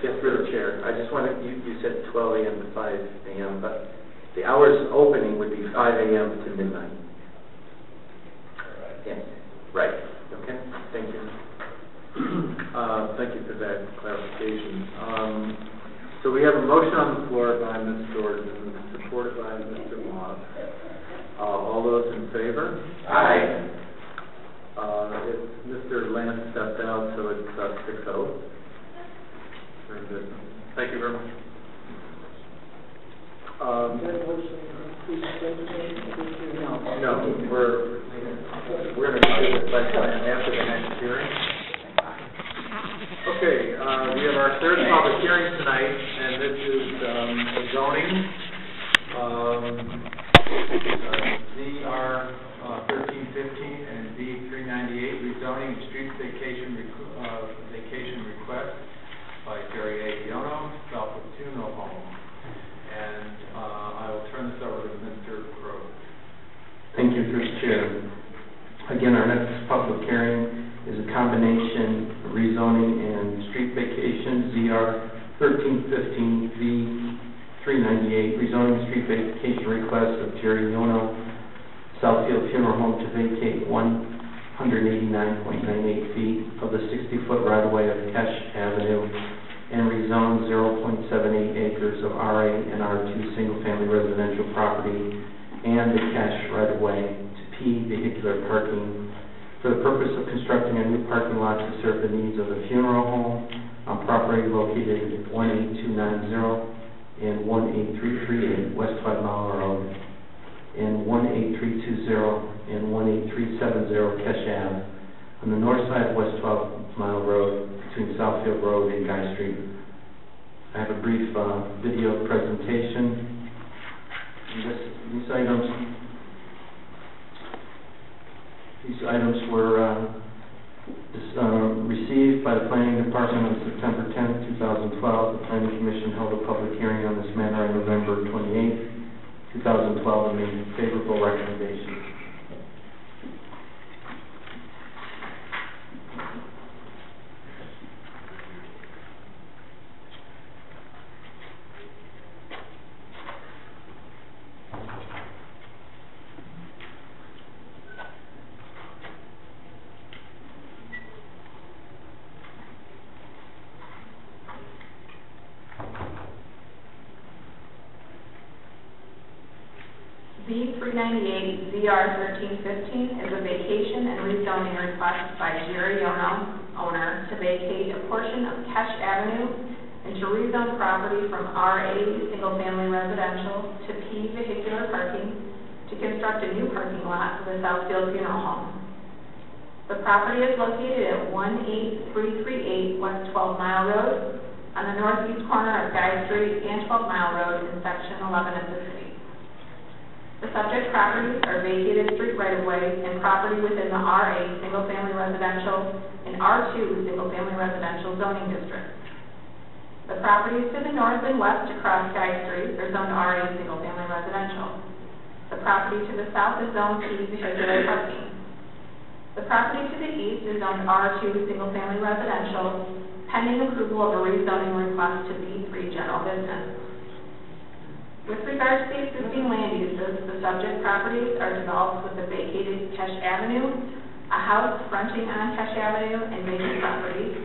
get through the chair, I just wanted, you said 12 a.m. to 5 a.m., but the hours opening would be 5 a.m. to midnight. Yes, right, okay, thank you. Thank you for that clarification. So we have a motion on the floor by Ms. Jordan, supported by Mr. Moss. All those in favor? Aye. Mr. Lance stepped out, so it's 6-0. Very good. Thank you very much. No, we're going to do the site plan after the next hearing. Okay, we have our third public hearing tonight, and this is zoning, ZR 1315 and B 398, rezoning and street vacation request by Jerry A. Diono, Southfield Funeral Home. And I will turn this over to Mr. Crowe. Thank you, through the chair. Again, our next public hearing is a combination of rezoning and street vacation, ZR 1315 V 398, rezoning street vacation request of Jerry Yono, Southfield Funeral Home, to vacate 189.98 feet of the 60-foot right-of-way of Kesh Avenue and rezone 0.78 acres of RA and R2 single-family residential property and the Kesh right-of-way to P vehicular parking for the purpose of constructing a new parking lot to serve the needs of the funeral home on property located at 18290 and 18338 West 5 Mile Road and 18320 and 18370 Kesh Ave on the north side of West 12 Mile Road between Southfield Road and Guy Street. I have a brief video presentation. These items were received by the Planning Department on September 10th, 2012. The Planning Commission held a public hearing on this matter on November 28th, 2012, and made favorable recommendations. B 398 ZR 1315 is a vacation and rezoning request by Jerry Yono, owner, to vacate a portion of Kesh Avenue and to rezone property from RA single-family residential to P vehicular parking to construct a new parking lot for the Southfield Funeral Home. The property is located at 18338 West 12 Mile Road on the northeast corner of Guy Street and 12 Mile Road in Section 11 of the city. The subject properties are vacated street right-of-way and property within the RA single-family residential and R2 single-family residential zoning districts. The properties to the north and west across Guy Street are zoned RA single-family residential. The property to the south is zoned P vehicular parking. The property to the east is zoned R2 single-family residential, pending approval of a rezoning request to B3 general business. With regard to the existing land uses, the subject properties are developed with the vacated Kesh Avenue, a house fronting on Kesh Avenue, and vacant properties.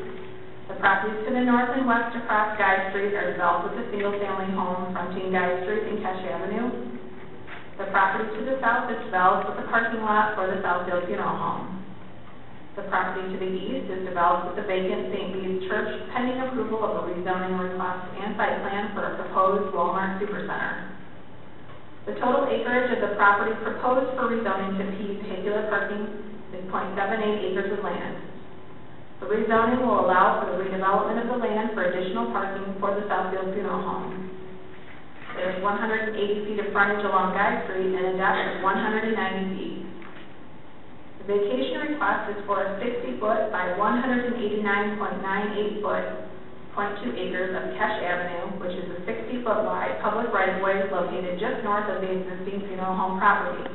The properties to the north and west across Guy Street are developed with a single-family home fronting Guy Street and Kesh Avenue. The property to the south is developed with a parking lot for the Southfield Funeral Home. The property to the east is developed with the vacant St. Bede's Church, pending approval of a rezoning request and site plan for a proposed Walmart supercenter. The total acreage of the property proposed for rezoning to P vehicular parking is 0.78 acres of land. The rezoning will allow for the redevelopment of the land for additional parking for the Southfield Funeral Home. There is 180 feet of frontage along Guy Street and a depth of 190 feet. The vacation request is for a 60-foot by 189.98 foot, 0.2 acres of Kesh Avenue, which is a 60-foot wide public right-of-way located just north of the existing funeral home property.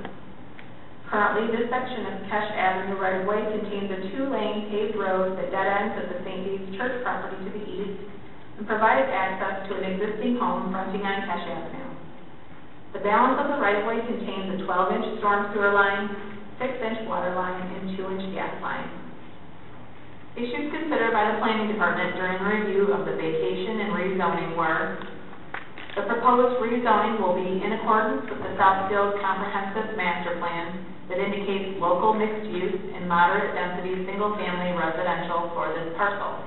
Currently, this section of Kesh Avenue right-of-way contains a 2-lane paved road that dead ends at the St. Dave's Church property to the east and provides access to an existing home fronting on Kesh Avenue. The balance of the right-of-way contains a 12-inch storm sewer line, 6-inch water line, and 2-inch gas line. Issues considered by the Planning Department during the review of the vacation and rezoning were: the proposed rezoning will be in accordance with the Southfield Comprehensive Master Plan that indicates local mixed use and moderate density single-family residential for this parcel.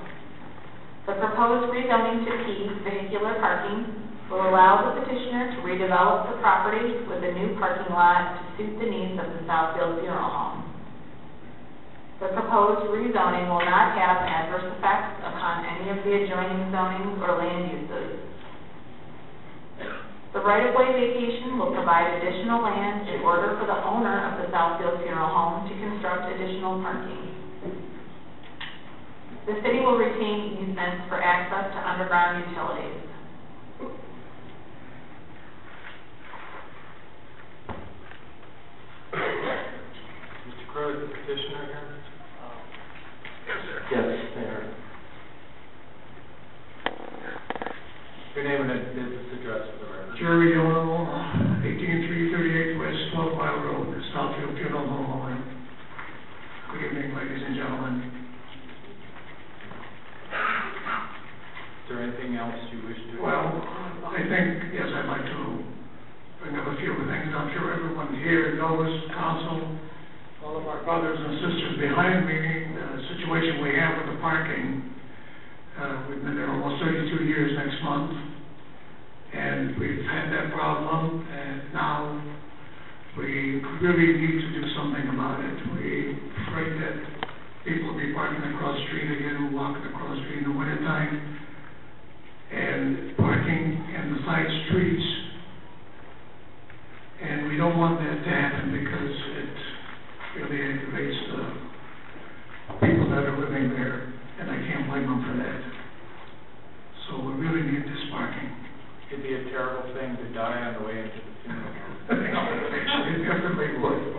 The proposed rezoning to P, vehicular parking, will allow the petitioner to redevelop the property with a new parking lot to suit the needs of the Southfield Funeral Home. The proposed rezoning will not have adverse effects upon any of the adjoining zonings or land uses. The right-of-way vacation will provide additional land in order for the owner of the Southfield Funeral Home to construct additional parking. The city will retain easements for access to underground utilities. Mr. Crowe, is the petitioner here? Yes, Mayor. Your name and business address for the record. Jerry Yono, 18338 West 12 Mile Road, Southfield Funeral Home owner. Good evening, ladies and gentlemen. Is there anything else you wish to? Well, I think, yes, I'd like to bring up a few things. I'm sure everyone here knows, council, all of our brothers and sisters behind me, the situation we have with the parking. We've been there almost 32 years next month, and we've had that problem, and now we really need to do something about it. We're afraid that people will be parking across the street again, walking across the street in the wintertime, and parking in the side streets. And we don't want that to happen because it really aggravates the people that are living there, and I can't blame them for that. So we really need this parking. It'd be a terrible thing to die on the way into the funeral home. It definitely would.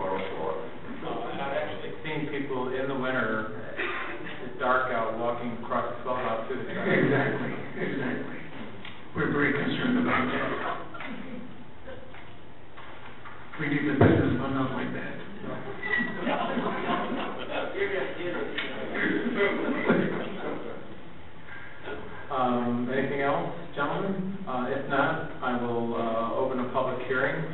I've actually seen people in the winter, it's dark out, walking across the asphalt out to the traffic. Exactly, exactly. We're very concerned about that. We need the business, but not like that. Anything else, gentlemen? If not, I will open a public hearing.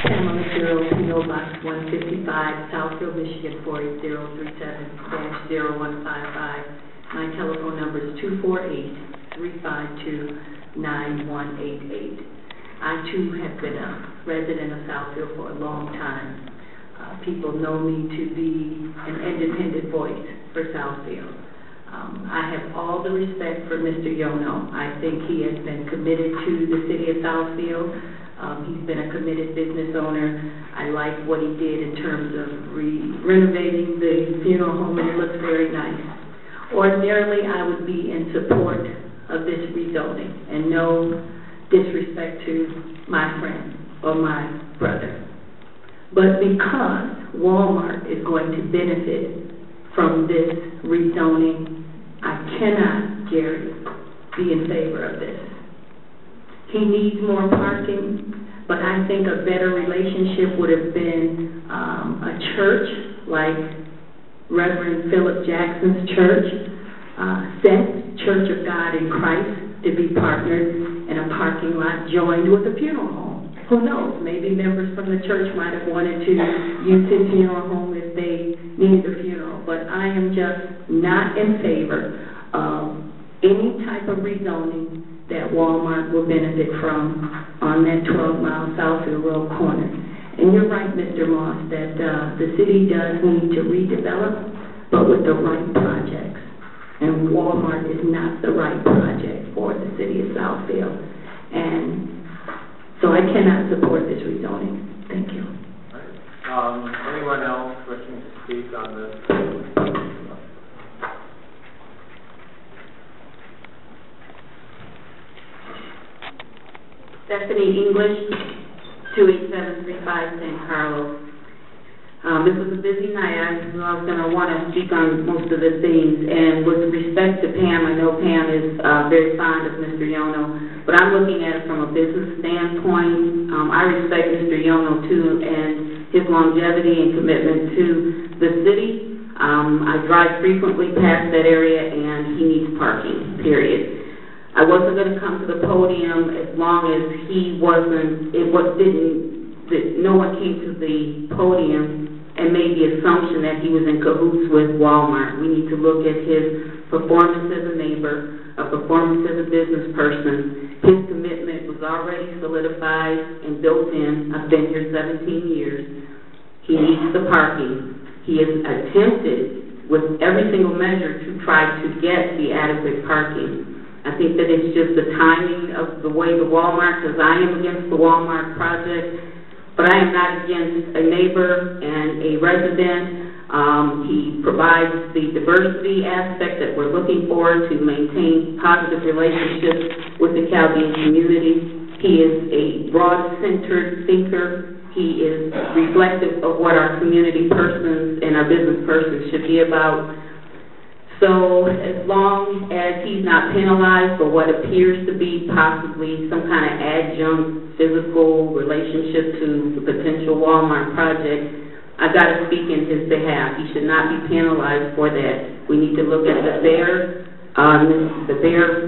Pamela Cyril, P.O. Box 155, Southfield, Michigan 48037-0155. My telephone number is 248-352-9188. I too have been a resident of Southfield for a long time. People know me to be an independent voice for Southfield. I have all the respect for Mr. Yono. I think he has been committed to the city of Southfield. He's been a committed business owner. I like what he did in terms of renovating the funeral home, and it looks very nice. Ordinarily, I would be in support of this rezoning, and no disrespect to my friend or my brother. But because Walmart is going to benefit from this rezoning, I cannot, Gary, be in favor of this. He needs more parking, but I think a better relationship would have been a church like Reverend Philip Jackson's church, Seth, Church of God in Christ, to be partnered in a parking lot joined with a funeral home. Who knows, maybe members from the church might have wanted to use his funeral home if they needed a funeral, but I am just not in favor of any type of rezoning that Walmart will benefit from on that 12-mile Southfield Road corner. And you're right, Mr. Moss, that the city does need to redevelop, but with the right projects. And Walmart is not the right project for the city of Southfield. And so I cannot support this rezoning. Thank you. Anyone else wishing to speak on this? Stephanie English, 28735 San Carlos. This was a busy night. I knew I was going to want to speak on most of the things. And with respect to Pam, I know Pam is very fond of Mr. Yono, but I'm looking at it from a business standpoint. I respect Mr. Yono too and his longevity and commitment to the city. I drive frequently past that area and he needs parking, period. I wasn't going to come to the podium as long as no one came to the podium and made the assumption that he was in cahoots with Walmart. We need to look at his performance as a neighbor, a performance as a business person. His commitment was already solidified and built in. I've been here 17 years. He needs the parking. He has attempted with every single measure to try to get the adequate parking. I think that it's just the timing of the way the Walmart, because I am against the Walmart project, but I am not against a neighbor and a resident. He provides the diversity aspect that we're looking for to maintain positive relationships with the Chaldean community. He is a broad-centered thinker. He is reflective of what our community persons and our business persons should be about. So as long as he's not penalized for what appears to be possibly some kind of adjunct physical relationship to the potential Walmart project, I've got to speak in his behalf. He should not be penalized for that. We need to look at the bare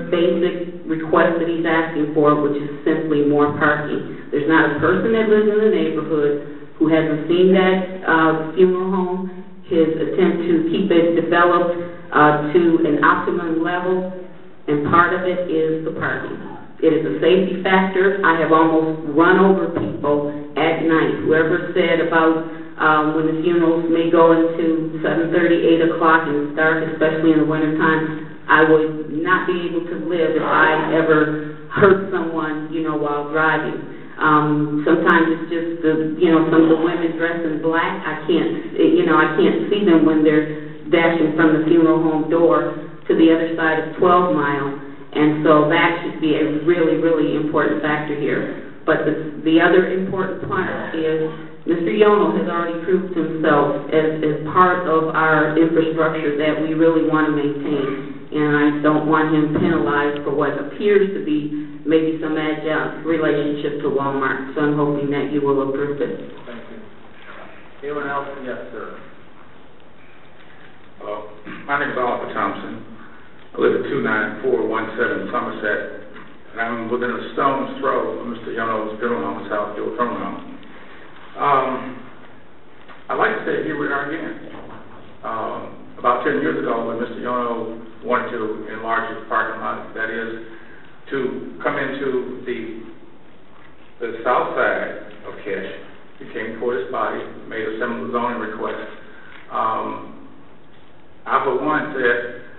basic request that he's asking for, which is simply more parking. There's not a person that lives in the neighborhood who hasn't seen that funeral home. His attempt to keep it developed to an optimum level, and part of it is the parking. It is a safety factor. I have almost run over people at night. Whoever said about when the funerals may go into 7:30, 8 o'clock and start, especially in the wintertime, I would not be able to live if I ever hurt someone, while driving. Sometimes it's just some of the women dressed in black. I can't see them when they're dashing from the funeral home door to the other side of 12 Mile, and so that should be a really, really important factor here. But the other important part is Mr. Yono has already proved himself as part of our infrastructure that we really want to maintain, and I don't want him penalized for what appears to be maybe some adjunct relationship to Walmart. So I'm hoping that you will approve it. Thank you. Anyone else? Yes, sir. My name is Arthur Thompson. I live at 29417 Somerset, and I'm within a stone's throw of Mr. Yono's funeral home, Southfield funeral home. I'd like to say here we are again. About 10 years ago, when Mr. Yono wanted to enlarge his parking lot, that is, to come into the south side of Kesh, he came before this body, made a similar zoning request. I, for one, said,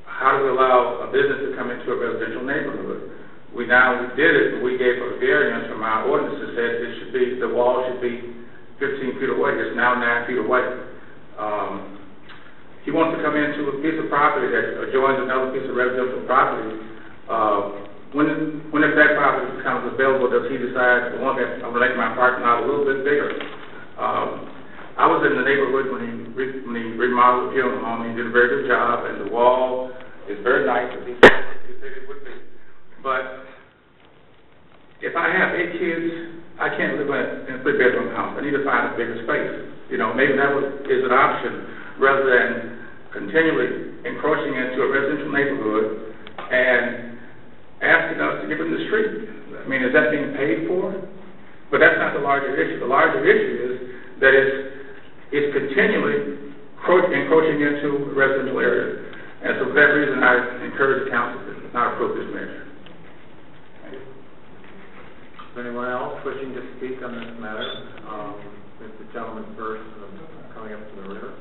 how do we allow a business to come into a residential neighborhood? We did it, but we gave a variance from our ordinance that said the wall should be 15 feet away. It's now 9 feet away. He wants to come into a piece of property that adjoins another piece of residential property. When that property becomes available, does he decide, I'm going to make my parking lot a little bit bigger? I was in the neighborhood when he remodeled the funeral home. He did a very good job, and the wall is very nice, as he said it would be. But if I have 8 kids, I can't live in a 3-bedroom house. I need to find a bigger space. Maybe that is an option rather than continually encroaching into a residential neighborhood and asking us to give him the street. I mean, is that being paid for? But that's not the larger issue. The larger issue is that it's continually encroaching into residential areas. And so for that reason, I encourage the council to not approve this measure. Is anyone else wishing to speak on this matter? The gentleman first, coming up to the rear.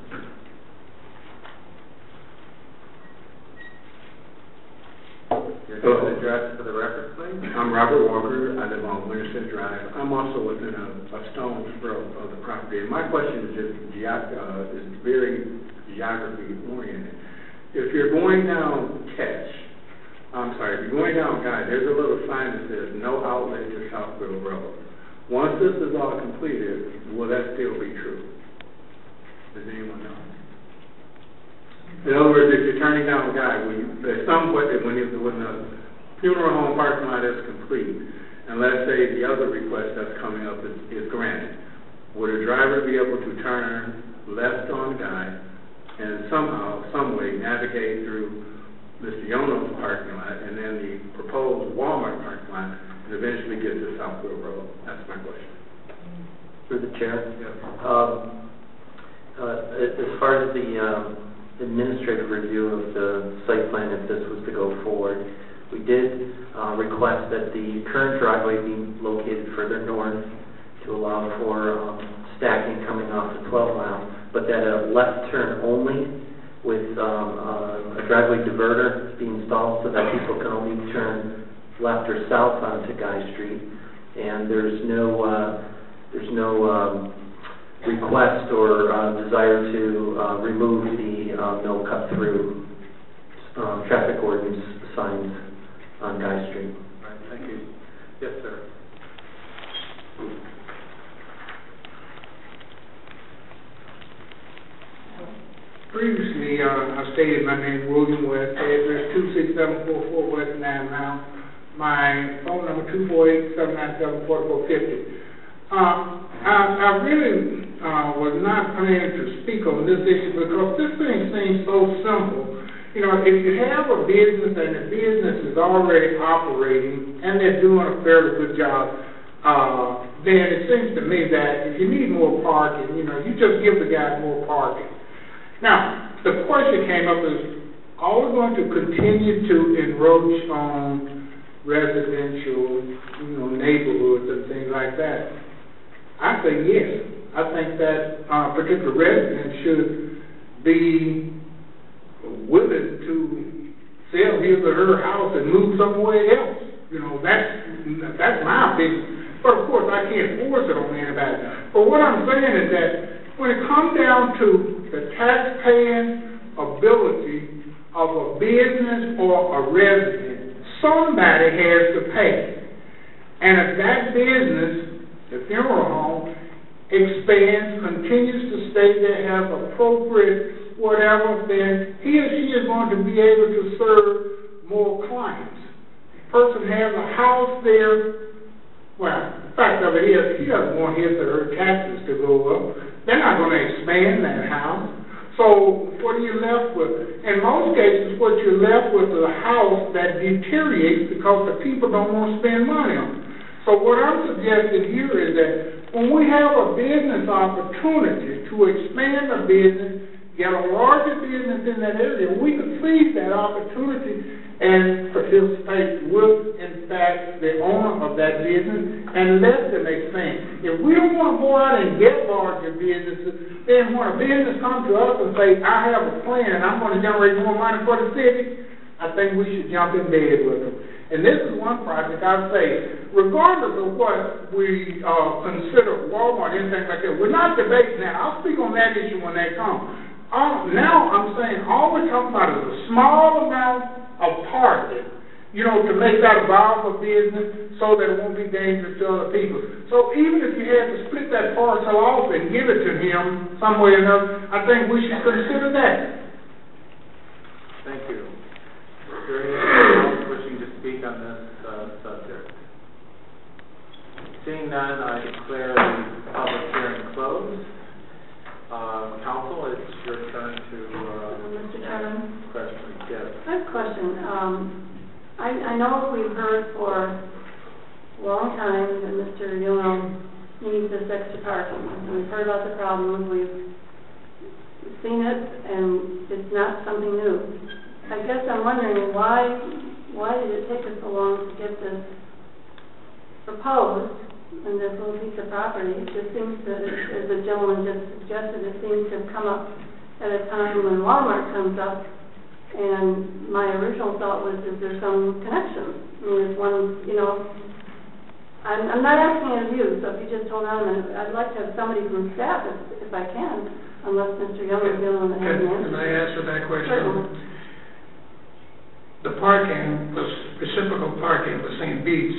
Your name and address for the record, please. I'm Robert Walker. I live on Winterset Drive. I'm also within a stone's throw of the property. And my question is just is very geography oriented. If you're going down if you're going down Guy, there's a little sign that says no outlet to Southfield Road. Once this is all completed, will that still be true? Does anyone know? In other words, if you're turning down Guy, there's some point that when the funeral home parking lot is complete, and let's say the other request that's coming up is granted, would a driver be able to turn left on Guy and somehow, some way, navigate through Mr. Yono's parking lot and then the proposed Walmart parking lot and eventually get to Southfield Road? That's my question. Through the chair? Yeah. As far as the administrative review of the site plan, if this was to go forward, we did request that the current driveway be located further north to allow for stacking coming off the 12 mile, but that a left turn only with a driveway diverter be installed so that people can only turn left or south onto Guy Street, and there's no request or desire to remove the no cut through traffic ordinance signs on Guy Street. All right, thank you. Yes, sir. Previously, I stated my name, William West, address 26744 West 9 Mile. My phone number 248-797-4450. I really was not planning to speak on this issue because this thing seems so simple. You know, if you have a business and the business is already operating and they're doing a fairly good job, then it seems to me that if you need more parking, you just give the guy more parking. Now, the question came up is, are we going to continue to encroach on residential, neighborhoods and things like that? I say yes. I think that particular resident should be willing to sell his or her house and move somewhere else. That's my opinion. But of course, I can't force it on anybody. But what I'm saying is that when it comes down to the tax-paying ability of a business or a resident, somebody has to pay. And if that business, the funeral home, expands, continues to stay there, has appropriate whatever, then he or she is going to be able to serve more clients. The person has a house there. Well, the fact of it is, he doesn't want his or her taxes to go up. They're not going to expand that house. So what are you left with? In most cases, what you're left with is a house that deteriorates because the people don't want to spend money on it. So what I'm suggesting here is that when we have a business opportunity to expand a business, get a larger business in that area, we could seize that opportunity and participate with, in fact, the owner of that business and let them expand. If we don't want to go out and get larger businesses, then when a business comes to us and says, I have a plan and I'm going to generate more money for the city, I think we should jump in bed with them. And this is one project I'd say, regardless of what we consider Walmart and anything like that, we're not debating that. I'll speak on that issue when they come. Now I'm saying all we're talking about is a small amount of parking, to make that a viable business so that it won't be dangerous to other people. So even if you had to split that parcel off and give it to him some way or another, I think we should consider that. Thank you. Is there anyone else wishing to speak on this subject? Seeing none, I declare the public hearing closed. Council, it's your turn to Mr. Chairman? question. Yes. I have a question. I know we've heard for a long time that Mr. Yono needs this extra parking. And we've heard about the problems. We've seen it, and it's not something new. I guess I'm wondering why did it take us so long to get this proposed in this little piece of property? It just seems to, as the gentleman just suggested, it seems to have come up at a time when Walmart comes up, and my original thought was, is there some connection? I mean, is one, you know, I'm not asking of you, so if you just hold on a minute, I'd like to have somebody from staff, if I can, unless Mr. Young is the only one that has an answer. Can I answer that question? Certainly. The parking, the reciprocal parking was St. Bede's.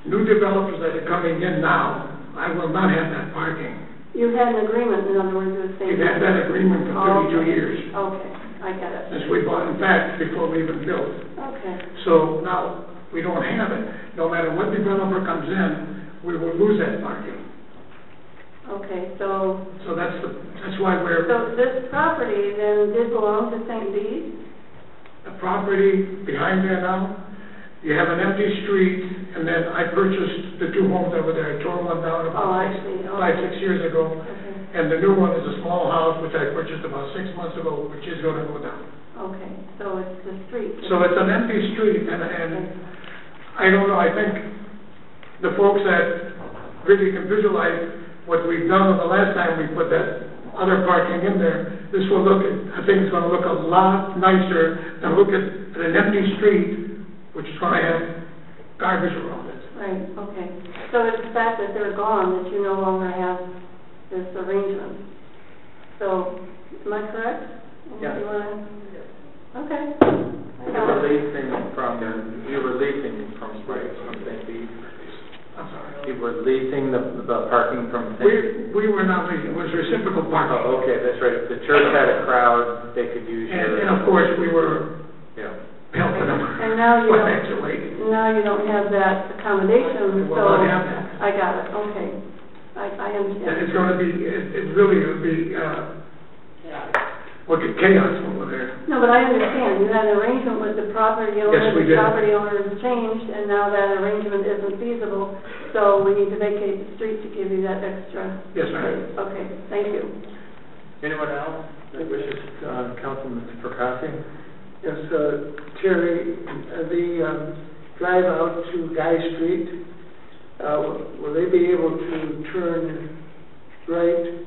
New developers that are coming in now, I will not have that parking. You had an agreement, in other words, with St. We've had that agreement for 32 years. Okay, I get it. Since we bought, in fact, before we even built. Okay. So now, we don't have it. No matter what developer comes in, we will lose that parking. Okay, so... So that's why we're... So this property then did belong to St. Bede's? The property behind there now, you have an empty street, and then I purchased the two homes over there. I tore one down about 5-6 years ago. Okay. And the new one is a small house, which I purchased about 6 months ago, which is gonna go down. Okay, so it's the street. So it's an empty street, and I don't know, I think the folks that really can visualize what we've done the last time we put that other parking in there, this will look, I think it's gonna look a lot nicer than look at an empty street, which is gonna have garbage around it. Right, okay. So it's the fact that they're gone that you no longer have this arrangement. So, am I correct? Yes. You wanna... Okay. You're leasing from St. Bede's. I'm sorry. You were leasing the parking from St. Bede's? We were not leasing, it was reciprocal parking. Oh, okay, that's right. If the church had a crowd, they could use your... And of course, we were helping them And now you financially. you don't have that accommodation, We so... will not have that. I got it, okay. I understand. It's gonna be, it really will be, look at chaos over there. No, but I understand. You had an arrangement with the property owner. Yes, we The did. property owner has changed, and now that arrangement isn't feasible, so we need to vacate the street to give you that extra. Yes, ma'am. Okay, thank you. Anyone else that wishes, Councilman Percassi? Yes, Terry, the drive out to Guy Street, will they be able to turn right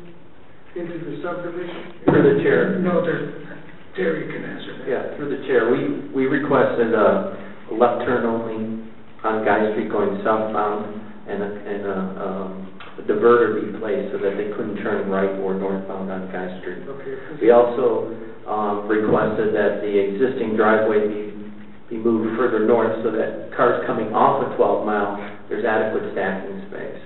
into the subdivision? Through the chair. No, Terry can answer that. Yeah, through the chair. We requested a left turn only on Guy Street going southbound and a diverter be placed so that they couldn't turn right or northbound on Guy Street. Okay. We also requested that the existing driveway be moved further north so that cars coming off of 12 Mile, there's adequate stacking space.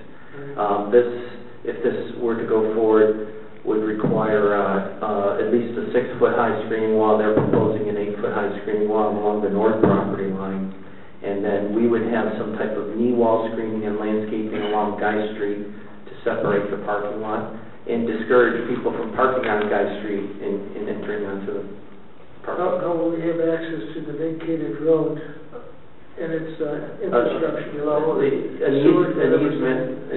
If this were to go forward, would require at least a 6-foot high screening wall. They're proposing an 8-foot high screening wall along the north property line. And then we would have some type of knee wall screening and landscaping along Guy Street to separate the parking lot and discourage people from parking on Guy Street and entering onto the parking lot. How will we have access to the vacated road and its infrastructure below? An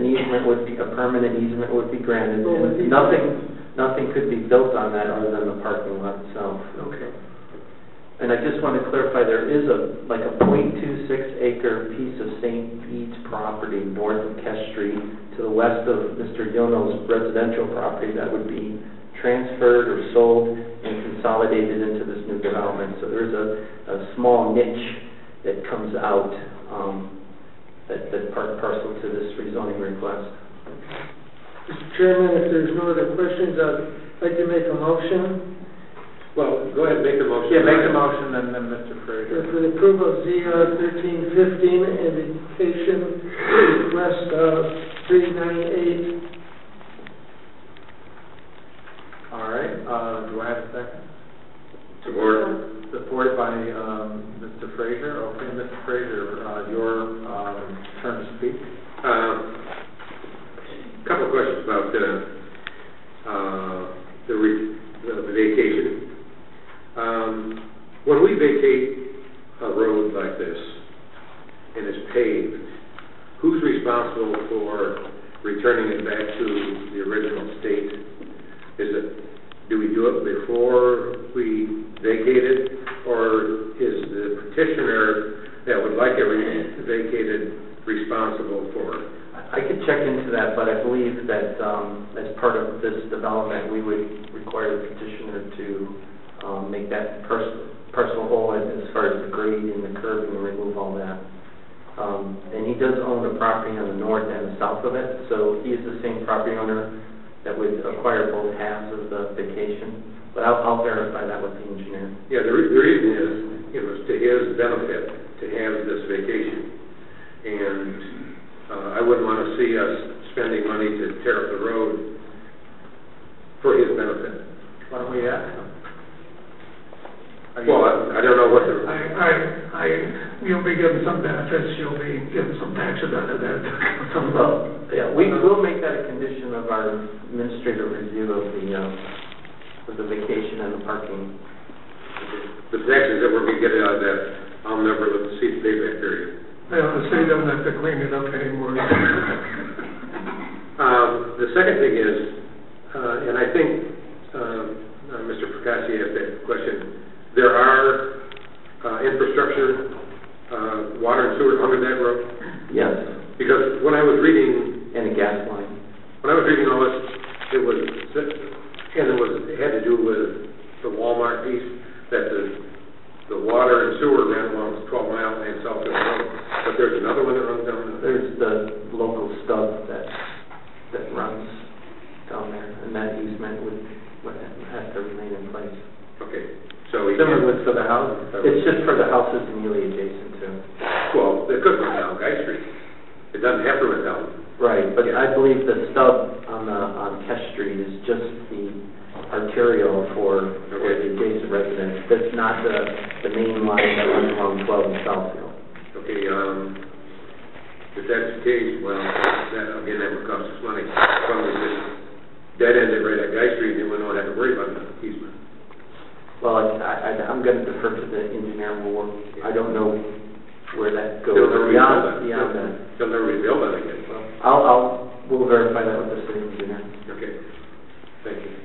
easement would be, a permanent easement would be granted. And nothing could be built on that other than the parking lot itself. Okay. And I just want to clarify, there is a 0.26 acre piece of St. Bede's property north of Kesh Street to the west of Mr. Yono's residential property that would be transferred or sold and consolidated into this new development. So there's a small niche that comes out that's part and parcel to this rezoning request. Mr. Chairman, if there's no other questions, I'd like to make a motion. Well, go ahead and make the motion. Yeah, make the motion, and then Mr. Frazier. For the approval of ZR 1315 and vacation request 398. All right, do I have a second? Support. Supported by Mr. Frazier. Okay, Mr. Frazier, your turn to speak. Couple of questions about the vacation. When we vacate a road like this and it's paved, who's responsible for returning it back to the original state? Do we do it before we vacate it, or is the petitioner that would like it vacated responsible for it? I could check into that, but I believe that as part of this development, we would require the petitioner to make that part north and the south of it. So he is the same property owner that would acquire both halves of the vacation. But I'll verify that with the engineer. Yeah, the reason is, it was to his benefit to have this vacation. And I wouldn't want to see us spending money to tear up the road for his benefit. Why don't we ask him? Well, I don't know what the... You'll be given some benefits, you'll be given some taxes out of that. Yeah, we will make that a condition of our administrative review of the vacation and the parking. The taxes that we're going to get out of that, I'll never let see the payback period. Well, the city doesn't have to clean it up anymore. The second thing is, and I think Mr. Percassi asked that question, there are infrastructure, water and sewer under that road? Yes. Because when I was reading... And a gas line. When I was reading all this, it had to do with the Walmart piece, that the water and sewer ran along 12 Mile and Southfield Road. But there's another one that runs down there. There's the local stub that runs down there, and that easement would have to remain in place. Okay. So similar for the houses. It's just for the houses immediately adjacent to. Well, it could run down Guy Street. It doesn't have to run down. Right, but I believe the stub on Kesh Street is just the arterial for the adjacent residents. That's not the main line that runs along 12 and Southfield. Okay, if that's the case, well, that would cost us money. Probably just dead end it right at Guy Street, and we don't have to worry about the easement. Well, I'm going to defer to the engineer. I don't know where that goes. Beyond that. They'll never rebuild that again. We'll verify that with the city engineer. Okay. Thank you.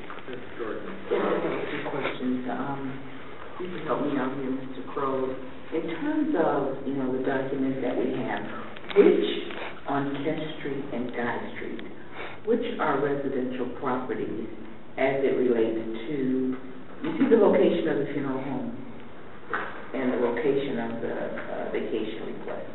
Jordan. I have a few questions. You can help me out here, Mr. Crowe. In terms of, the documents that we have, which on Kent Street and Guy Street, which are residential properties as it relates to, you see the location of the funeral home and the location of the vacation request.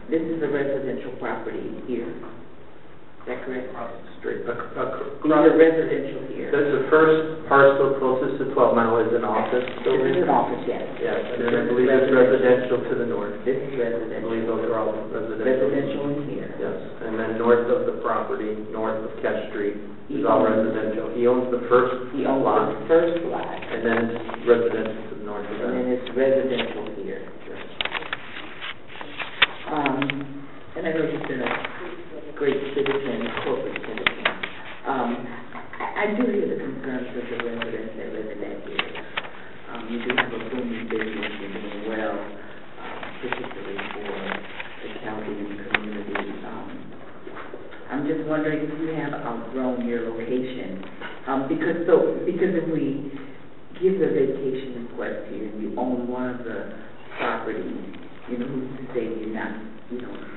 This is a residential property here. Is that correct? Across the street. These are residential here. The first parcel closest to 12 Mile is an office building. This is an office, yes. Yes, and then I believe it's residential to the north. This is residential. I believe those are all residential. Residential in here. Yes, and then north of the property, north of Kesh Street, is all residential. He owns the first lot. The first lot. And then it's residential to the north of that. And then it's residential here. And I know you've been a great citizen, corporate citizen. I do hear the concerns of the residents that live in that area. You do have a booming business, you're doing well, particularly for the county and community. I'm just wondering if you have outgrown your location. Because if we give the vacation request here, and you own one of the properties, who's to say you're not,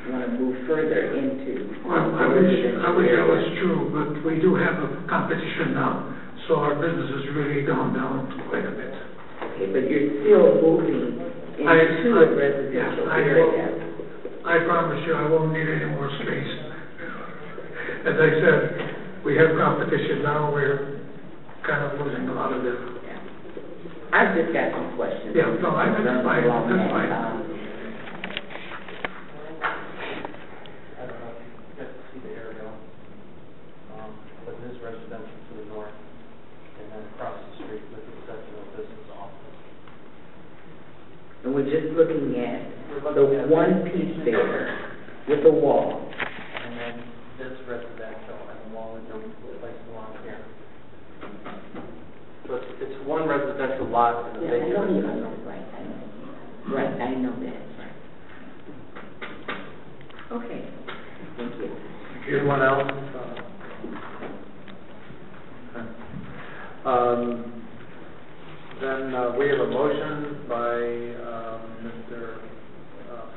want to move further into. Well, I wish that was true, but we do have a competition now, so our business has really gone down quite a bit. Okay, but you're still moving into a residential area. I promise you, I won't need any more space. As I said, we have competition now, we're kind of losing a lot of it. Yeah. I've just got some questions. Yeah, no, that's fine, that's fine. But it is residential to the north, and then across the street with the exception of business office. And we're just looking at the one piece there with the wall. And then this residential and the wall is placed along here. So it's one residential lot in the vacant residential. Right, I know. Right, I know that, right. Okay, thank you. Anyone else? Then we have a motion by Mr.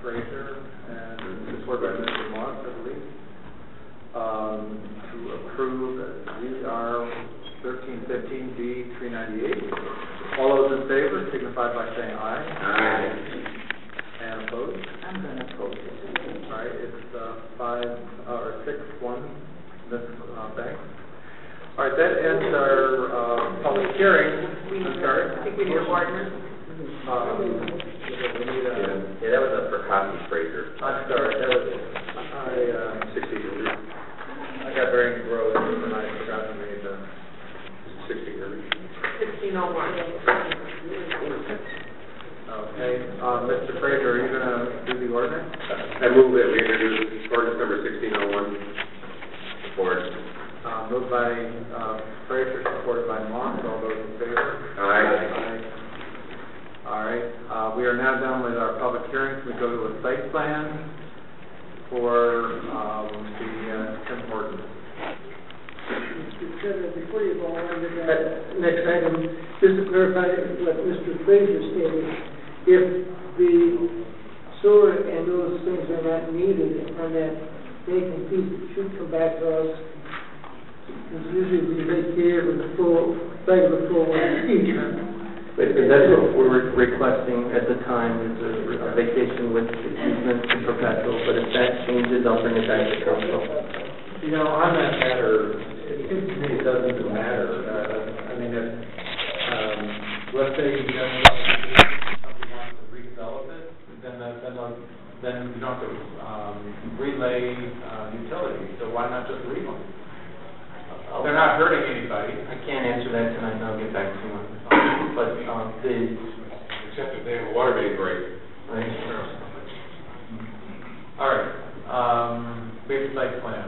Fraser and supported by Mr. Moss, I believe, to approve ZR 1315D 398. All those in favor signify by saying aye. Aye. And opposed? I'm going to oppose this. All right, it's 5 Chairman? Yeah, that was for Coffee Fraser. I'm sorry, that was, 60. I got very engrossed and I forgot to read the. 60. 1601. Okay, Mr. Fraser, are you gonna do the ordinance? I move that we introduce ordinance number 1601. Support. Moved by, Fraser, supported by Moss, all those in favor? Aye. All right, we are now done with our public hearings. We go to a site plan for, the, Tim Horton. Mr. Chairman, before you go on to that next item, just to clarify what Mr. Fraser stated, if the sewer and those things are not needed on that vacant piece, it should come back to us. Because usually we vacate with the full, like the full easement. But that's what we were requesting at the time, is a vacation with easement to perpetual, but if that changes, I'll bring it back to council. You know, on that matter, it seems to me it doesn't matter. I mean, if, let's say somebody wants to redevelop it, then you don't have to, relay, utilities, so why not just leave them? They're not hurting anybody. I can't answer that tonight, and I'll get back to you on this. But, Except if they have a water main break. right. All right, big site plan.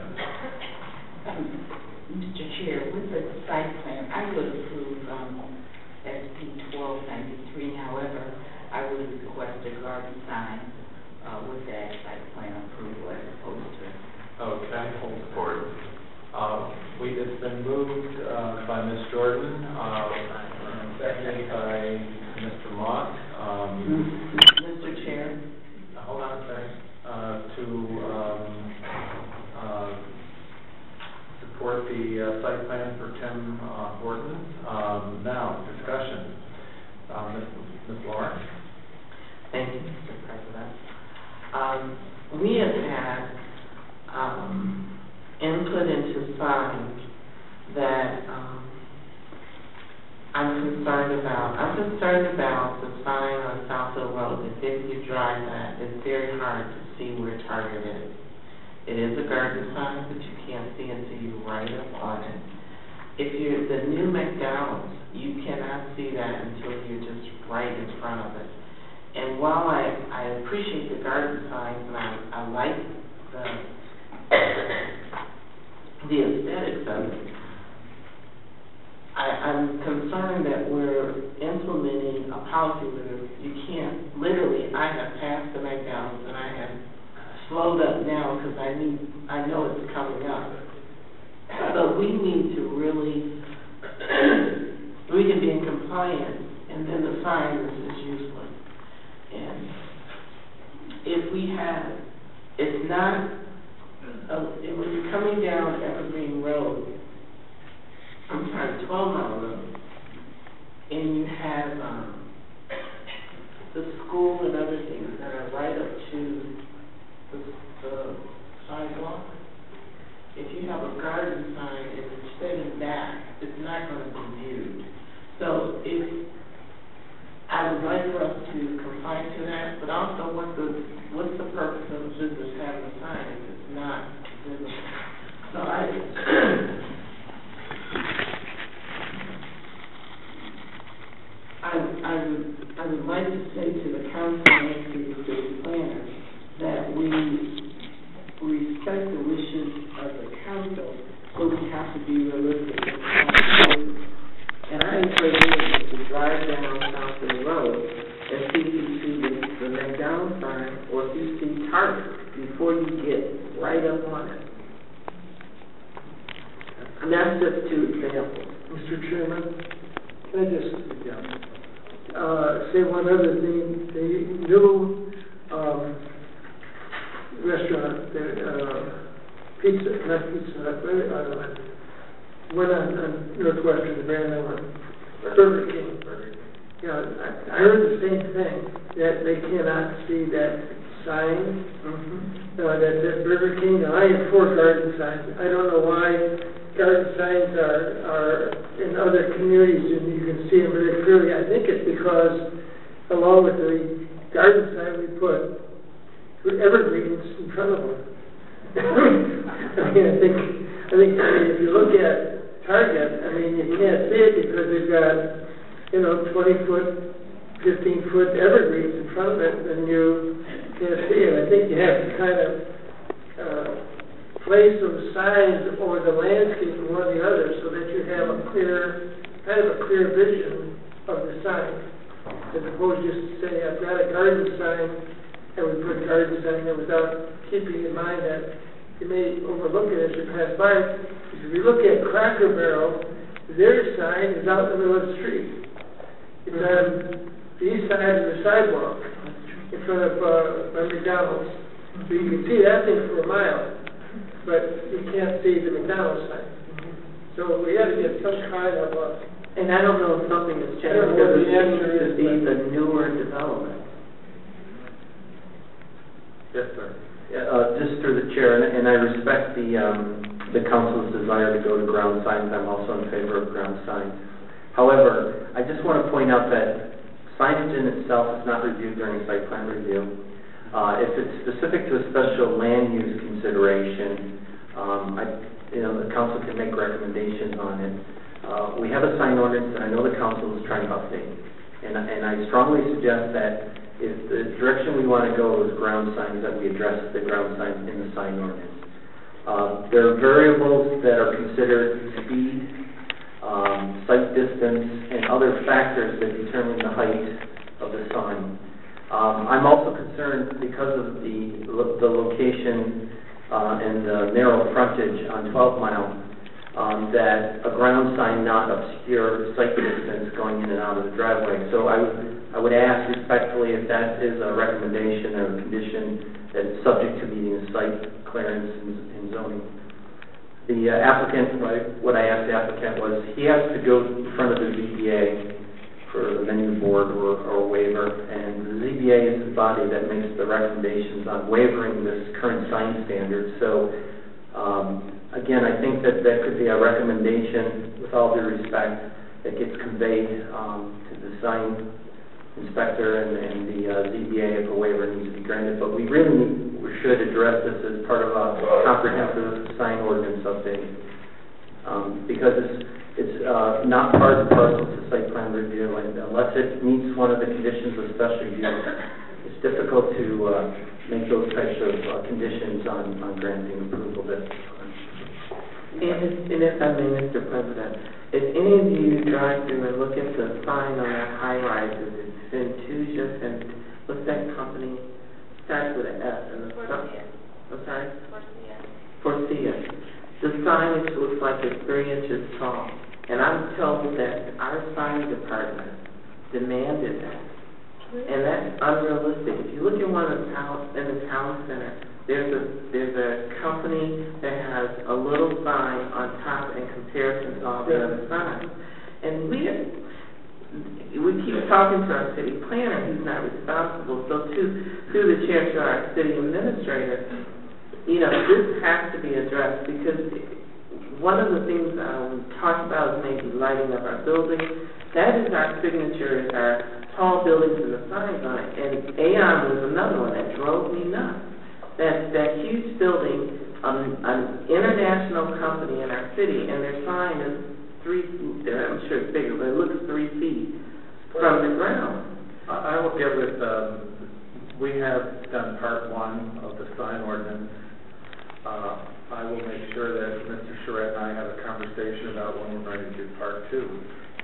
Mr. Chair, with the site plan, I would approve, SP 1293. However, I would request a garden sign, with that site plan approval as opposed to. Okay, hold support. It's been moved, by Ms. Jordan, and seconded by Mr. Moss, Mr. Chair? hold on a second, support the, site plan for Tim, Horton. Now, discussion. Ms. Lawrence? Thank you, Mr. President. We have had input into signs that I'm concerned about. I'm concerned about the sign on Southfield Road that if you drive that, it's very hard to see where Target is. It is a garden sign, but you can't see until you write up on it. If you're the new McDonald's, you cannot see that until you're just right in front of it. And while I appreciate the garden signs and I like the aesthetics of it, I'm concerned that we're implementing a policy where you can't, literally, I have passed the McDonald's and I have slowed up now because I know it's coming up. But we need to really, we can be in compliance and then the sign is just useless. And if we have, it's not, when you're coming down Evergreen Road, 12 Mile Road, and you have the school and other things that are right up to the sidewalk. If you have a garden sign and it's sitting back, it's not going to be viewed. So I would like for us to comply to that, but also what's the purpose of a business having a sign if it's not visible? So I would like to say to the council and to the city planner that we respect the wishes of the council, but we have to be realistic. And I encourage you to drive down Southfield Road and see if you see the McDonald's sign or if you see Target before you get right up on it. And that's just two examples. Mr. Chairman, can I just say one other thing? The new restaurant, went on Northwestern, the brand name Burger King. Yeah, I heard the same thing, that they cannot see that sign. That Burger King, now I have 4 garden signs. I don't know why garden signs are in other communities, and you can see them very clearly. I think it's because along with the garden sign, we put evergreens in front of them. I think if you look at Target, I mean, you can't see it because they've got, 20-foot, 15-foot evergreens in front of it, and you can't see it. I think you have to kind of place those signs over the landscape one or the other so that you have a clear vision of the sign, as opposed to just say, I've got a garden sign, and we put a garden sign there without keeping in mind that you may overlook it as you pass by. If you look at Cracker Barrel, their sign is out in the middle of the street. It's on the east side of the sidewalk in front of McDonald's. So you can see that thing for a mile, but you can't see the McDonald's sign. So we got to get some kind of and I don't know if something has changed because it seems to be the newer development. Yes, sir. Just through the chair, and I respect the council's desire to go to ground signs. I'm also in favor of ground signs. However, I just want to point out that signage in itself is not reviewed during site plan review. If it's specific to a special land use consideration, the council can make recommendations on it. We have a sign ordinance that I know the council is trying to update, and I strongly suggest that if the direction we want to go is ground signs, that we address the ground signs in the sign ordinance. There are variables that are considered speed, sight distance, and other factors that determine the height of the sign. I'm also concerned because of the location and the narrow frontage on 12 Mile, that a ground sign not obscure sight distance going in and out of the driveway. So I would ask respectfully if that is a recommendation or a condition that is subject to meeting the site clearance and zoning. The applicant, what I asked the applicant was, he has to go in front of the ZBA for the menu board or waiver, and the ZBA is the body that makes the recommendations on waivering this current sign standard. So again, I think that could be a recommendation, with all due respect, that gets conveyed to the sign inspector and the ZBA if a waiver needs to be granted. But we should address this as part of a comprehensive sign ordinance update, because it's not part and parcel to site plan review, and unless it meets one of the conditions of special use, it's difficult to make those types of conditions on granting approval. And if I may, Mr. President, if any of you drive through and look at the sign on that high-rises, it's Ventusia, what's that company? Starts with an F. And I'm sorry? Forcia. The signage looks like it's 3 inches tall. And I'm told that our sign department demanded that. And that's unrealistic. If you look at one of the towns in the town center, there's a company that has a little sign on top in comparison to all the other signs. And we keep talking to our city planner, who's not responsible. So through the chair to our city administrator, this has to be addressed, because one of the things we talked about is maybe lighting up our buildings. That is our signature, is our tall buildings and the signs on it. And Aon was another one that drove me nuts. That huge building, an international company in our city, and their sign is 3 feet, I'm sure it's bigger, but it looks 3 feet from the ground. I will get with, we have done part 1 of the sign ordinance. I will make sure that Mr. Charette and I have a conversation about when we're going to do part 2,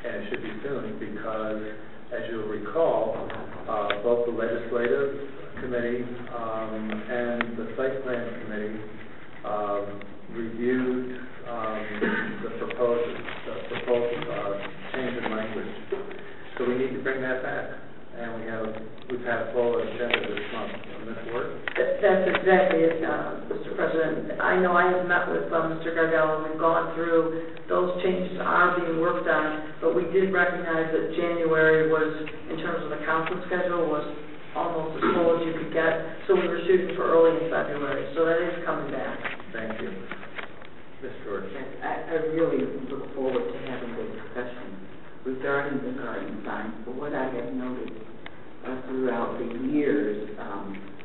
and it should be soon, because as you'll recall, both the legislative committee and the site plan committee reviewed the proposal change in language. So we need to bring that back, and we've had a full agenda this month on this work. That's exactly it, Mr. President. I know I have met with Mr. Gardella, and we've gone through, those changes are being worked on, but we did recognize that January was, in terms of the council schedule, was almost as full as you could get, so we were shooting for early in February, so that is coming back. Thank you. Ms. George. I really look forward to having the discussion regarding the garden signs. But what I have noticed throughout the years,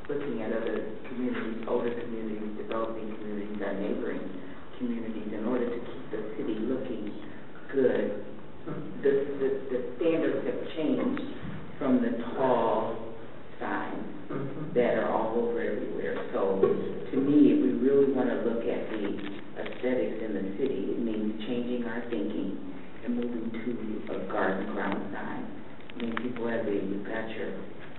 looking at other communities, older communities, developing communities, our neighboring communities, in order to keep the city looking good, the standards have changed from the tall signs that are all over everywhere. So to me, if we really want to look at the aesthetics in the city, it means changing our thinking and moving to a garden ground sign. I mean, people you've got your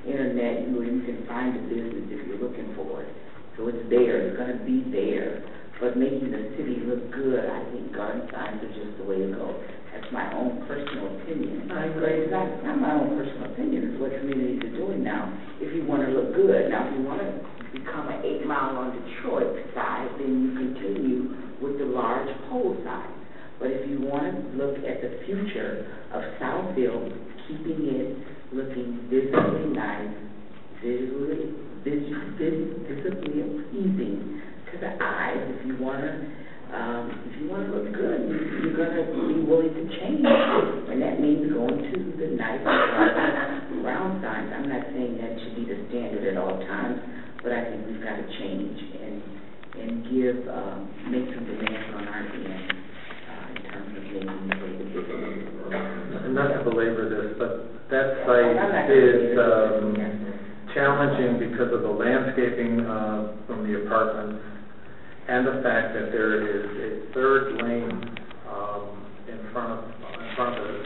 internet, you can find a business if you're looking for it. So it's there, it's going to be there. But making the city look good, I think garden signs are just the way to go. That's my own personal opinion. But it's not my own personal opinion. It's what communities are doing now. If you want to look good, now if you want to become an 8 Mile on Detroit side, then you continue with the large pole signs. But if you want to look at the future of Southfield, keeping it looking visibly nice, visibly pleasing to the eyes, if you want to look good, you're going to be willing to change, and that means going to the nice round signs. I'm not saying that should be the standard at all times, but I think we've got to change and make some demands on our end in terms of making the way that And not to belabor this, but that site is challenging because of the landscaping from the apartments and the fact that there is a third lane in front of a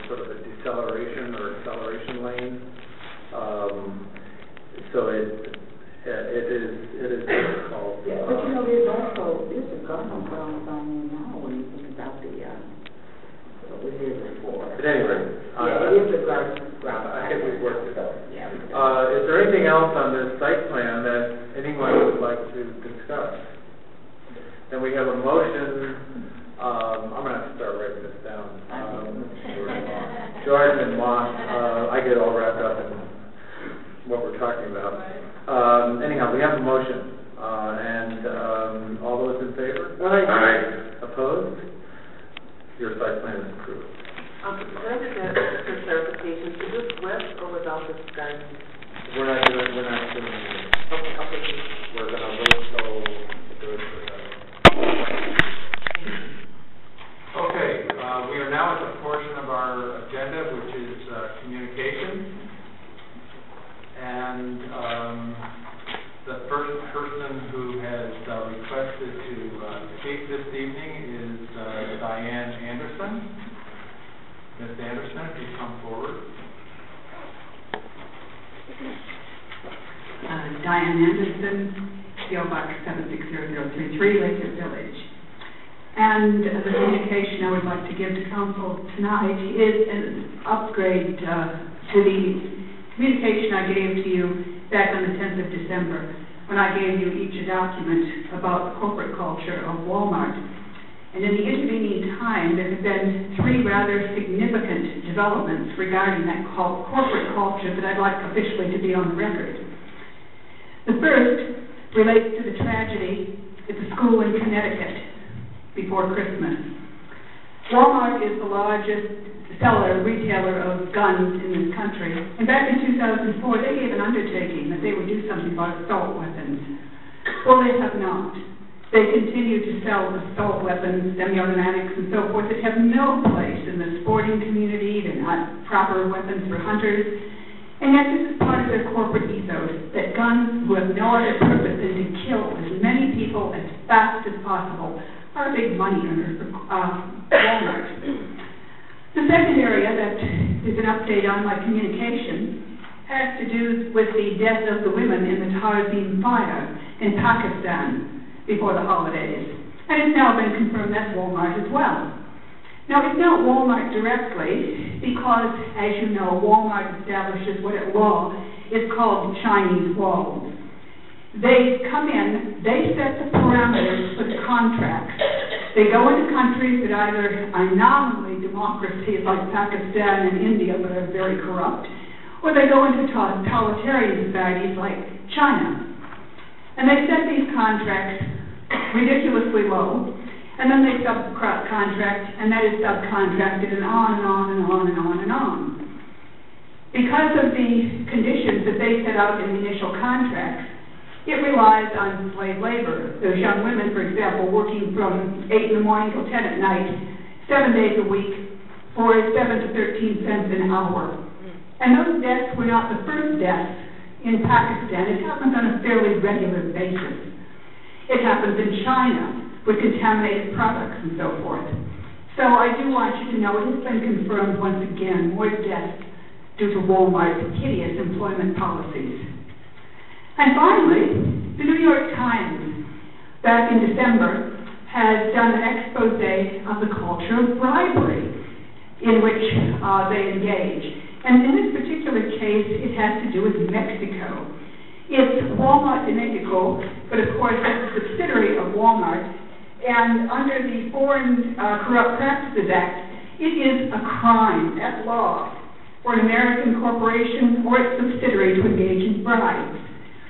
sort of a deceleration or acceleration lane. So it is difficult. Yeah, but there's a garden ground sign now when you think about what was here before. At any rate, it is a garden ground. I think we've worked it out. Yeah. Is there anything else on this site plan that anyone would like to discuss? Then we have a motion. I'm going to have to start writing this down. George and Moss, I get all wrapped up in what we're talking about. Anyhow, we have a motion, and all those in favor? Aye. Opposed? Your site plan is approved. Can I just ask for clarification, is this with or without this garden? We're not doing it. Okay. We're going to wait till the Okay, we are now at the portion of our agenda which is communication. And the first person who has requested to speak this evening is Diane Anderson. Ms. Anderson, if you come forward. Diane Anderson, PO Box 76033, Lakewood Village. And the communication I would like to give to council tonight is an upgrade to the communication I gave to you back on the 10th of December when I gave you each a document about the corporate culture of Walmart. And in the intervening time, there have been 3 rather significant developments regarding that corporate culture that I'd like officially to be on the record. The first relates to the tragedy at the school in Connecticut before Christmas. Walmart is the largest retailer of guns in this country. And back in 2004, they gave an undertaking that they would do something about assault weapons. Well, they have not. They continue to sell assault weapons, semi-automatics, and so forth that have no place in the sporting community. They're not proper weapons for hunters. And yet this is part of their corporate ethos, that guns who have no other purpose than to kill as many people as fast as possible are a big money earner for Walmart. The second area that is an update on my communication has to do with the death of the women in the Tarzim fire in Pakistan before the holidays. And it's now been confirmed that's Walmart as well. Now, it's not Walmart directly because, as you know, Walmart establishes what at law is called Chinese walls. They come in, they set the parameters for the contracts. They go into countries that either are nominally democracies like Pakistan and India but are very corrupt, or they go into totalitarian societies like China. And they set these contracts ridiculously low, and then they subcontract, and that is subcontracted, and on and on and on and on and on. Because of the conditions that they set out in the initial contracts, it relies on slave labor. Those young women, for example, working from 8 in the morning till 10 at night, 7 days a week, for 7 to 13 cents an hour. And those deaths were not the first deaths in Pakistan. It happens on a fairly regular basis. It happens in China with contaminated products and so forth. So I do want you to know it has been confirmed once again, more deaths due to Walmart's hideous employment policies. And finally, the New York Times, back in December, has done an expose of the culture of bribery in which they engage. And in this particular case, it has to do with Mexico. It's Walmart de Mexico, but of course it's a subsidiary of Walmart. And under the Foreign Corrupt Practices Act, it is a crime at law for an American corporation or its subsidiary to engage in bribes.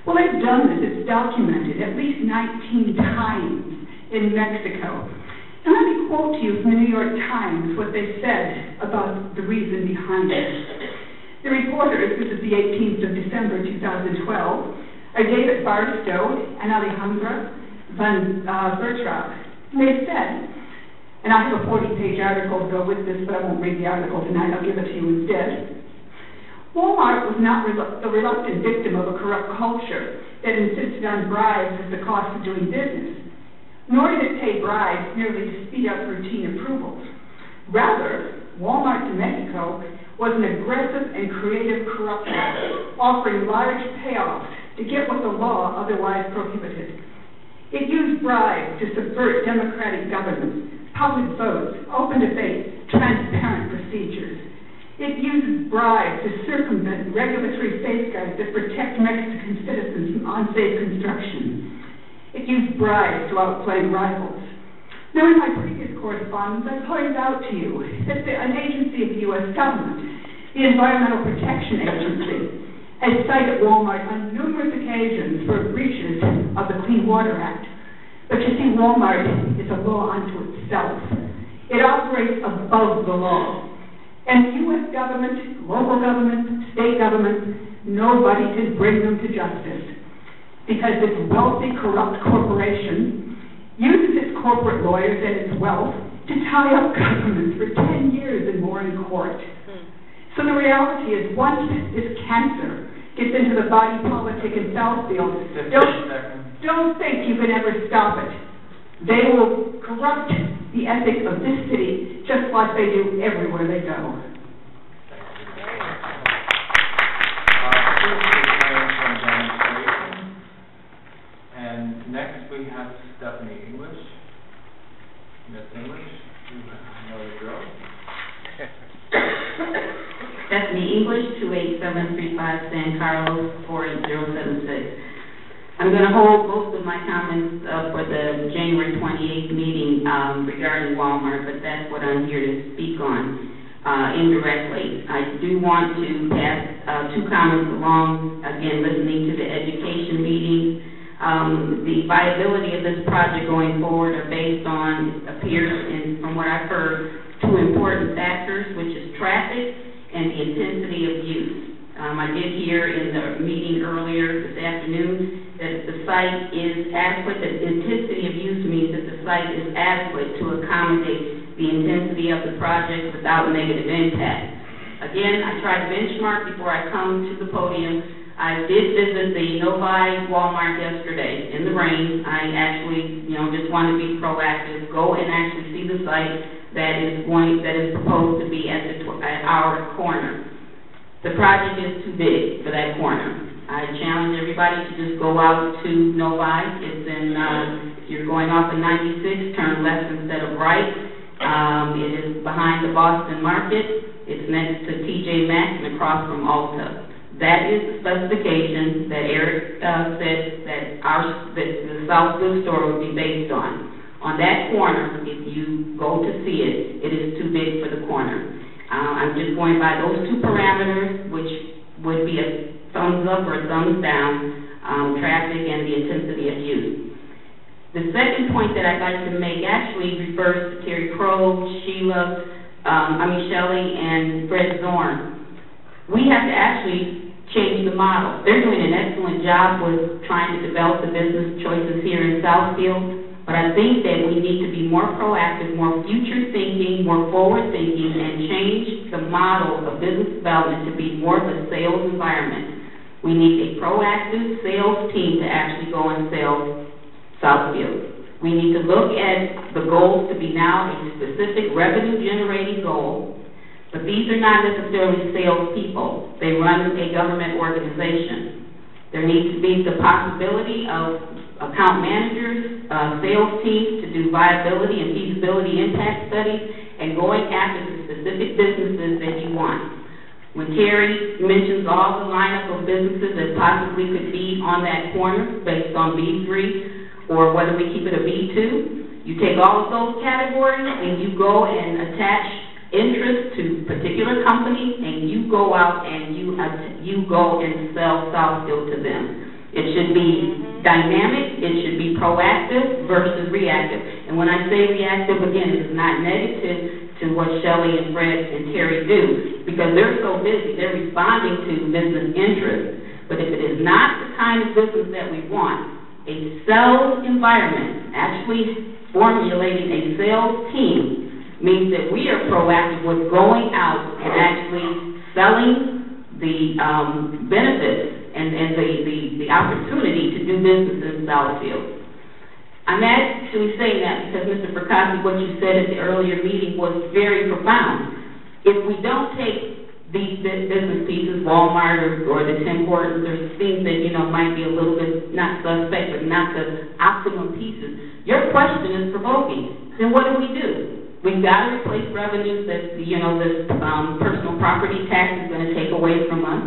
Well, they've done this. It's documented at least 19 times in Mexico. And let me quote to you from the New York Times what they said about the reason behind it. The reporters, this is the 18th of December 2012, are David Barstow and Alejandra Van Bertrap. They said, and I have a 40-page article to go with this, but I won't read the article tonight. I'll give it to you instead. Walmart was not the reluctant victim of a corrupt culture that insisted on bribes as the cost of doing business, nor did it pay bribes merely to speed up routine approvals. Rather, Walmart de Mexico was an aggressive and creative corrupter, offering large payoffs to get what the law otherwise prohibited. It used bribes to subvert democratic governance, public votes, open debate, transparent procedures. It uses bribes to circumvent regulatory safeguards that protect Mexican citizens from unsafe construction. It used bribes to outplay rivals. Now, in my previous correspondence, I pointed out to you that an agency of the U.S. government, the Environmental Protection Agency, has cited Walmart on numerous occasions for breaches of the Clean Water Act. But you see, Walmart is a law unto itself. It operates above the law. And the U.S. government, local government, state government, nobody can bring them to justice. Because this wealthy, corrupt corporation uses its corporate lawyers and its wealth to tie up governments for 10 years and more in court. So the reality is, once this cancer gets into the body politic in Southfield, don't think you can ever stop it. They will corrupt the ethics of this city just like they do everywhere they go. And next we have Stephanie English. Miss English, you know the drill. Stephanie English, 28735 San Carlos, 48076. I'm going to hold most of my comments for the January 28th meeting regarding Walmart, but that's what I'm here to speak on indirectly. I do want to pass two comments along, again, listening to the education meeting. The viability of this project going forward are based on, it appears, from what I've heard, two important factors, which is traffic and the intensity of use. I did hear in the meeting earlier this afternoon that the site is adequate, that intensity of use means that the site is adequate to accommodate the intensity of the project without negative impact. Again, I tried to benchmark before I come to the podium. I did visit the Novi Walmart yesterday in the rain. I actually, just want to be proactive, go and actually see the site that is proposed to be at our corner. The project is too big for that corner. I challenge everybody to just go out to Novi. It's in, if you're going off of 96, turn left instead of right. It is behind the Boston Market. It's next to TJ Maxx and across from Ulta. That is the specification that Eric said that the Southfield store would be based on. On that corner, if you go to see it, it is too big for the corner. I'm just going by those two parameters, which would be a thumbs up or a thumbs down, traffic and the intensity of use. The second point that I'd like to make actually refers to Terry Crowe, Shelley, and Fred Zorn. We have to actually change the model. They're doing an excellent job with trying to develop the business choices here in Southfield, but I think that we need to be more proactive, more future thinking, more forward thinking, and change the model of business development to be more of a sales environment. We need a proactive sales team to actually go and sell Southfield. We need to look at the goals to be now a specific revenue-generating goal, but these are not necessarily salespeople. They run a government organization. There needs to be the possibility of account managers, sales teams to do viability and feasibility impact studies, and going after the specific businesses that you want. When Terry mentions all the lineup of businesses that possibly could be on that corner based on B3, or whether we keep it a B2, you take all of those categories and you go and attach interest to particular companies, and you go out and you go and sell Southfield to them. It should be dynamic, it should be proactive versus reactive. And when I say reactive, again, it is not negative to what Shelley and Fred and Terry do, because they're so busy, they're responding to business interest. But if it is not the kind of business that we want, a sales environment, actually formulating a sales team, means that we are proactive with going out and actually selling the benefits and the opportunity to do business in Southfield. I'm actually saying that because, Mr. Perkasi, what you said at the earlier meeting was very profound. If we don't take these business pieces, Walmart or the Tim Hortons, there's things that, might be a little bit not suspect, but not the optimum pieces. Your question is provoking. Then what do? We've got to replace revenues that, this personal property tax is going to take away from us.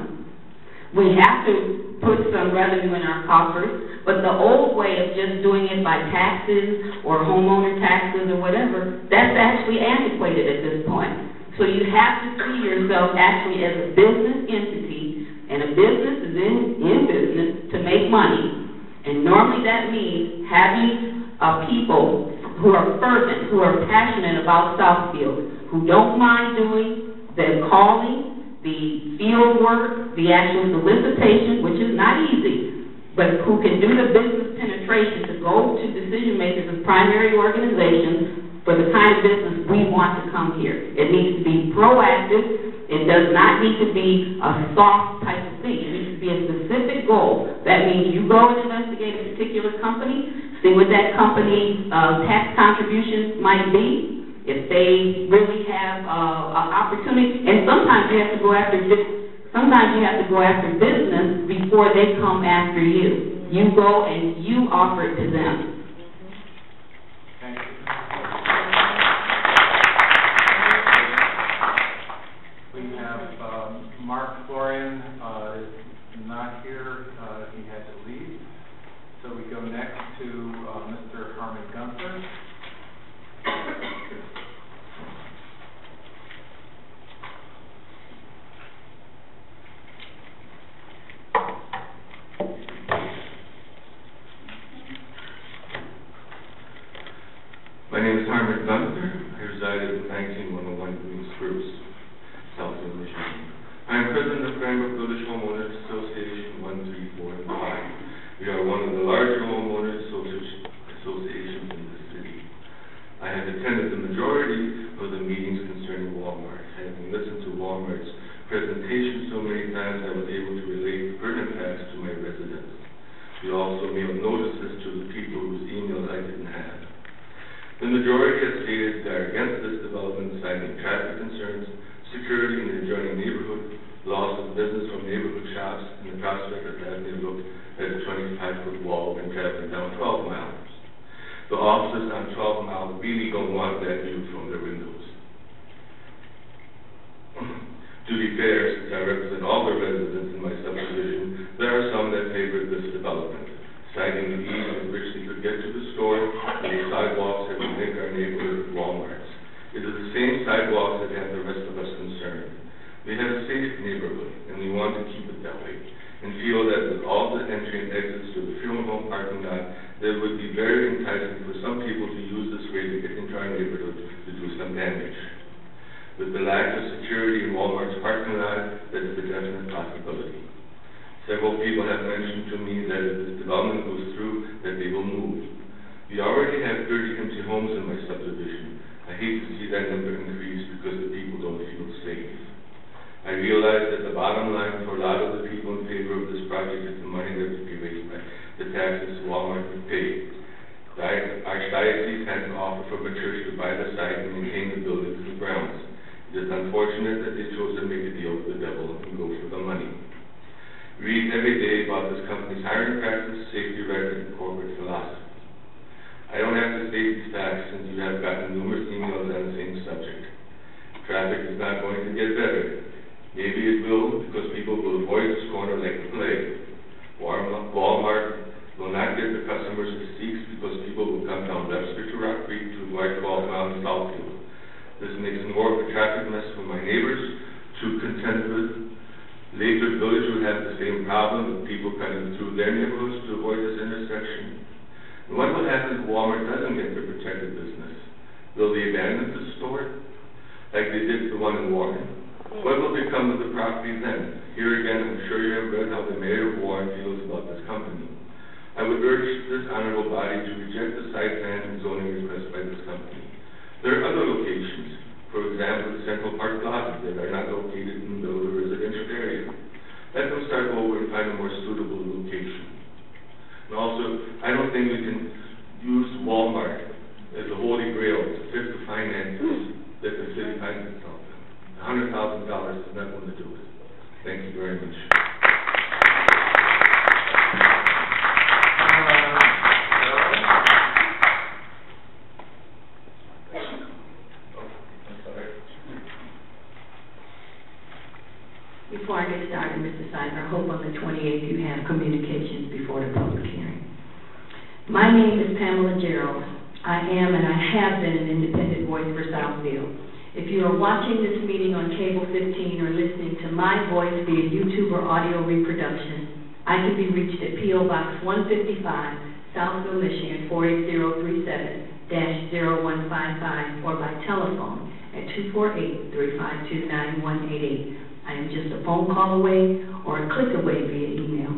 We have to put some revenue in our coffers, but the old way of just doing it by taxes or homeowner taxes or whatever, that's actually antiquated at this point. So you have to see yourself actually as a business entity, and a business is in business to make money. And normally that means having people who are fervent, who are passionate about Southfield, who don't mind doing the calling, the field work, the actual solicitation, which is not easy, but who can do the business penetration to go to decision makers of primary organizations for the kind of business we want to come here. It needs to be proactive. It does not need to be a soft type of thing. It needs to be a specific goal. That means you go and investigate a particular company, see what that company's tax contributions might be, if they really have an opportunity. And sometimes you have to go after business before they come after you. You go and you offer it to them. Thank you. We have Mark Florian is not here. He had to leave. So we go next to Mr. Harmon Gunther. My name is Harmon Gunther. I reside at 19-101 Green Spruce, Southfield, Michigan. I am president of Cranbrook Village Homeowners Association 1, 3, 4, and 5. We are one of the larger homeowners associations in the city. I have attended the majority of the meetings concerning Walmart. Having listened to Walmart's presentation so many times, I was able to relate pertinent facts to my residents. We also mailed notices to the people whose emails I didn't have. The majority has stated they are against this development, citing traffic concerns, security in the adjoining neighborhood, loss of business from neighborhood shops, and the prospect of having to look at a 25-foot wall when traveling down 12 miles. The officers on 12 miles really don't want that view from their windows. To be fair, since I represent all the residents in my subdivision, there are some that favor this development, citing the ease with which they could get to the store and the sidewalks that would make our neighborhood Walmarts. It is the same sidewalks that have the rest of us concerned. We have a safe neighborhood, and we want to keep it that way, and feel that with all the entry and exits to the funeral home parking lot that it would be very enticing for some people to use this way to get into our neighborhood to do some damage. With the lack of security in Walmart's parking lot, that is a definite possibility. Several people have mentioned to me that if this development goes through, that they will move. We already have 30 empty homes in my subdivision. I hate to see that number increase because the people don't feel safe. I realize that the bottom line for a lot of the people in favor of this project is the money that would be raised by the taxes Walmart would pay. The Archdiocese had an offer from a church to buy the site and maintain the buildings and grounds. It is unfortunate that they chose to make a deal with the devil and go for the money. We read every day about this company's hiring practice, safety record, and corporate philosophy. I don't have to state these facts since you have gotten numerous emails on the same subject. Traffic is not going to get better. Maybe it will because people will avoid this corner like the plague. Walmart will not get the customers it seeks because people will come down Webster to Rock Creek to avoid 12 miles to Southfield. This makes it more of a traffic mess for my neighbors to contend with. Lakewood Village will have the same problem with people cutting through their neighborhoods to avoid this intersection. And what will happen if Walmart doesn't get their protected business? Will they abandon the store like they did the one in Warren? What will become of the property then? Here again, I'm sure you have read how the mayor of Warren feels about this company. I would urge this honorable body to reject the site plan and zoning request by this company. There are other locations, for example, the Central Park Plaza, that are not located in the middle of a residential area. Let them start over and find a more suitable location. And also, I don't think we can use Walmart as a holy grail to fix the finances that the city finds itself in. $100,000 is not going to do it. Thank you very much. Before I get started, Mr. Seifert, I hope on the 28th you have communications before the public hearing. My name is Pamela Gerald. I am and I have been an independent voice for Southfield. If you are watching this meeting on Cable 15 or listening to my voice via YouTube or audio reproduction, I can be reached at P.O. Box 155, Southfield, Michigan 48037-0155 or by telephone at 248-352-9188. I am just a phone call away or a click away via email.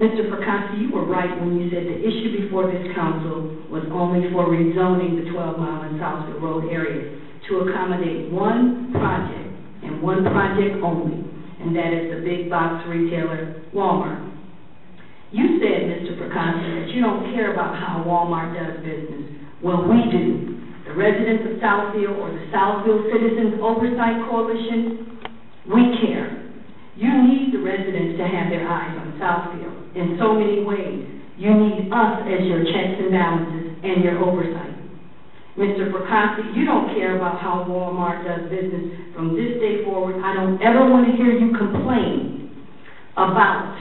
Mr. Percassi, you were right when you said the issue before this council was only for rezoning the 12-mile and Southfield Road area to accommodate one project and one project only, and that is the big box retailer, Walmart. You said, Mr. Percassi, that you don't care about how Walmart does business. Well, we do. The residents of Southfield or the Southfield Citizens Oversight Coalition, we care. You need the residents to have their eyes on Southfield in so many ways. You need us as your checks and balances and your oversight. Mr. Percassi, you don't care about how Walmart does business. From this day forward, I don't ever want to hear you complain about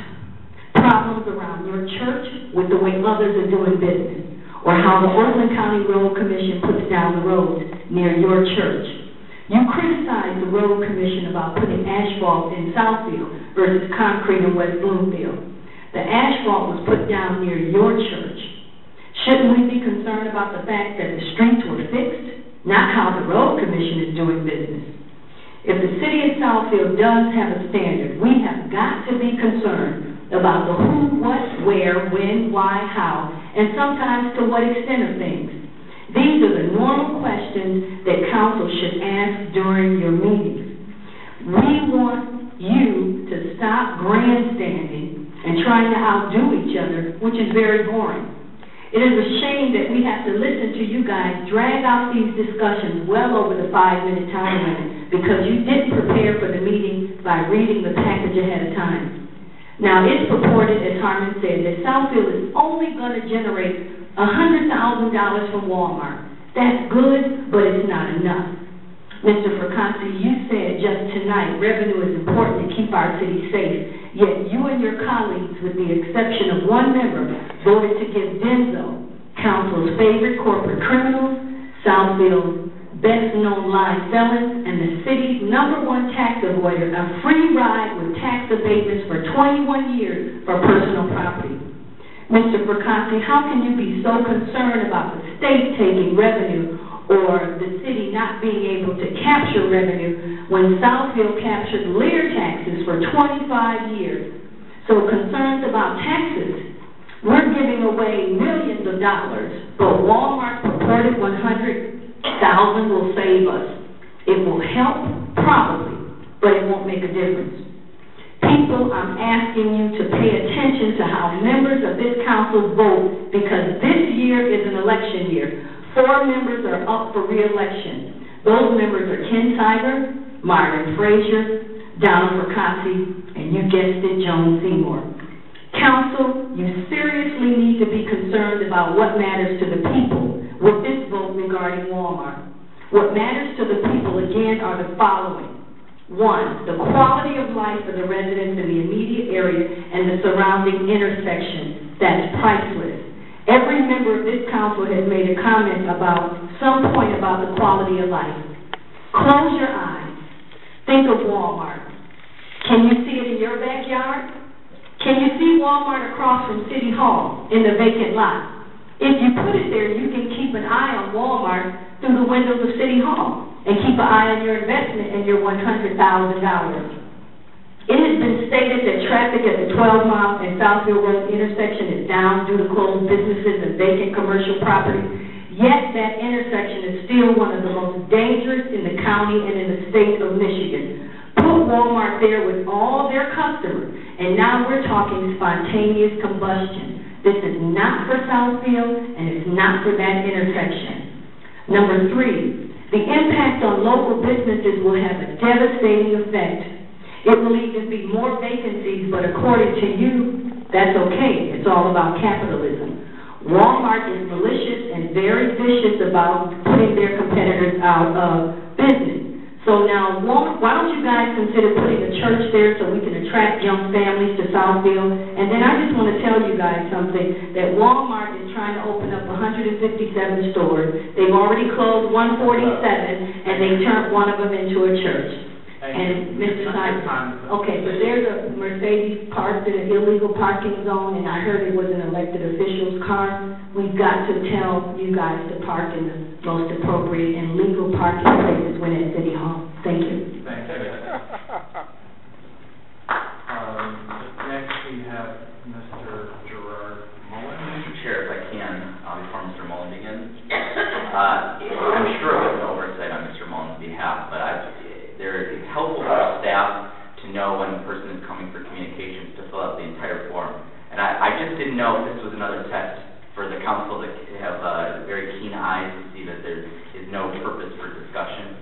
problems around your church with the way others are doing business, or how the Oakland County Road Commission puts down the roads near your church. You criticized the road commission about putting asphalt in Southfield versus concrete in West Bloomfield. The asphalt was put down near your church. Shouldn't we be concerned about the fact that the streets were fixed, not how the road commission is doing business? If the city of Southfield does have a standard, we have got to be concerned about the who, what, where, when, why, how, and sometimes to what extent of things. These are the normal questions that council should ask during your meetings. We want you to stop grandstanding and trying to outdo each other, which is very boring. It is a shame that we have to listen to you guys drag out these discussions well over the 5-minute time limit because you didn't prepare for the meeting by reading the package ahead of time. Now, it's purported, as Harmon said, that Southfield is only going to generate $100,000 from Walmart. That's good, but it's not enough. Mr. Percassi, you said just tonight revenue is important to keep our city safe, yet you and your colleagues, with the exception of one member, voted to give Denzo, council's favorite corporate criminals, Southfield's best-known live felons, and the city's #1 tax avoider a free ride with tax abatements for 21 years for personal property. Mr. Percassi, how can you be so concerned about the state taking revenue or the city not being able to capture revenue when Southfield captured Lear taxes for 25 years? So concerns about taxes, we're giving away millions of dollars, but Walmart's purported $100,000 will save us. It will help, probably, but it won't make a difference. People, I'm asking you to pay attention to how members of this council vote, because this year is an election year. 4 members are up for re-election. Those members are Ken Tiger, Marvin Frazier, Donald Percassi, and you guessed it, Joan Seymour. Council, you seriously need to be concerned about what matters to the people with this vote regarding Walmart. What matters to the people, again, are the following. 1, the quality of life for the residents in the immediate area and the surrounding intersection. That's priceless. Every member of this council has made a comment about some point about the quality of life. Close your eyes. Think of Walmart. Can you see it in your backyard? Can you see Walmart across from City Hall in the vacant lot? If you put it there, you can keep an eye on Walmart through the windows of City Hall and keep an eye on your investment and your $100,000. It has been stated that traffic at the 12-mile and Southfield Road intersection is down due to closed businesses and vacant commercial property. Yet that intersection is still one of the most dangerous in the county and in the state of Michigan. Put Walmart there with all their customers, and now we're talking spontaneous combustion. This is not for Southfield, and it's not for that intersection. Number 3, the impact on local businesses will have a devastating effect. It will even be more vacancies, but according to you, that's okay. It's all about capitalism. Walmart is malicious and very vicious about putting their competitors out of business. So now, why don't you guys consider putting a church there so we can attract young families to Southfield? And then I just want to tell you guys something, that Walmart is trying to open up 157 stores. They've already closed 147, and they turned one of them into a church. And Mr. Simon, okay, but there's a Mercedes parked in an illegal parking zone, and I heard it was an elected official's car. We've got to tell you guys to park in the most appropriate and legal parking places when at City Hall. Thank you. Thank you. Next we have Mr. Gerard Mullen. Mr. Chair, if I can, before Mr. Mullen begins, I'm sure it was an oversight on Mr. Mullen's behalf, but it's helpful for staff to know when the person is coming for communications to fill out the entire form. And I just didn't know if this was another test for the council to have very keen eyes to see that there is no purpose for discussion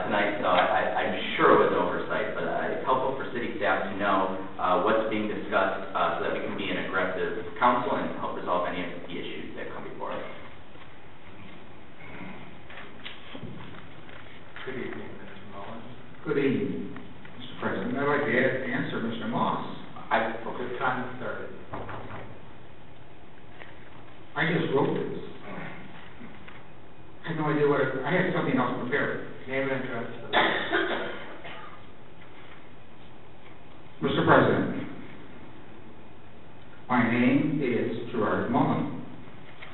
tonight. So I'm sure it was an oversight, but it's helpful for city staff to know what's being discussed so that we can be an aggressive council and help resolve any of the issues that come before us. Good evening, Mr. Mullen. Good evening, Mr. President. I'd like to answer Mr. Moss. Good time started. I just wrote this. I had no idea I had something else prepared. Name and address. Mr. President, my name is Gerard Mullen.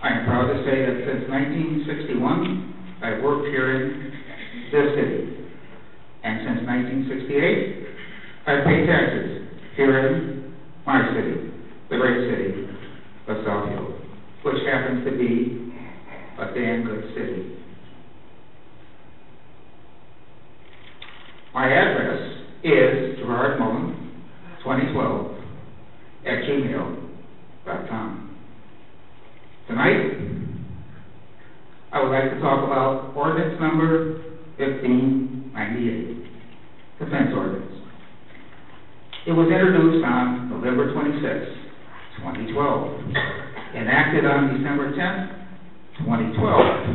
I am proud to say that since 1961, I've worked here in this city. And since 1968, I've paid taxes here in my city, the great city of Southfield, which happens to be a damn good city. My address is Gerard Mullen, 2012, @gmail.com. Tonight, I would like to talk about ordinance number 1598, the fence ordinance. It was introduced on November 26, 2012, enacted on December 10th, 2012,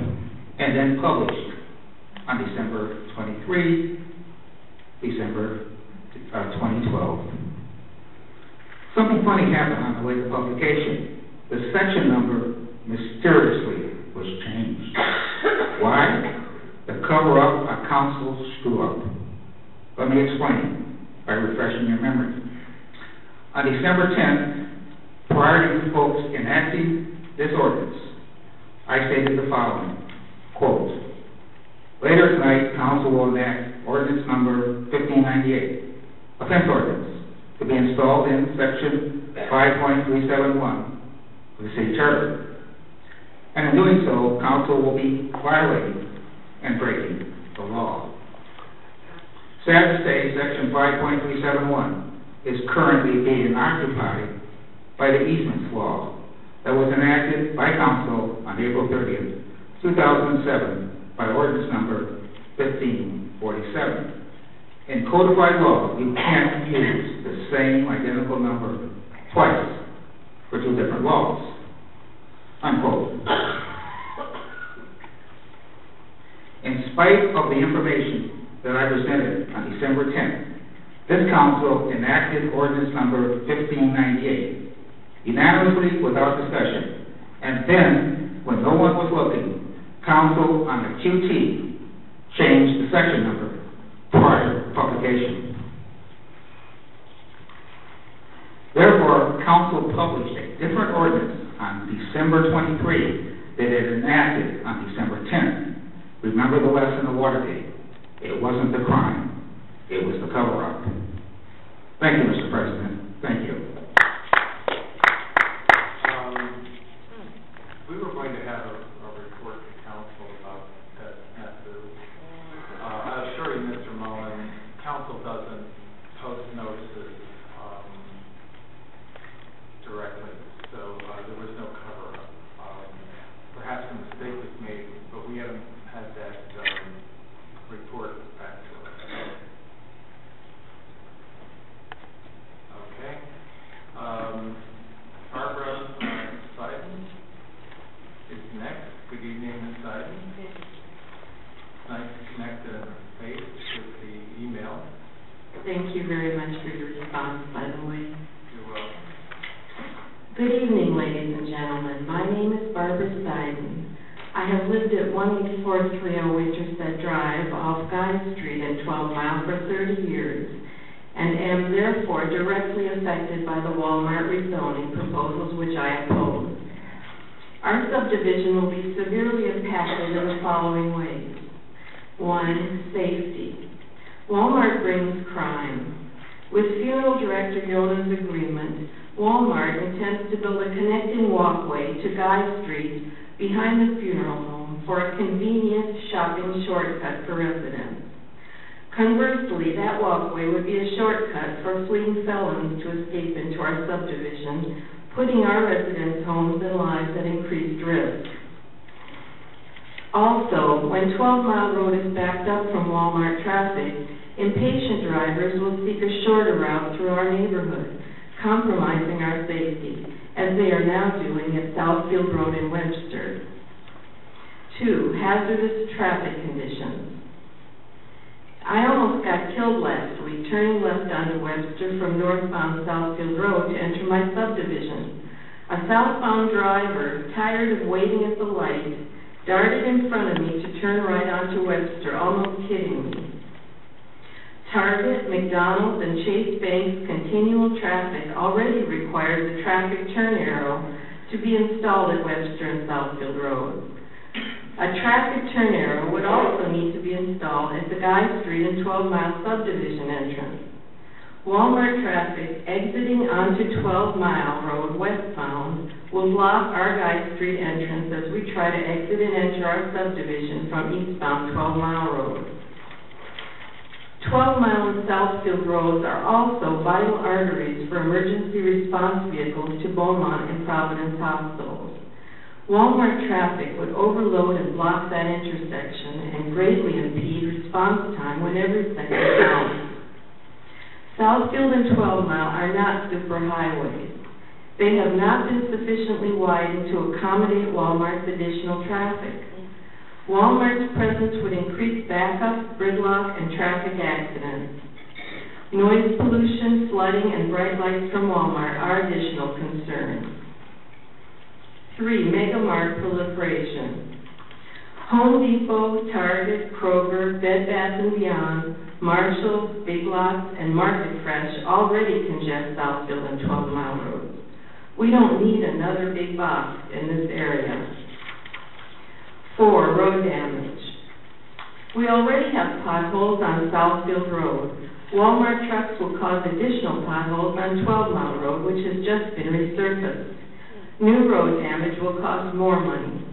and then published on December 23, 2012. Something funny happened on the way to publication. The section number mysteriously was changed. Why? To cover up a council screw-up. Let me explain by refreshing your memory. On December 10th, prior to you folks enacting enacting this ordinance, I stated the following, quote, "Later tonight, council will enact ordinance number 1598, a fence ordinance, to be installed in section 5.371 of the city charter. And in doing so, council will be violating and breaking the law." Sad to say, section 5.371 is currently being occupied by the easements law that was enacted by council on April 30th, 2007 by ordinance number 1547. In codified law, you can't use the same identical number twice for two different laws, unquote. In spite of the information that I presented on December 10th, this council enacted ordinance number 1598, unanimously without discussion, and then, when no one was looking, council on the QT changed the section number prior to publication. Therefore, council published a different ordinance on December 23 that it enacted on December 10th. Remember the lesson of Watergate. It wasn't the crime, it was the cover-up. Thank you, Mr. President. Thank you. We were going to have a report to council about that method. I assure you, Mr. Mullen, council doesn't post notices directly, so there was no cover-up. Perhaps a mistake was made, but we haven't had that report back to us. Okay. Barbara Seiden is next. Good evening, Ms. Seiden. Nice to connect the face with the email. Thank you very much for your response, by the way. You're welcome. Good evening, ladies and gentlemen. My name is Barbara Seiden. I have lived at 18430 Winterset Drive off Guy Street in 12 Mile for 30 years and am therefore directly affected by the Walmart rezoning proposals which I oppose. Our subdivision will be severely impacted in the following ways. 1. Safety. Walmart brings crime. With funeral director Yoda's agreement, Walmart intends to build a connecting walkway to Guy Street behind the funeral home for a convenient shopping shortcut for residents. Conversely, that walkway would be a shortcut for fleeing felons to escape into our subdivision, putting our residents' homes and lives at increased risk. Also, when 12 Mile Road is backed up from Walmart traffic, impatient drivers will seek a shorter route through our neighborhood, compromising our safety, as they are now doing at Southfield Road in Webster. 2. Hazardous traffic conditions. I almost got killed last week turning left onto Webster from northbound Southfield Road to enter my subdivision. A southbound driver, tired of waiting at the light, darted in front of me to turn right onto Webster, almost hitting me. Target, McDonald's, and Chase Bank's continual traffic already requires a traffic turn arrow to be installed at Webster and Southfield Road. A traffic turn arrow would also need to be installed at the Guy Street and 12 Mile subdivision entrance. Walmart traffic exiting onto 12 Mile Road westbound will block our Guy Street entrance as we try to exit and enter our subdivision from eastbound 12 Mile Road. 12 Mile and Southfield roads are also vital arteries for emergency response vehicles to Beaumont and Providence hospitals. Walmart traffic would overload and block that intersection and greatly impede response time when every second counts. Southfield and 12 Mile are not superhighways. They have not been sufficiently widened to accommodate Walmart's additional traffic. Walmart's presence would increase backups, gridlock, and traffic accidents. Noise pollution, flooding, and bright lights from Walmart are additional concerns. 3. Mega Mart proliferation. Home Depot, Target, Kroger, Bed Bath & Beyond, Marshalls, Big Lots, and Market Fresh already congest Southfield and 12 Mile roads. We don't need another big box in this area. 4, road damage. We already have potholes on Southfield Road. Walmart trucks will cause additional potholes on 12 Mile Road, which has just been resurfaced. New road damage will cost more money.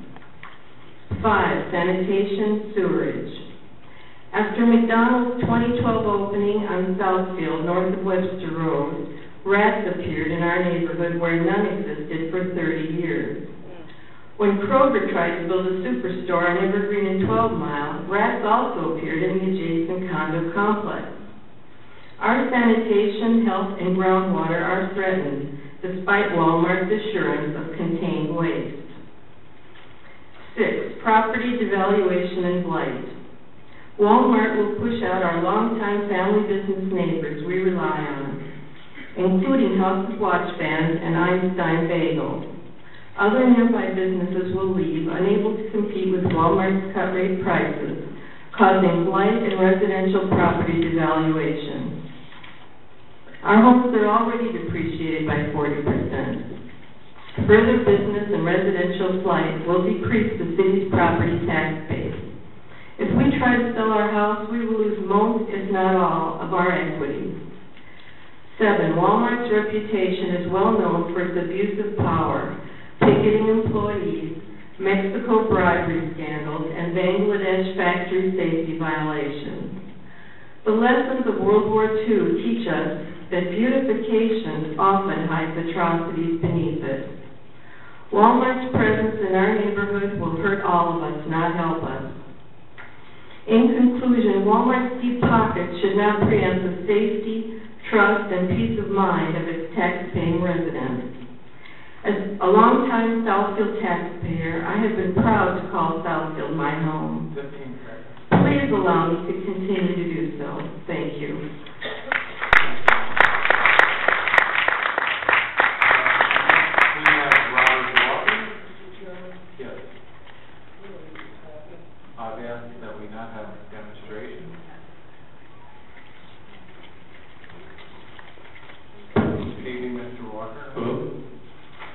5, sanitation, sewerage. After McDonald's 2012 opening on Southfield, north of Webster Road, rats appeared in our neighborhood where none existed for 30 years. When Kroger tried to build a superstore on Evergreen and 12 Mile, rats also appeared in the adjacent condo complex. Our sanitation, health, and groundwater are threatened, despite Walmart's assurance of contained waste. 6, property devaluation and blight. Walmart will push out our longtime family business neighbors we rely on, including House of Watch Bands and Einstein Bagel. Other nearby businesses will leave, unable to compete with Walmart's cut-rate prices, causing blight and residential property devaluation. Our homes are already depreciated by 40%. Further business and residential blight will decrease the city's property tax base. If we try to sell our house, we will lose most, if not all, of our equity. 7, Walmart's reputation is well known for its abuse of power, picketing employees, Mexico bribery scandals, and Bangladesh factory safety violations. The lessons of World War II teach us that beautification often hides atrocities beneath it. Walmart's presence in our neighborhood will hurt all of us, not help us. In conclusion, Walmart's deep pockets should not preempt the safety, trust, and peace of mind of its tax-paying residents. As a longtime Southfield taxpayer, I have been proud to call Southfield my home. 15 seconds. Please allow me to continue to do so. Thank you. I've asked that we not have a demonstration. Good evening, Mr. Walker. Hello.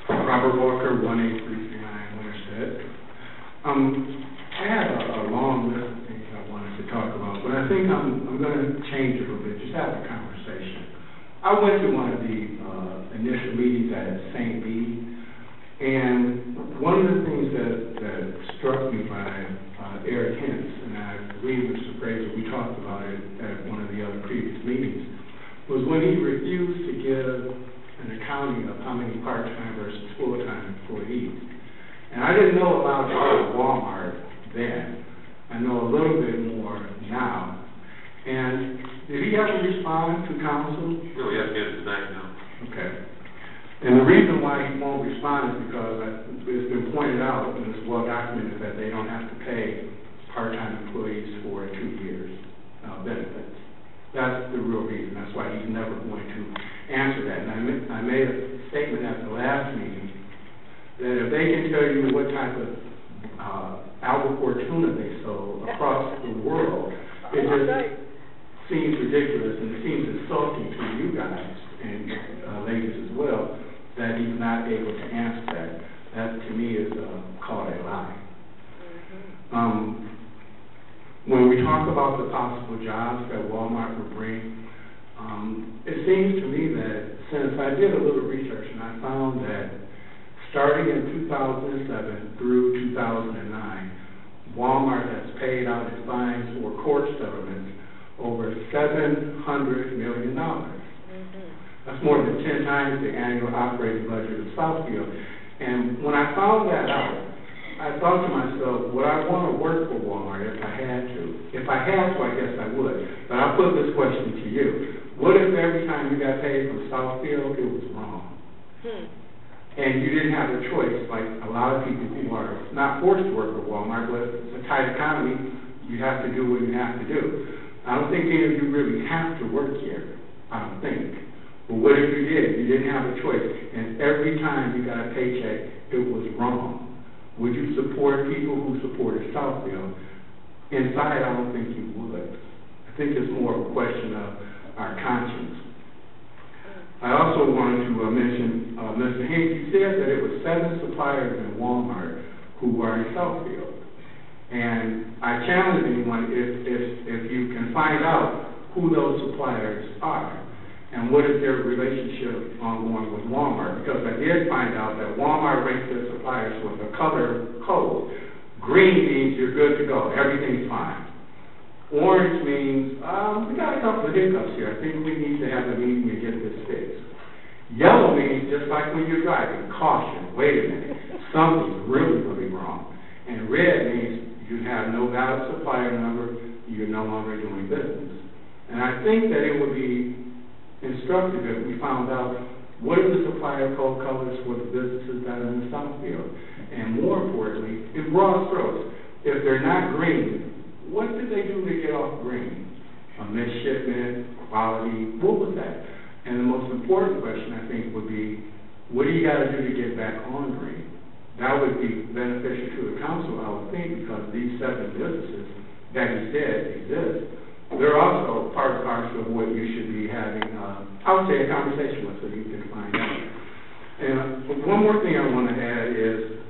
Robert Walker, 18339 Winterstead. I have a long list of things I wanted to talk about, but I think I'm going to change it a little bit, just have a conversation. I went to one of the initial meetings at St. B, and one of the things that struck me by Eric Hintz, and I believe Mr. Fraser, we talked about it at one of the other previous meetings, was when he refused to give an accounting of how many part-time versus full-time employees. And I didn't know a lot about Walmart then. I know a little bit more now. And did he ever respond to council? No, he hasn't yet tonight, no. Okay. And the reason why he won't respond is because it's been pointed out, and it's well documented, that they don't have to pay part-time employees for 2 years benefits. That's the real reason. That's why he's never going to answer that. And I made a statement at the last meeting that if they can tell you what type of albacore tuna they sold across the world, it just seems ridiculous and it seems insulting to you guys and ladies as well that he's not able to answer that. That to me is called a lie. When we talk about the possible jobs that Walmart will bring, it seems to me that since I did a little research and I found that starting in 2007 through 2009, Walmart has paid out in fines or court settlements over $700 million. That's more than 10 times the annual operating budget of Southfield. And when I found that out, I thought to myself, would I want to work for Walmart if I had to? If I had to, I guess I would. But I'll put this question to you. What if every time you got paid from Southfield, it was wrong? And you didn't have a choice, like a lot of people who are not forced to work for Walmart, but it's a tight economy, you have to do what you have to do. I don't think any of you really have to work here, I don't think. But what if you did? You didn't have a choice, and every time you got a paycheck, it was wrong. Would you support people who supported Southfield? Inside, I don't think you would. I think it's more of a question of our conscience. I also wanted to mention, Mr. Haynes, you said that it was 7 suppliers in Walmart who are in Southfield. And I challenge anyone, if you can find out who those suppliers are and what is their relationship ongoing with Walmart. Because I did find out that Walmart ranks their suppliers with a color code. Green means you're good to go, everything's fine. Orange means, we got a couple of hiccups here. I think we need to have a meeting and get this fixed. Yellow means, just like when you're driving, caution, wait a minute, something's really, really wrong. And red means you have no valid supplier number, you're no longer doing business. And I think that it would be instructive if we found out what are the supplier code colors for the businesses that are in Southfield. And more importantly, in broad strokes, if they're not green, what did they do to get off green? A missed shipment, quality, what was that? And the most important question, I think, would be, what do you got to do to get back on green? That would be beneficial to the council, I would think, because these 7 businesses that he said exist, they're also part and parcel of what you should be having, I would say, a conversation with, so you can find out. And one more thing I want to add is,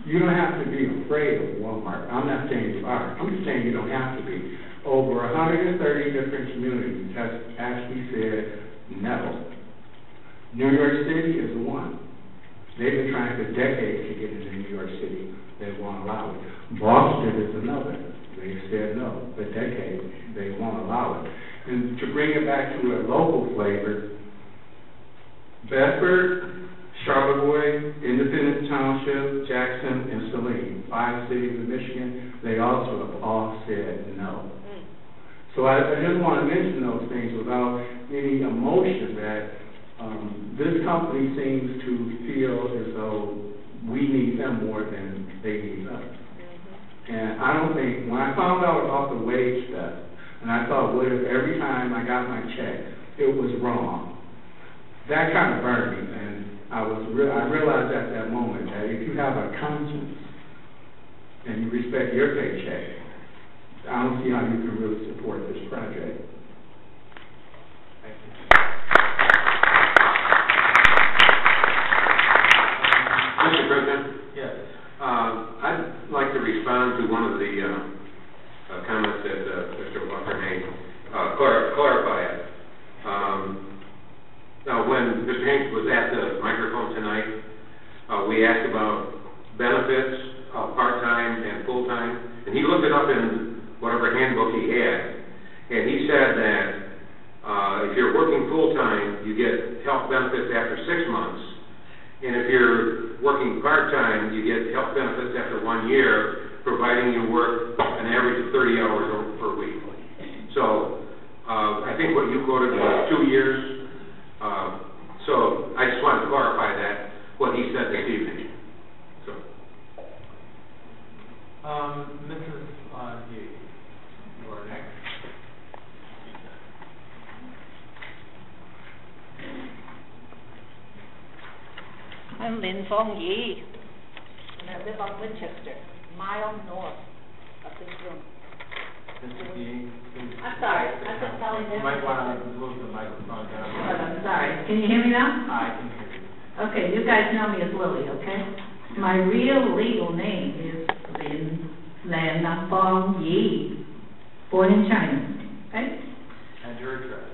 you don't have to be afraid of Walmart. I'm not saying you are. I'm just saying you don't have to be. Over 130 different communities have actually said no. New York City is one. They've been trying for decades to get into New York City. They won't allow it. Boston is another. They've said no for decades. They won't allow it. And to bring it back to a local flavor, Bedford, Charlevoix, Independence Township, Jackson, and Saline, 5 cities in Michigan, they also have all said no. So I just want to mention those things without any emotion that this company seems to feel as though we need them more than they need us. And I don't think, when I found out about the wage theft, and I thought, what if every time I got my check, it was wrong, that kind of burned me. And I realized at that moment that if you have a conscience and you respect your paycheck, I don't see how you can really support this project. Thank you. Mr. President? Yes. I'd like to respond to one of the comments that Mr. Walker made, clarify it. Now, when Mr. Hanks was at the microphone tonight, we asked about benefits, part-time and full-time, and he looked it up in whatever handbook he had, and he said that if you're working full-time, you get health benefits after 6 months, and if you're working part-time, you get health benefits after 1 year, providing you work an average of 30 hours per week. So I think what you quoted was 2 years. So I just wanted to clarify that, what he said this evening. So. Mrs. Yee, you are next. I'm Lin Fong Yi, and I live on Winchester, a mile north of this room. Mrs. Yee, please. I'm sorry, I'm just telling them. You might want to move the microphone down. But I'm sorry. Can you hear me now? I can hear you. Okay, you guys know me as Lily, okay? My real legal name is Lin Lan Fong Yi, born in China, okay? And your address?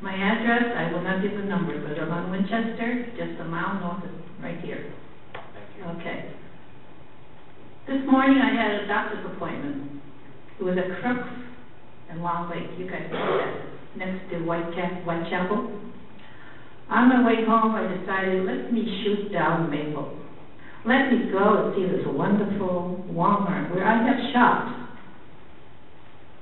My address, I will not give the number, but I'm on Winchester, just a mile north of right here. Thank you. Okay. This morning I had a doctor's appointment. It was at Crooks and Long Lake. You guys know that, next to Whitechapel. On my way home, I decided, let me shoot down Maple. Let me go and see this wonderful Walmart where I have shopped.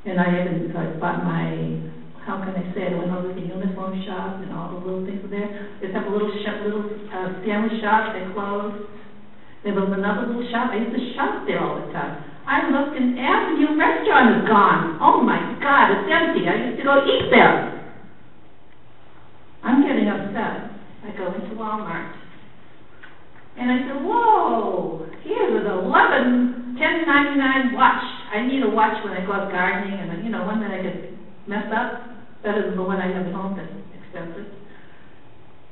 And I bought my, how can I say it, I went over to the uniform shop and all the little things there. They have a little sandwich shop that closed. There was another little shop. I used to shop there all the time. I looked and Avenue Restaurant is gone. Oh my God, it's empty. I used to go eat there. I'm getting upset. I go into Walmart. And I said, whoa, here's an $10.99 watch. I need a watch when I go out gardening and, one that I could mess up better than the one I have at home that's says it,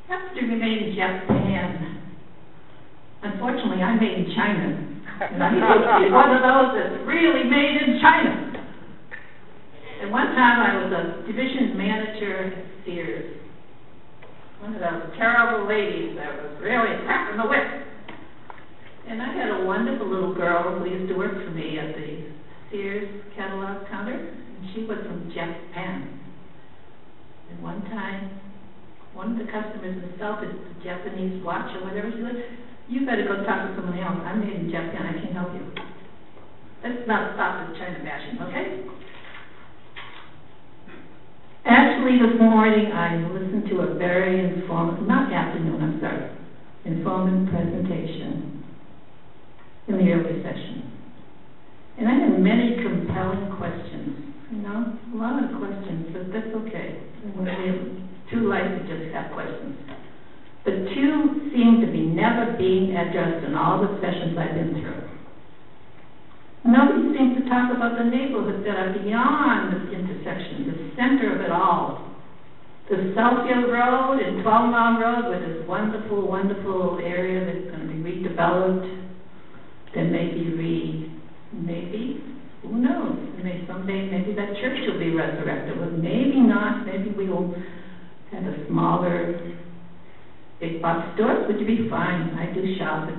has to remain in Japan. Unfortunately, I'm made in China, and I'm supposed to be one of those that's really made in China. And one time I was a division manager at Sears. One of those terrible ladies that was really cracking the whip. And I had a wonderful little girl who used to work for me at the Sears catalog counter, and she was from Japan. And one time, one of the customers insulted the Japanese watch or whatever. She said, "You better go talk to someone else. I'm made in Japan. I can't help you." Let's not stop this China bashing, okay? Actually, this morning I listened to a very informative presentation in the early session. And I had many compelling questions, a lot of questions, but that's okay. We have two lives to just have questions. But two seem to be never being addressed in all the sessions I've been through. Nobody seems to talk about the neighborhoods that are beyond this intersection, the center of it all. The Southfield Road and 12 Mile Road with this wonderful, wonderful area that's going to be redeveloped, that may be who knows, someday maybe that church will be resurrected, but maybe not, maybe we will have a smaller big box store, which would be fine. I do shop at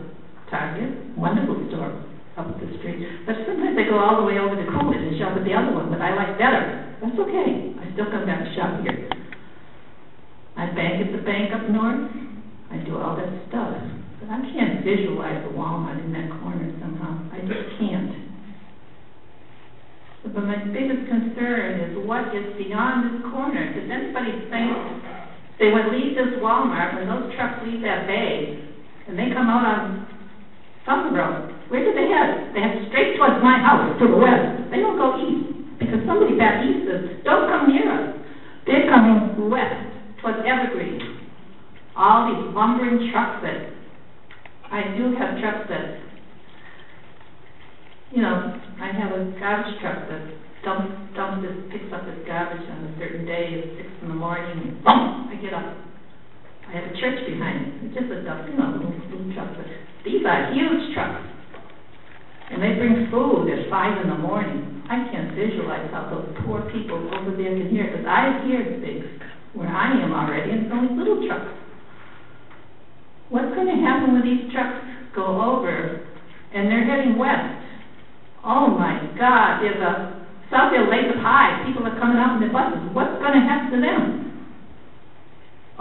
Target, wonderful store up the street. But sometimes I go all the way over to Coolidge and shop at the other one, but I like better. That's okay. I still come back to shop here. I bank at the bank up north. I do all that stuff. But I can't visualize the Walmart in that corner somehow. I just can't. But my biggest concern is what is beyond this corner. Does anybody think they would leave this Walmart when those trucks leave that bay and they come out on Southfield Road? Where do they head? They head straight towards my house, to the west. They don't go east, because somebody back east says, don't come near us. They're coming west, towards Evergreen. All these lumbering trucks that, I do have trucks that, I have a garbage truck that picks up this garbage on a certain day at 6 in the morning, and boom, I get up. I have a church behind it. It's just a little truck, but these are huge trucks. And they bring food at 5 in the morning. I can't visualize how those poor people over there can hear, because I hear things where I am already, and it's only little trucks. What's going to happen when these trucks go over and they're heading west? Oh my God, there's a Southfield Lake of High. People are coming out in their buses. What's going to happen to them?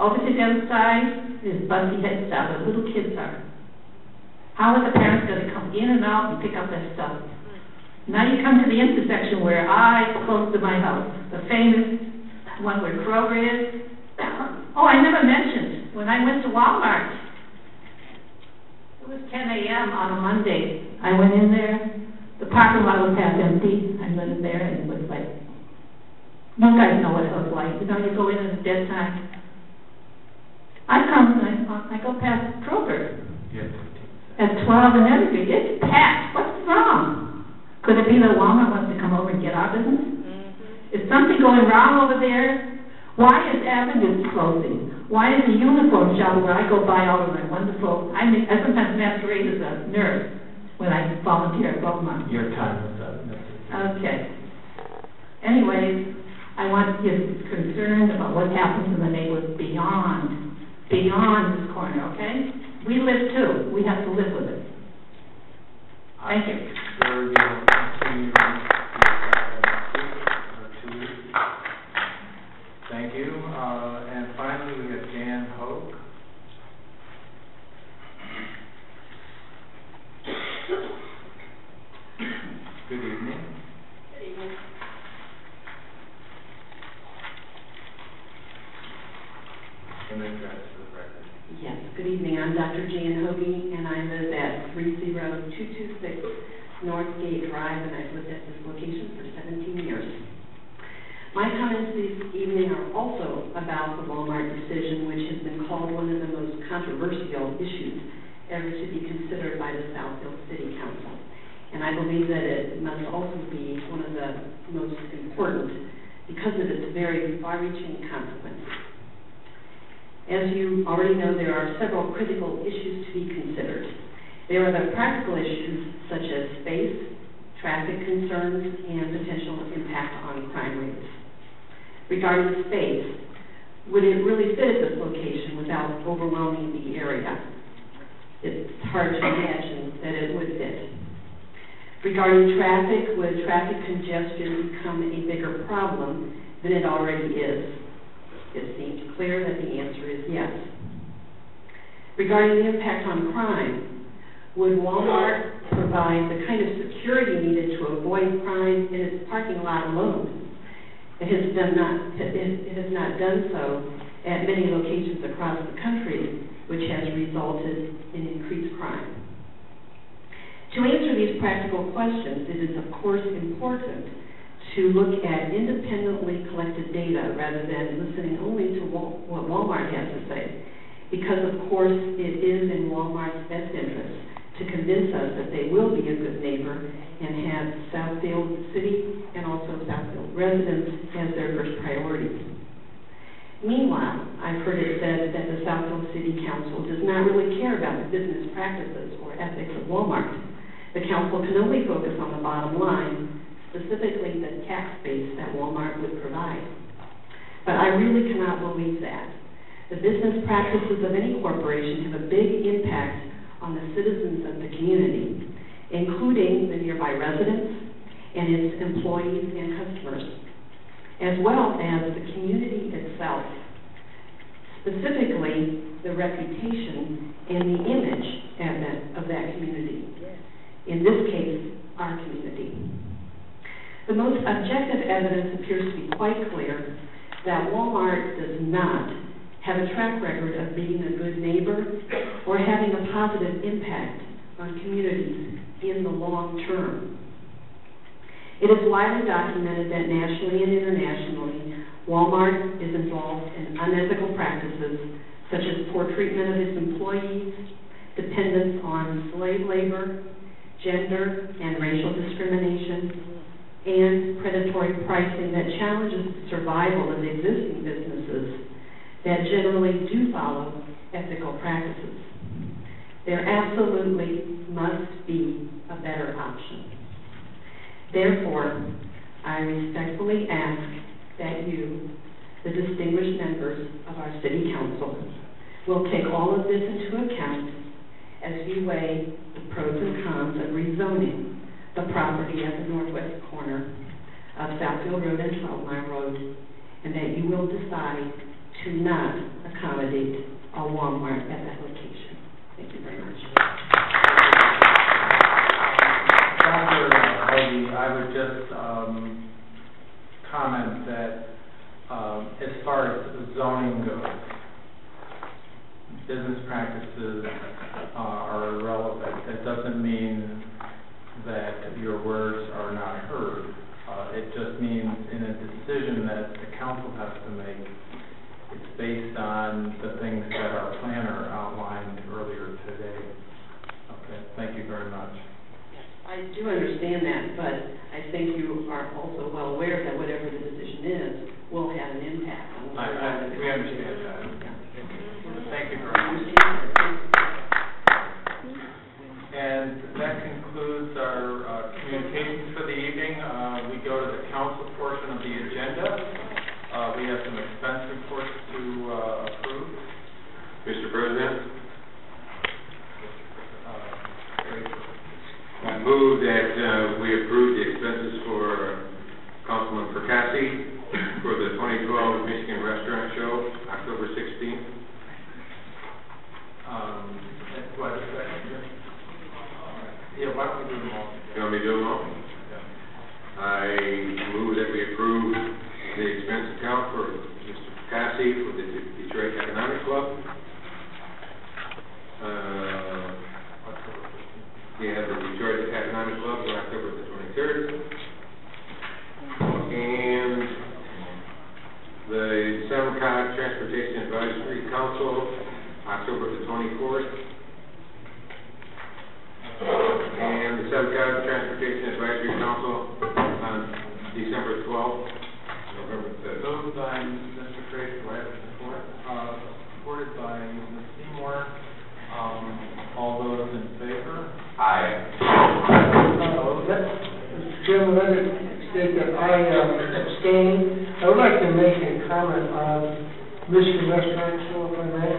Over to the other side is Bussy Head Stop, where little kids are. How are the parents going to come in and out and pick up their stuff? Now you come to the intersection where close to my house, the famous one where Kroger is. Oh, I never mentioned, when I went to Walmart, it was 10 a.m. on a Monday. I went in there, the parking lot was half empty. I went in there and it was like, you guys know what it was like. You go in at a dead time. I go past Kroger. Yes. At 12 and everything. It's packed. What's wrong? Could it be that Walmart wants to come over and get our business? Mm-hmm. Is something going wrong over there? Why is Avenues closing? Why is the uniform shop where I go buy all of my wonderful, I sometimes masquerade as a nurse when I volunteer at Walmart. Your time is up. Okay. Anyways, I want to get concerned about what happens in the neighborhood beyond this corner, okay? We live too. We have to live with it. Thank you. Sir, you will continue to 2 weeks. Thank you. And finally, we have Dan Hoke. Good evening. Good evening. And address for the record. Yes, good evening. I'm Dr. Jan Hoagie, and I live at 30226 Northgate Drive, and I've lived at this location for 17 years. My comments this evening are also about the Walmart decision, which has been called one of the most controversial issues ever to be considered by the Southfield City Council. And I believe that it must also be one of the most important because of its very far-reaching consequences. As you already know, there are several critical issues to be considered. There are the practical issues such as space, traffic concerns, and potential impact on crime rates. Regarding space, would it really fit at this location without overwhelming the area? It's hard to imagine that it would fit. Regarding traffic, would traffic congestion become a bigger problem than it already is? It seems clear that the answer is yes. Regarding the impact on crime, would Walmart provide the kind of security needed to avoid crime in its parking lot alone? It has not done so at many locations across the country, which has resulted in increased crime. To answer these practical questions, it is of course important to look at independently collected data rather than listening only to what Walmart has to say, because of course it is in Walmart's best interest to convince us that they will be a good neighbor and have Southfield City and also Southfield residents as their first priority. Meanwhile, I've heard it said that the Southfield City Council does not really care about the business practices or ethics of Walmart. The council can only focus on the bottom line, specifically the tax base that Walmart would provide. But I really cannot believe that. The business practices of any corporation have a big impact on the citizens of the community, including the nearby residents and its employees and customers, as well as the community itself, specifically the reputation and the image of that community. In this case, our community. The most objective evidence appears to be quite clear that Walmart does not have a track record of being a good neighbor or having a positive impact on communities in the long term. It is widely documented that nationally and internationally, Walmart is involved in unethical practices such as poor treatment of its employees, dependence on slave labor, gender and racial discrimination, and predatory pricing that challenges the survival of existing businesses that generally do follow ethical practices. There absolutely must be a better option. Therefore, I respectfully ask that you, the distinguished members of our City Council, will take all of this into account as you weigh the pros and cons of rezoning the property at the northwest corner of Southfield Road and 12 Mile Road, and that you will decide to not accommodate a Walmart at that location. Thank you very much. Dr. Hoagie, I would just comment that as far as zoning goes, business practices are irrelevant. That doesn't mean that your words are not heard. It just means in a decision that the council has to make, it's based on the things that our planner outlined earlier today. Okay, thank you very much. I do understand that, but I think you are also well aware that whatever the decision is will have an impact on we understand that. Thank you very much. And that concludes our communications for the evening. We go to the council portion of the agenda. We have some expense reports to approve. Mr. President, I move that we approve the expenses for Councilman Percassi for the 2012 Michigan Restaurant Show, October 16th. Do I have a second? Yeah, why don't we do them all? You want me to do them all? Yeah. I move that we approve the expense account for Mr. Percassi for the Detroit Economic Club. We have the Detroit Economic Club on October the 23rd. And the SEMCOG Transportation Advisory Council, October the 24th. And the SEMCOG Transportation Advisory Council on December 12th, November 5th. Moved by Mr. Fraser, do I have support? Supported Aye. Mr. Chairman, let me state that I abstain. I would like to make a comment on Michigan Restaurant Show, if I may.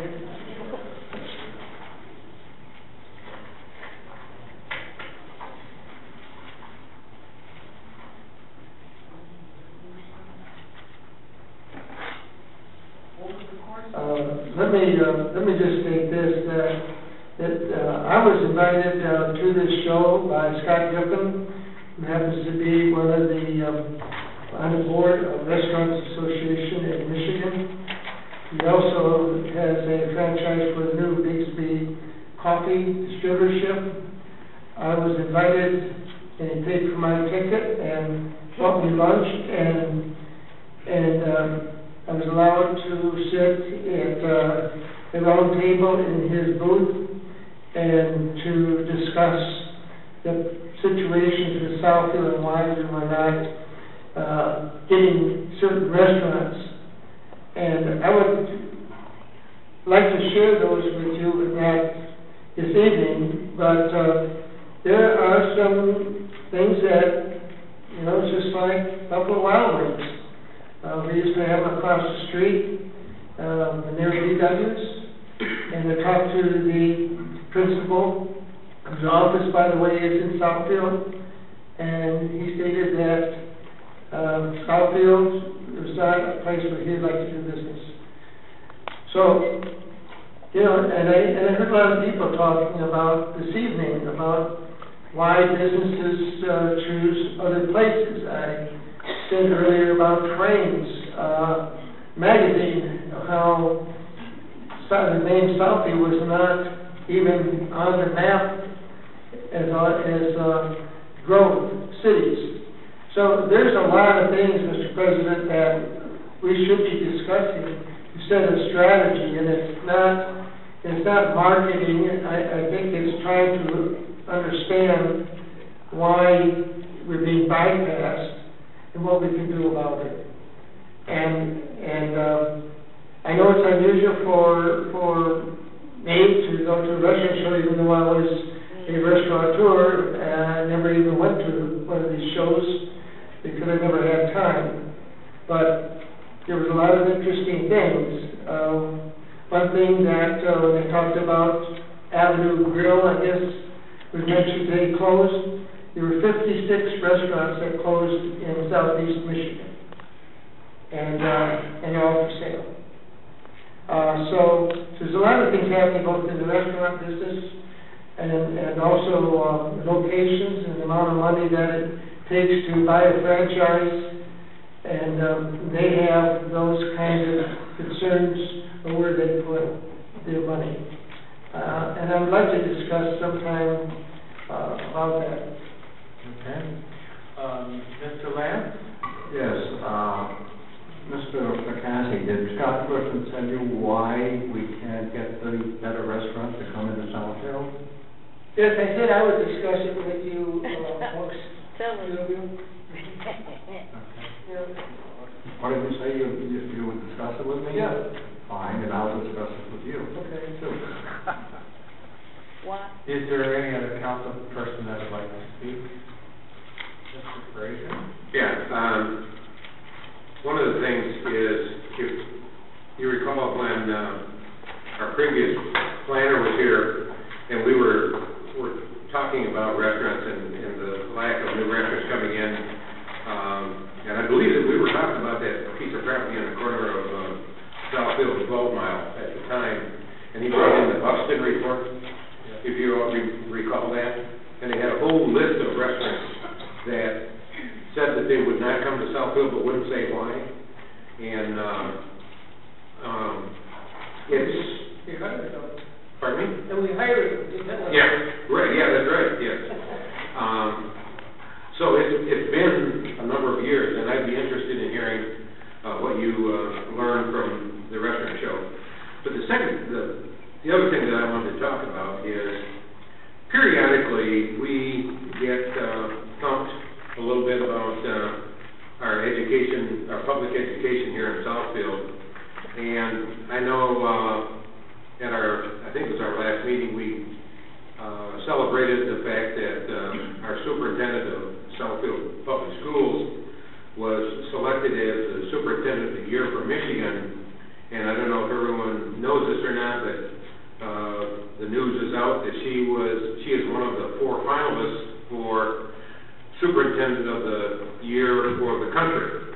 Let me just state this, that I was invited to this show by Scott Giffen, who happens to be one of the, on the board of Restaurants Association in Michigan. He also has a franchise for the new Bixby Coffee Distributorship. I was invited, and he paid for my ticket and bought me lunch, and I was allowed to sit at a round table in his booth and to discuss the situations with Southfield and why we were not getting certain restaurants. And I would like to share those with you this evening, but there are some things that, it's just like Buffalo Wild Wings. We used to have them across the street, and they were VWs, and I talked to the principal, whose office, by the way, is in Southfield, and he stated that Southfield was not a place where he'd like to do business. So, and I heard a lot of people talking about this evening about why businesses choose other places. I said earlier about trains, magazine, how the name Southfield was not even on the map as growth cities. So there's a lot of things, Mr. President, that we should be discussing instead of strategy, and it's not marketing. I think it's trying to understand why we're being bypassed and what we can do about it. And I know it's unusual for me to go to a restaurant show, even though I was a restaurateur. I never even went to one of these shows because I never had time. But there was a lot of interesting things. One thing that when they talked about Avenue Grill, I guess was mentioned they closed. There were 56 restaurants that closed in southeast Michigan, and they're all for sale. So there's a lot of things happening both in the restaurant business and also locations and the amount of money that it takes to buy a franchise, and they have those kinds of concerns of where they put their money. And I would like to discuss sometime about that. Okay. Mr. Lance? Yes, Mr. McCarthy, did Scott Griffin tell you why we can't get the better restaurants to come into Southfield? Yes, I said I would discuss it with you amongst two of you. What did you say, you would discuss it with me? Yeah. Fine, and I'll discuss it with you. Okay. Too. What? Is there any other council person that would like to speak? Mr. Frazier? Yeah, one of the things is, if you recall when our previous planner was here, and we were talking about restaurants and the lack of new restaurants coming in, and I believe that we were talking about that piece of property on the corner of Southfield and 12 Mile at the time, and he brought in the Buxton report, if you all recall that, and they had a whole list of restaurants that said that they would not come to Southfield but wouldn't say why, and it's... We hired them. Pardon me? And we hired them. Yeah, right, yeah, that's right, yes. So it's been a number of years, and I'd be interested in hearing what you learned from the restaurant show. But the other thing that I wanted to talk about is periodically we get thumped a little bit about our education, our public education here in Southfield. And I know at I think it was our last meeting, we celebrated the fact that our superintendent of Southfield Public Schools was selected as the superintendent of the year for Michigan. And I don't know if everyone knows this or not, but the news is out that she is one of the 4 finalists for superintendent of the year for the country.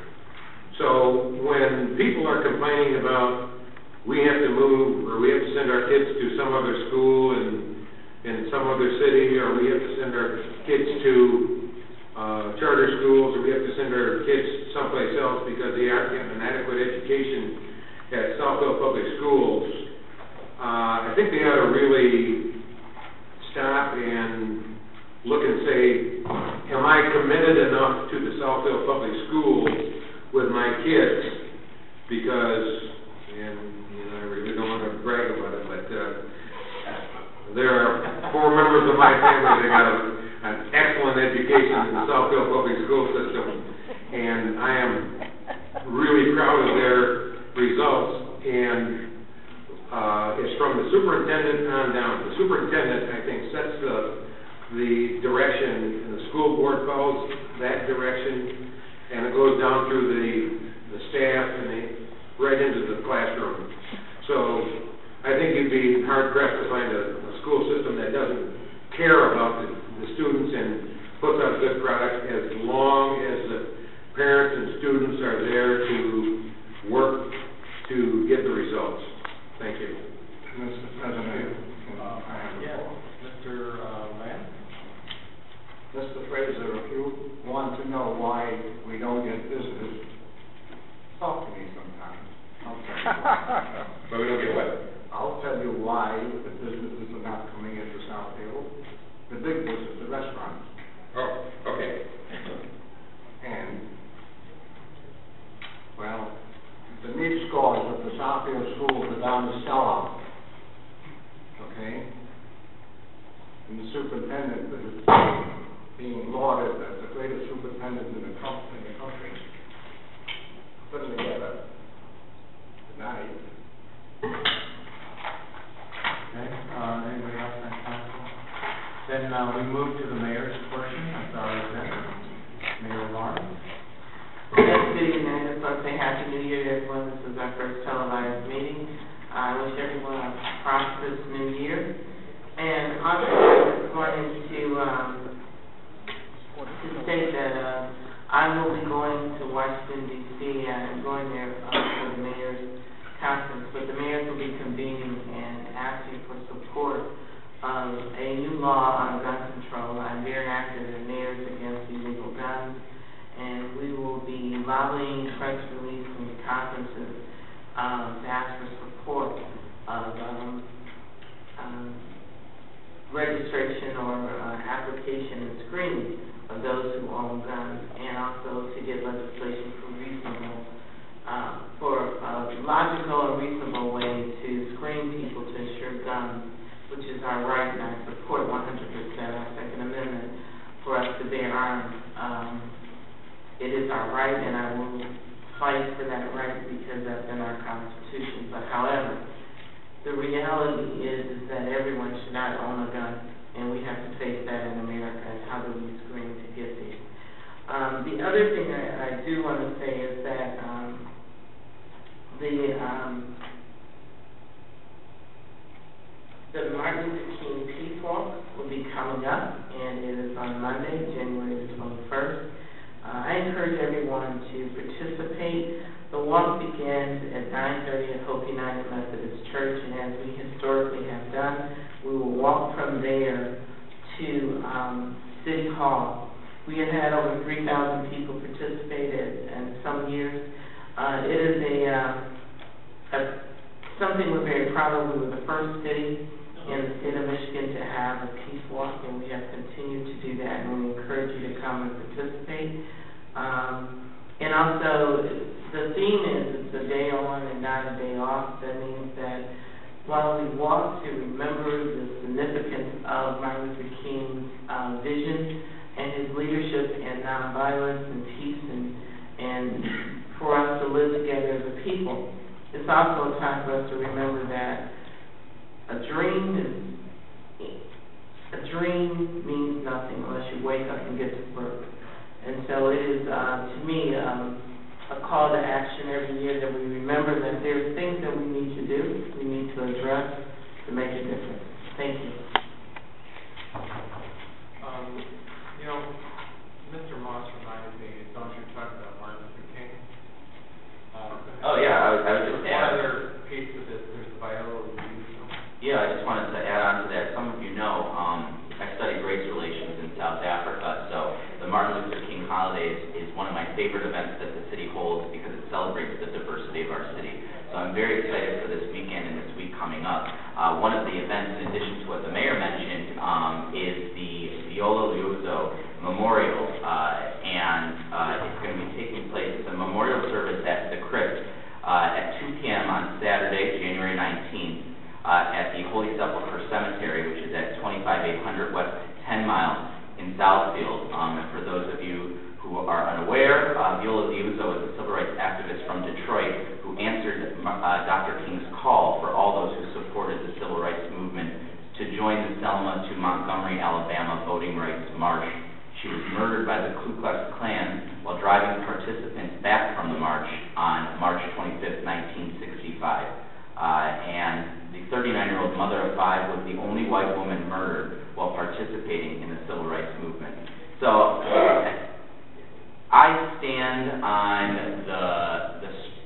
So when people are complaining about we have to move, or we have to send our kids to some other school in some other city, or we have to send our kids to charter schools, or we have to send our kids someplace else because they aren't getting an adequate education at Southfield Public Schools, I think they ought to really stop and look and say, am I committed enough to the Southfield Public Schools with my kids? Because, and I really don't want to brag about it, but there are 4 members of my family that got an excellent education in the Southfield Public School system, and I am really proud of their results. And it's from the superintendent on down. The superintendent, I think, sets the direction, and the school board follows that direction, and it goes down through the staff and right into the classroom. So I think you'd be hard-pressed to find a school system that doesn't care about the students and puts out a good product, as long as the parents and students are there to work to get the results. Thank you. Mr. President, Mr. Lamb? Mr. Fraser, if you want to know why we don't get visitors, talk to me sometime. But we don't get what? I'll tell you why the businesses are not coming into Southfield. The big business, the restaurants. Oh, okay. And, well, the neat scores of the Southfield schools are down to sellout. Okay? And the superintendent is being lauded as the greatest superintendent in the country. Put them together. Tonight. Okay, anybody else on council? Then we move to the mayor's portion of our agenda. Mayor Lawrence. Yes, good evening. I just want to say Happy New Year to everyone. This is our first televised meeting. I wish everyone a prosperous New Year. And also, I just wanted to state that I will be going to Washington, D.C. I'm going there for the mayor's conference, but the mayors will be convening and asking for support of a new law on gun control. I'm very active in Mayors Against Illegal Guns, and we will be lobbying, press release, and conferences to ask for support of registration or application and screening of those who own guns, and also to get legislation for a logical and reasonable way to screen people to ensure guns, which is our right, and I support 100% our Second Amendment for us to bear arms. It is our right, and I will fight for that right because that's in our Constitution. But however, the reality is that everyone should not own a gun, and we have to face that in America, and how do we screen to get there. The other thing I do want to say is that the Martin Luther King Peace Walk will be coming up, and it is on Monday, January the 21st. I encourage everyone to participate. The walk begins at 9:30 at Hope United Methodist Church, and as we historically have done, we will walk from there to City Hall. We have had over 3,000 people participate in some years. It is something we're very proud of. We were the first city in the state of Michigan to have a peace walk, and we have continued to do that, and we encourage you to come and participate. And also, the theme is it's a day on and not a day off. That means that while we walk to remember the significance of Martin Luther King's vision and his leadership in nonviolence and peace, and for us to live together as a people, it's also a time for us to remember that a dream dream means nothing unless you wake up and get to work. And so it is, to me, a call to action every year that we remember that there's things that we need to do, we need to address to make a difference. Thank you. You know, Mr. Moss reminded me, don't you talk about Martin Luther King? Oh, yeah, I would just One add. other piece of this, there's Viola Louise. Yeah, I just wanted to add on to that. Some of you know, I studied race relations in South Africa, so the Martin Luther King holiday is one of my favorite events that the city holds because it celebrates the diversity of our city. So I'm very excited for this weekend and this week coming up. One of the events, in addition to what the mayor mentioned, is the Viola Louise Memorial, and it's going to be taking place. It's a memorial service at the Crypt at 2 p.m. on Saturday, January 19th. At the Holy Sepulchre Cemetery, which is at 25800 West 10 Mile in Southfield. And for those of you who are unaware, Viola Louise is a civil rights activist from Detroit who answered Dr. King's call for all those who supported the civil rights movement to join the Selma to Montgomery, Alabama voting rights march. She was murdered by the Ku Klux Klan while driving participants back from the march on March 25th, 1965. And the 39-year-old mother of 5 was the only white woman murdered while participating in the civil rights movement. So I stand on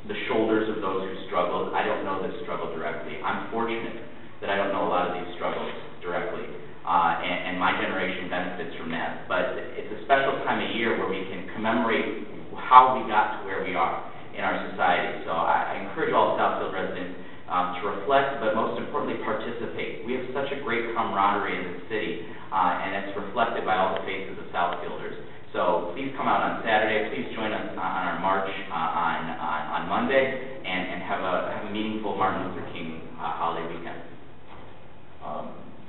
the shoulders of those who struggled. I don't know this struggle directly. I'm fortunate that I don't know a lot of these struggles directly, and my generation benefits from that. But it's a special time of year where we can commemorate how we got to where we are in our society. So I encourage all Southfield residents to reflect, but most importantly, participate. We have such a great camaraderie in this city, and it's reflected by all the faces of Southfielders. So please come out on Saturday. Please join us on our march on Monday, and have a meaningful Martin Luther King holiday weekend.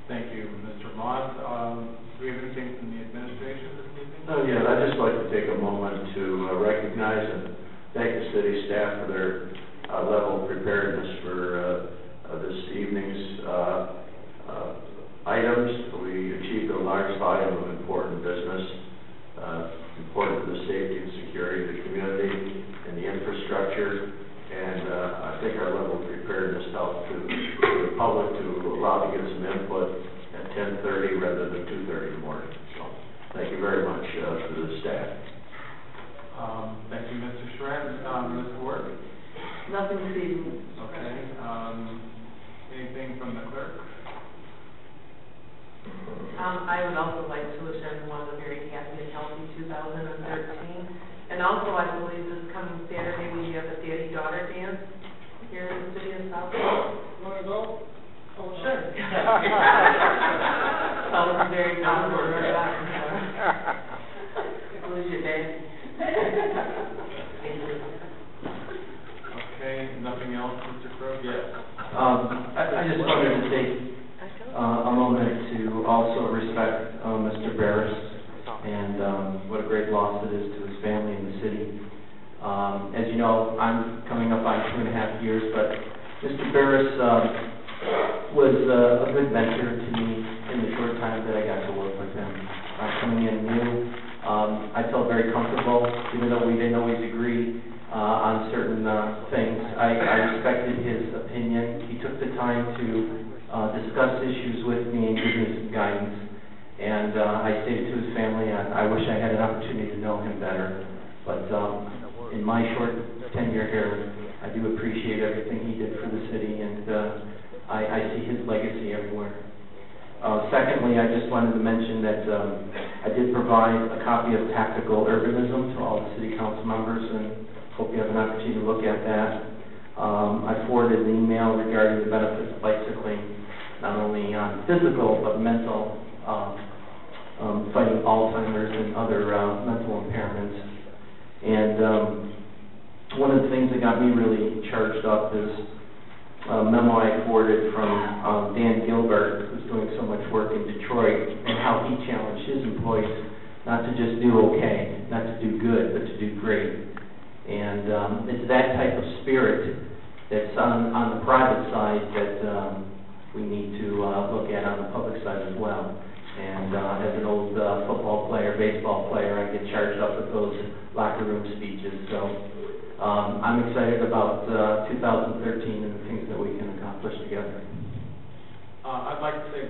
Thank you, Mr. Moss. Do we have anything from the administration this evening? No, yeah, I'd just like to take a moment to recognize and thank the city staff for their level of preparedness for this evening's items. We achieved a large volume of important business, important to the safety and security of the community and the infrastructure, and I think our level of preparedness helped to the public to allow to get some input at 10:30 rather than 2:30 in the morning. So thank you very much to the staff. Thank you, Mr. Schratt. Ms. Ward? Nothing this evening. Okay. Anything from the clerk? I would also like to wish everyone a very happy and healthy 2013. And also, I believe this coming Saturday we have a daddy-daughter dance here in the city of Southfield. You want to go? Oh, sure. So it's very proud of her. Who's your dad? Okay, nothing else, Mr. Crowe? Yes. I just wanted to take a moment to also respect Mr. Barris and what a great loss it is to his family and the city. As you know, I'm coming up on 2.5 years, but Mr. Barris was a good mentor to me in the short time that I got to work with him. Coming in new, I felt very comfortable, even though we didn't always agree on certain things. I respected his opinion. He took the time to discuss issues with me and give me some guidance. And I stated to his family, I wish I had an opportunity to know him better. But in my short tenure here, I do appreciate everything he did for the city, and I see his legacy everywhere. Secondly, I just wanted to mention that I did provide a copy of Tactical Urbanism to all the city council members, and hope you have an opportunity to look at that. I forwarded an email regarding the benefits of bicycling, not only on physical but mental, fighting Alzheimer's and other mental impairments. And one of the things that got me really charged up is a memo I forwarded from Dan Gilbert, who's doing so much work in Detroit, and how he challenged his employees not to just do okay, not to do good, but to do great. And it's that type of spirit that's on the private side that we need to look at on the public side as well. And And as an old football player, baseball player, I get charged up with those locker room speeches. So I'm excited about 2013 and the things that we can accomplish together. I'd like to say